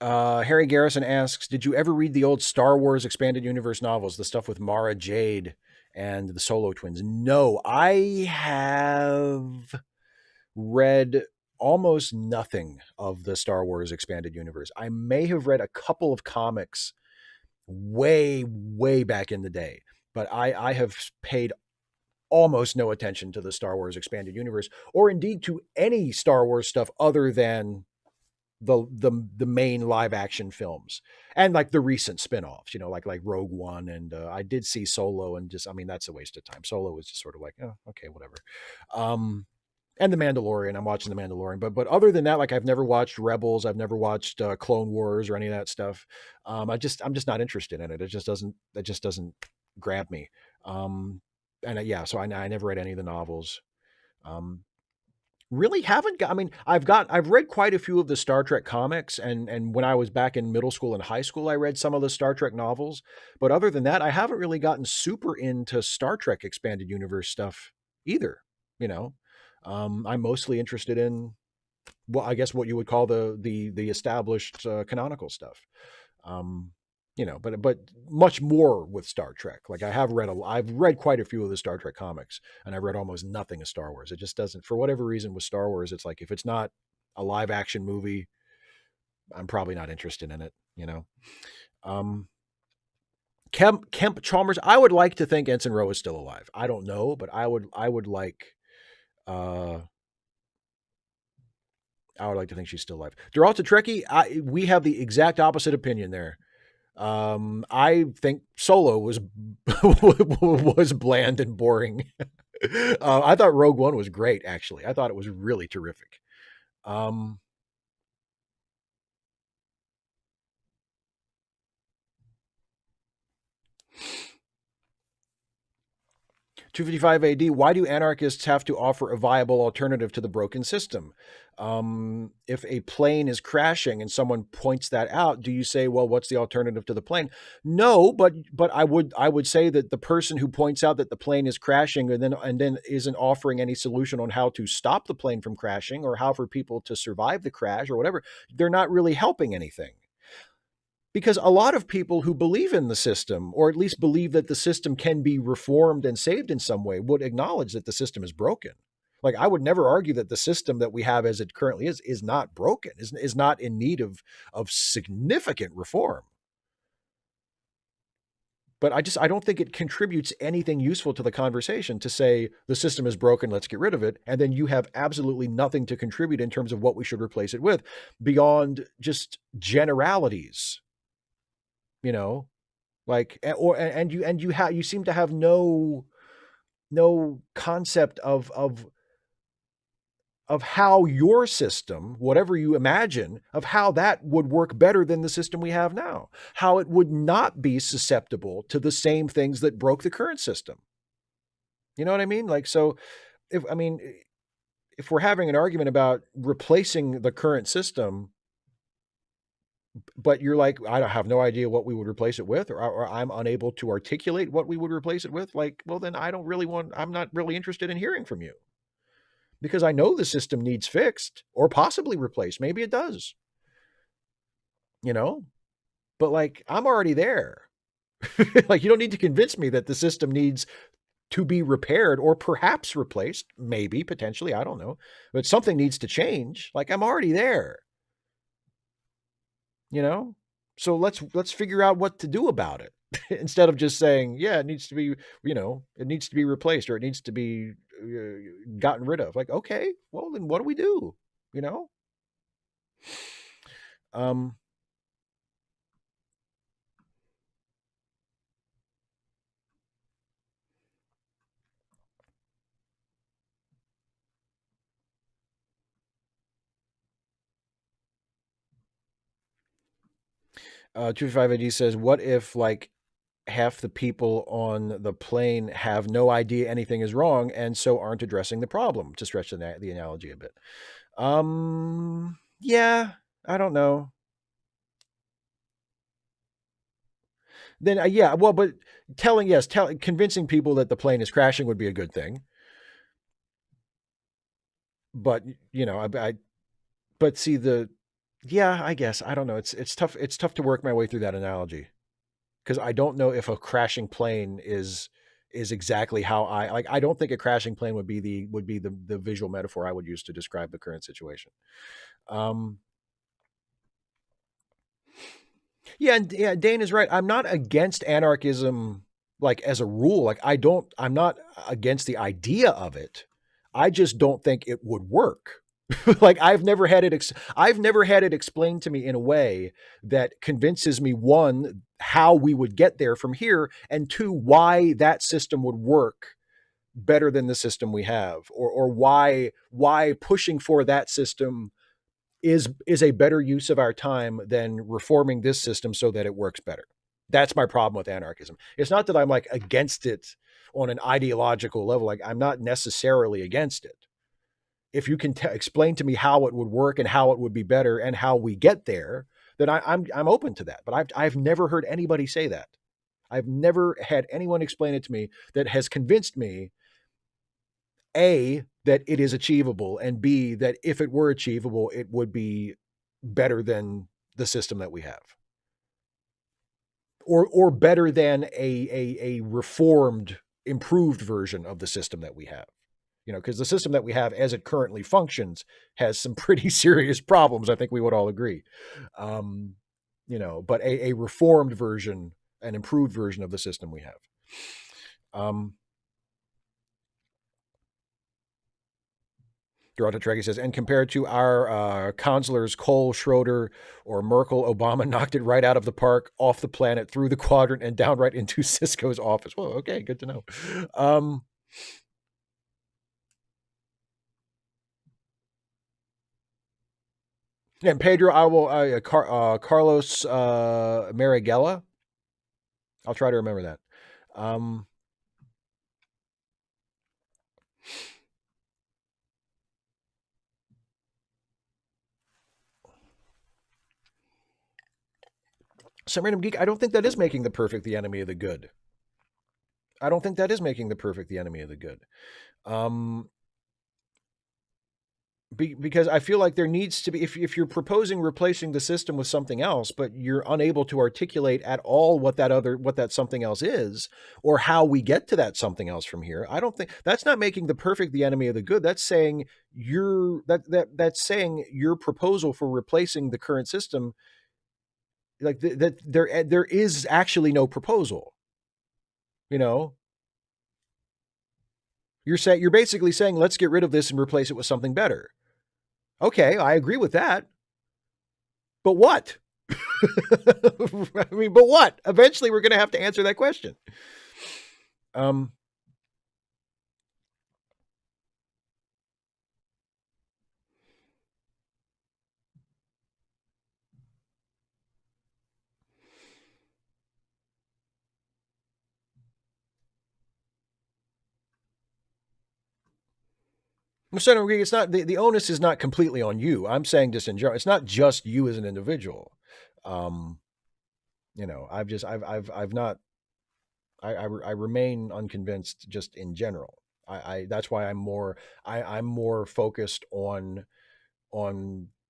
Harry Garrison asks, "Did you ever read the old Star Wars expanded universe novels, the stuff with Mara Jade and the Solo twins?" No, I have read almost nothing of the Star Wars expanded universe. I may have read a couple of comics way, way back in the day, but I have paid almost no attention to the Star Wars expanded universe, or indeed to any Star Wars stuff other than the main live action films and like the recent spin-offs, like Rogue One, and I did see Solo, and just, I mean, that's a waste of time. Solo was just sort of like, oh, okay, whatever. Um, and the Mandalorian, I'm watching the Mandalorian, but other than that, like, I've never watched Rebels, I've never watched Clone Wars or any of that stuff. I'm just not interested in it. It just doesn't grab me. Um, and yeah, so I never read any of the novels. Um, really haven't got, I mean, I've read quite a few of the Star Trek comics, and when I was back in middle school and high school, I read some of the Star Trek novels. But other than that, I haven't really gotten super into Star Trek expanded universe stuff either. You know, I'm mostly interested in, well, I guess what you would call the established canonical stuff. Um, but much more with Star Trek. Like, I've read quite a few of the Star Trek comics, and I've read almost nothing of Star Wars. It just doesn't, for whatever reason, with Star Wars, it's like, if it's not a live action movie, I'm probably not interested in it. Um, Kemp Chalmers, I would like to think Ensign Ro is still alive. I don't know, but uh, I would like to think she's still alive. Deralta Trekkie, we have the exact opposite opinion there. I think Solo was was bland and boring. I thought Rogue One was great, actually. I thought it was really terrific. Um, 255 AD, why do anarchists have to offer a viable alternative to the broken system? If a plane is crashing and someone points that out, do you say, well, what's the alternative to the plane? No, but I would say that the person who points out that the plane is crashing and then isn't offering any solution on how to stop the plane from crashing or how for people to survive the crash or whatever, they're not really helping anything. Because a lot of people who believe in the system, or at least believe that the system can be reformed and saved in some way, would acknowledge that the system is broken. Like, I would never argue that the system that we have as it currently is not broken, is not in need of significant reform. But I don't think it contributes anything useful to the conversation to say the system is broken, let's get rid of it, and then you have absolutely nothing to contribute in terms of what we should replace it with, beyond just generalities, you know like, or and you seem to have no concept of how your system, whatever you imagine, of how that would work better than the system we have now, how it would not be susceptible to the same things that broke the current system. You know what I mean? Like, so, if I mean if we're having an argument about replacing the current system, but you're like, I don't have no idea what we would replace it with, or I'm unable to articulate what we would replace it with, like, well, then I'm not really interested in hearing from you, because I know the system needs fixed or possibly replaced. Maybe it does, you know, but like, I'm already there. Like, you don't need to convince me that the system needs to be repaired or perhaps replaced, maybe, potentially, I don't know, but something needs to change. Like, I'm already there, you know? So let's figure out what to do about it instead of just saying, yeah, it needs to be, it needs to be replaced, or it needs to be gotten rid of. Like, okay, well, then what do we do? You know? Um, 255AD says, what if like half the people on the plane have no idea anything is wrong and so aren't addressing the problem, to stretch the analogy a bit? Yeah, I don't know. Then yeah, well, but convincing people that the plane is crashing would be a good thing. But you know, but see yeah, I guess I don't know. It's tough. It's tough to work my way through that analogy because I don't know if a crashing plane is exactly how I like. I don't think a crashing plane would be the visual metaphor I would use to describe the current situation. Um, Yeah, and yeah, Dane is right. I'm not against anarchism like as a rule. Like I'm not against the idea of it. I just don't think it would work. Like I've never had it explained to me in a way that convinces me, one, how we would get there from here, and two, why that system would work better than the system we have, or why pushing for that system is a better use of our time than reforming this system so that it works better. That's my problem with anarchism. It's not that I'm like against it on an ideological level. Like I'm not necessarily against it. If you can explain to me how it would work and how it would be better and how we get there, then I'm open to that. But I've never heard anybody say that. I've never had anyone explain it to me that has convinced me, A, that it is achievable, and B, that if it were achievable, it would be better than the system that we have. Or better than a reformed, improved version of the system that we have. You know, because the system that we have as it currently functions has some pretty serious problems. I think we would all agree. You know, but a reformed version, an improved version of the system we have. Derogatory says, and compared to our consulars, Kohl, Schroeder, or Merkel, Obama knocked it right out of the park, off the planet, through the quadrant, and down right into Cisco's office. Well, okay, good to know. And Pedro, I will Carlos Marighella. I'll try to remember that. Some random geek. I don't think that is making the perfect the enemy of the good. I don't think that is making the perfect the enemy of the good. Because I feel like there needs to be, if you're proposing replacing the system with something else, but you're unable to articulate at all what that something else is, or how we get to that something else from here, I don't think that's not making the perfect the enemy of the good. That's saying that's saying your proposal for replacing the current system, like that there is actually no proposal. You know, you're basically saying let's get rid of this and replace it with something better. Okay, I agree with that. But what? I mean, but what? Eventually, we're going to have to answer that question. It's not the onus is not completely on you. I'm saying this in general. It's not just you as an individual. You know, I've not. I remain unconvinced just in general. I that's why I'm more focused on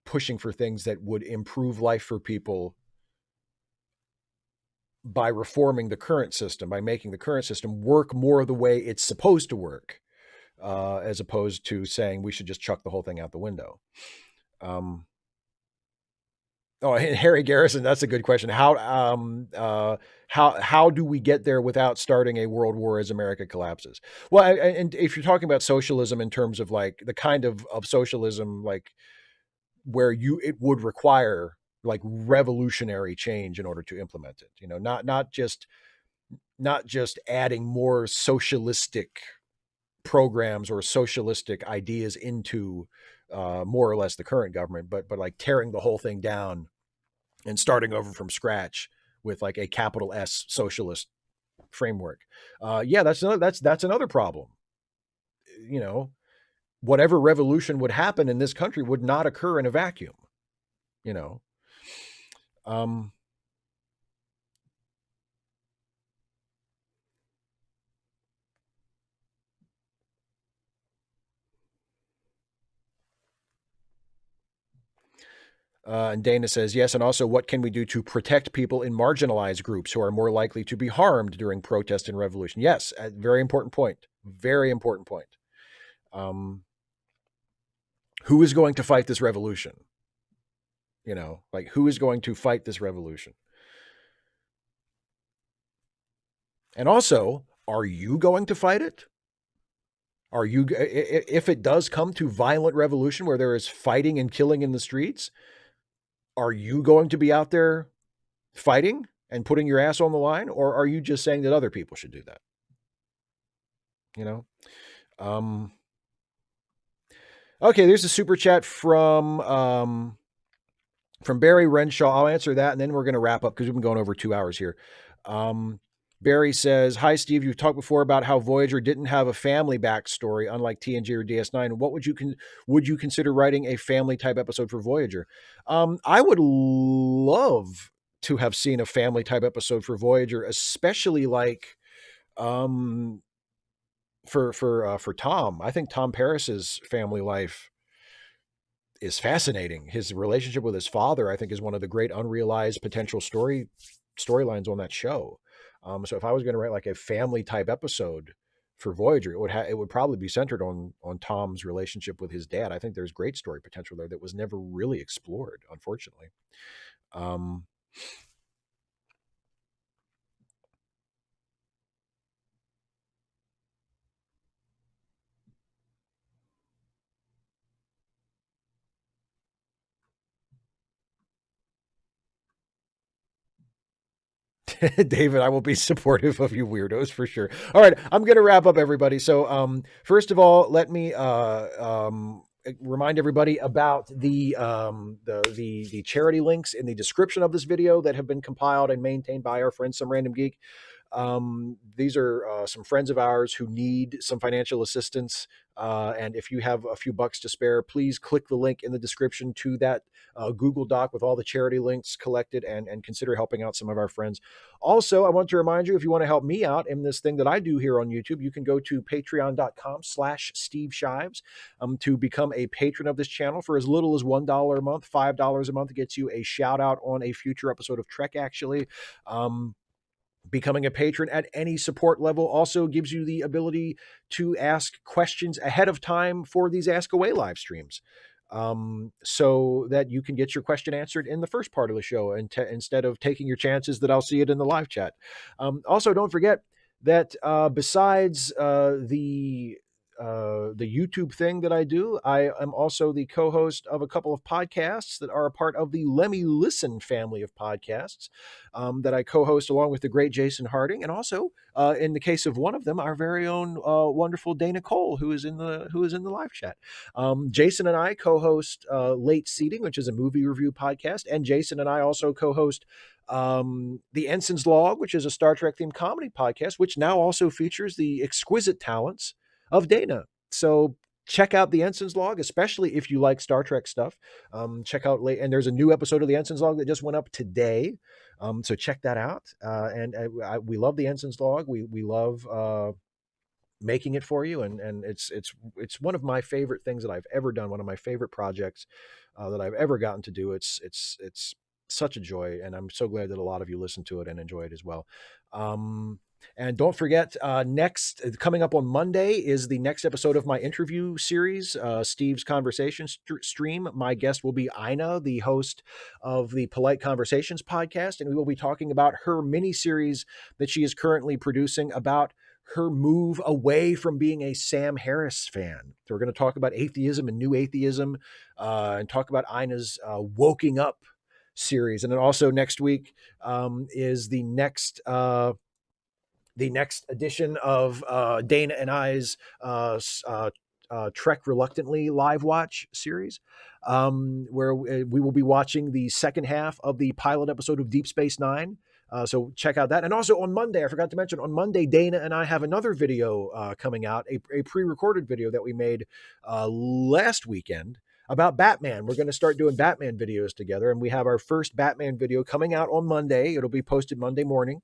pushing for things that would improve life for people by reforming the current system, by making the current system work more the way it's supposed to work, as opposed to saying we should just chuck the whole thing out the window. Oh, Harry Garrison, that's a good question. How do we get there without starting a world war as America collapses? Well, and if you're talking about socialism in terms of like the kind of socialism like where it would require like revolutionary change in order to implement it, you know, not just adding more socialistic programs or socialistic ideas into more or less the current government, but like tearing the whole thing down and starting over from scratch with like a capital S socialist framework. Yeah, that's another problem. You know, whatever revolution would happen in this country would not occur in a vacuum. You know, um, and Dana says, yes. And also, what can we do to protect people in marginalized groups who are more likely to be harmed during protest and revolution? Yes, very important point. Very important point. Who is going to fight this revolution? You know, like who is going to fight this revolution? And also, are you going to fight it? Are you, if it does come to violent revolution where there is fighting and killing in the streets, are you going to be out there fighting and putting your ass on the line, or are you just saying that other people should do that? You know. Okay, there's a super chat from Barry Renshaw. I'll answer that, and then we're going to wrap up because we've been going over 2 hours here. Barry says, "Hi, Steve. You've talked before about how Voyager didn't have a family backstory, unlike TNG or DS9. What would you consider writing a family type episode for Voyager?" I would love to have seen a family type episode for Voyager, especially like for Tom. I think Tom Paris's family life is fascinating. His relationship with his father, I think, is one of the great unrealized potential storylines on that show. So if I was going to write like a family type episode for Voyager, it would probably be centered on Tom's relationship with his dad. I think there's great story potential there that was never really explored, unfortunately. David, I will be supportive of you weirdos for sure. All right, I'm going to wrap up, everybody. So, first of all, let me remind everybody about the charity links in the description of this video that have been compiled and maintained by our friend Some Random Geek. These are some friends of ours who need some financial assistance. And if you have a few bucks to spare, please click the link in the description to that Google Doc with all the charity links collected and consider helping out some of our friends. Also, I want to remind you, if you want to help me out in this thing that I do here on YouTube, you can go to patreon.com/Steve Shives to become a patron of this channel for as little as $1 a month. $5 a month gets you a shout out on a future episode of Trek, actually. Becoming a patron at any support level also gives you the ability to ask questions ahead of time for these Ask Away live streams, so that you can get your question answered in the first part of the show instead of taking your chances that I'll see it in the live chat. Also, don't forget that besides the YouTube thing that I do, I am also the co-host of a couple of podcasts that are a part of the Lemmy Listen family of podcasts that I co-host along with the great Jason Harding, and also in the case of one of them, our very own wonderful Dana Cole, who is in the live chat. Jason and I co-host Late Seating, which is a movie review podcast, and Jason and I also co-host the Ensign's Log, which is a Star Trek themed comedy podcast, which now also features the exquisite talents of Dana. So check out the Ensign's Log, especially if you like Star Trek stuff. Check out and there's a new episode of the Ensign's Log that just went up today. So check that out. We love the Ensign's Log. We love making it for you, and it's one of my favorite things that I've ever done. One of my favorite projects that I've ever gotten to do. It's such a joy, and I'm so glad that a lot of you listen to it and enjoy it as well. And don't forget, next coming up on Monday is the next episode of my interview series, Steve's Conversation Stream. My guest will be Ina, the host of the Polite Conversations podcast, and we will be talking about her mini-series that she is currently producing about her move away from being a Sam Harris fan. So we're going to talk about atheism and new atheism, and talk about Ina's Woking Up series. And then also next week is the next edition of Dana and I's Trek Reluctantly live watch series, where we will be watching the second half of the pilot episode of Deep Space Nine. So check out that. And also on Monday, I forgot to mention, on Monday, Dana and I have another video coming out, a pre-recorded video that we made last weekend about Batman. We're going to start doing Batman videos together, and we have our first Batman video coming out on Monday. It'll be posted Monday morning.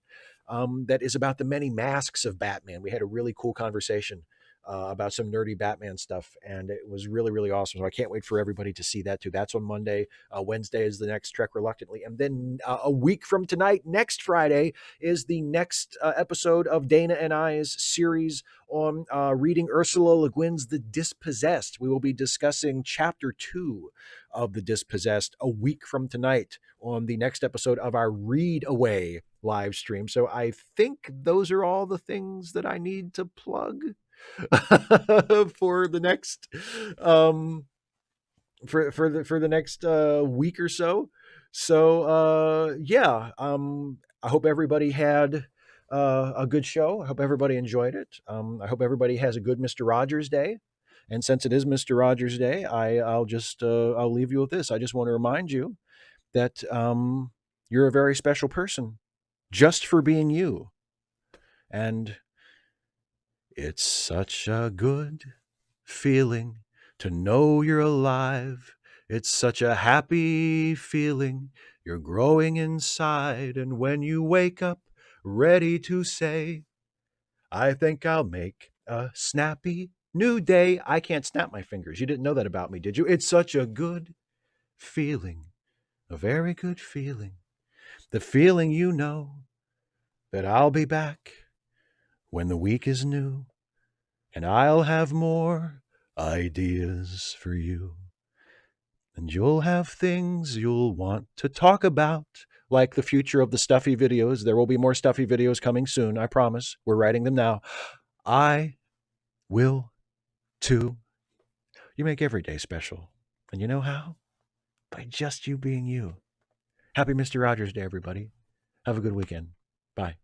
That is about the many masks of Batman. We had a really cool conversation about some nerdy Batman stuff, and it was really, really awesome. So I can't wait for everybody to see that too. That's on Monday. Wednesday is the next Trek Reluctantly, and then a week from tonight, next Friday, is the next episode of Dana and I's series on reading Ursula Le Guin's The Dispossessed. We will be discussing Chapter 2 of The Dispossessed a week from tonight on the next episode of our Read Away live stream. So I think those are all the things that I need to plug for the next for the next week or so. So I hope everybody had a good show. I hope everybody enjoyed it. I hope everybody has a good Mr. Rogers Day. And since it is Mr. Rogers Day, I'll leave you with this. I just want to remind you that you're a very special person just for being you. And it's such a good feeling to know you're alive. It's such a happy feeling. You're growing inside. And when you wake up ready to say, I think I'll make a snappy new day. I can't snap my fingers. You didn't know that about me, did you? It's such a good feeling. A very good feeling. The feeling you know that I'll be back when the week is new, and I'll have more ideas for you. And you'll have things you'll want to talk about, like the future of the stuffy videos. There will be more stuffy videos coming soon, I promise. We're writing them now. I will too. You make every day special. And you know how? By just you being you. Happy Mr. Rogers Day, everybody. Have a good weekend. Bye.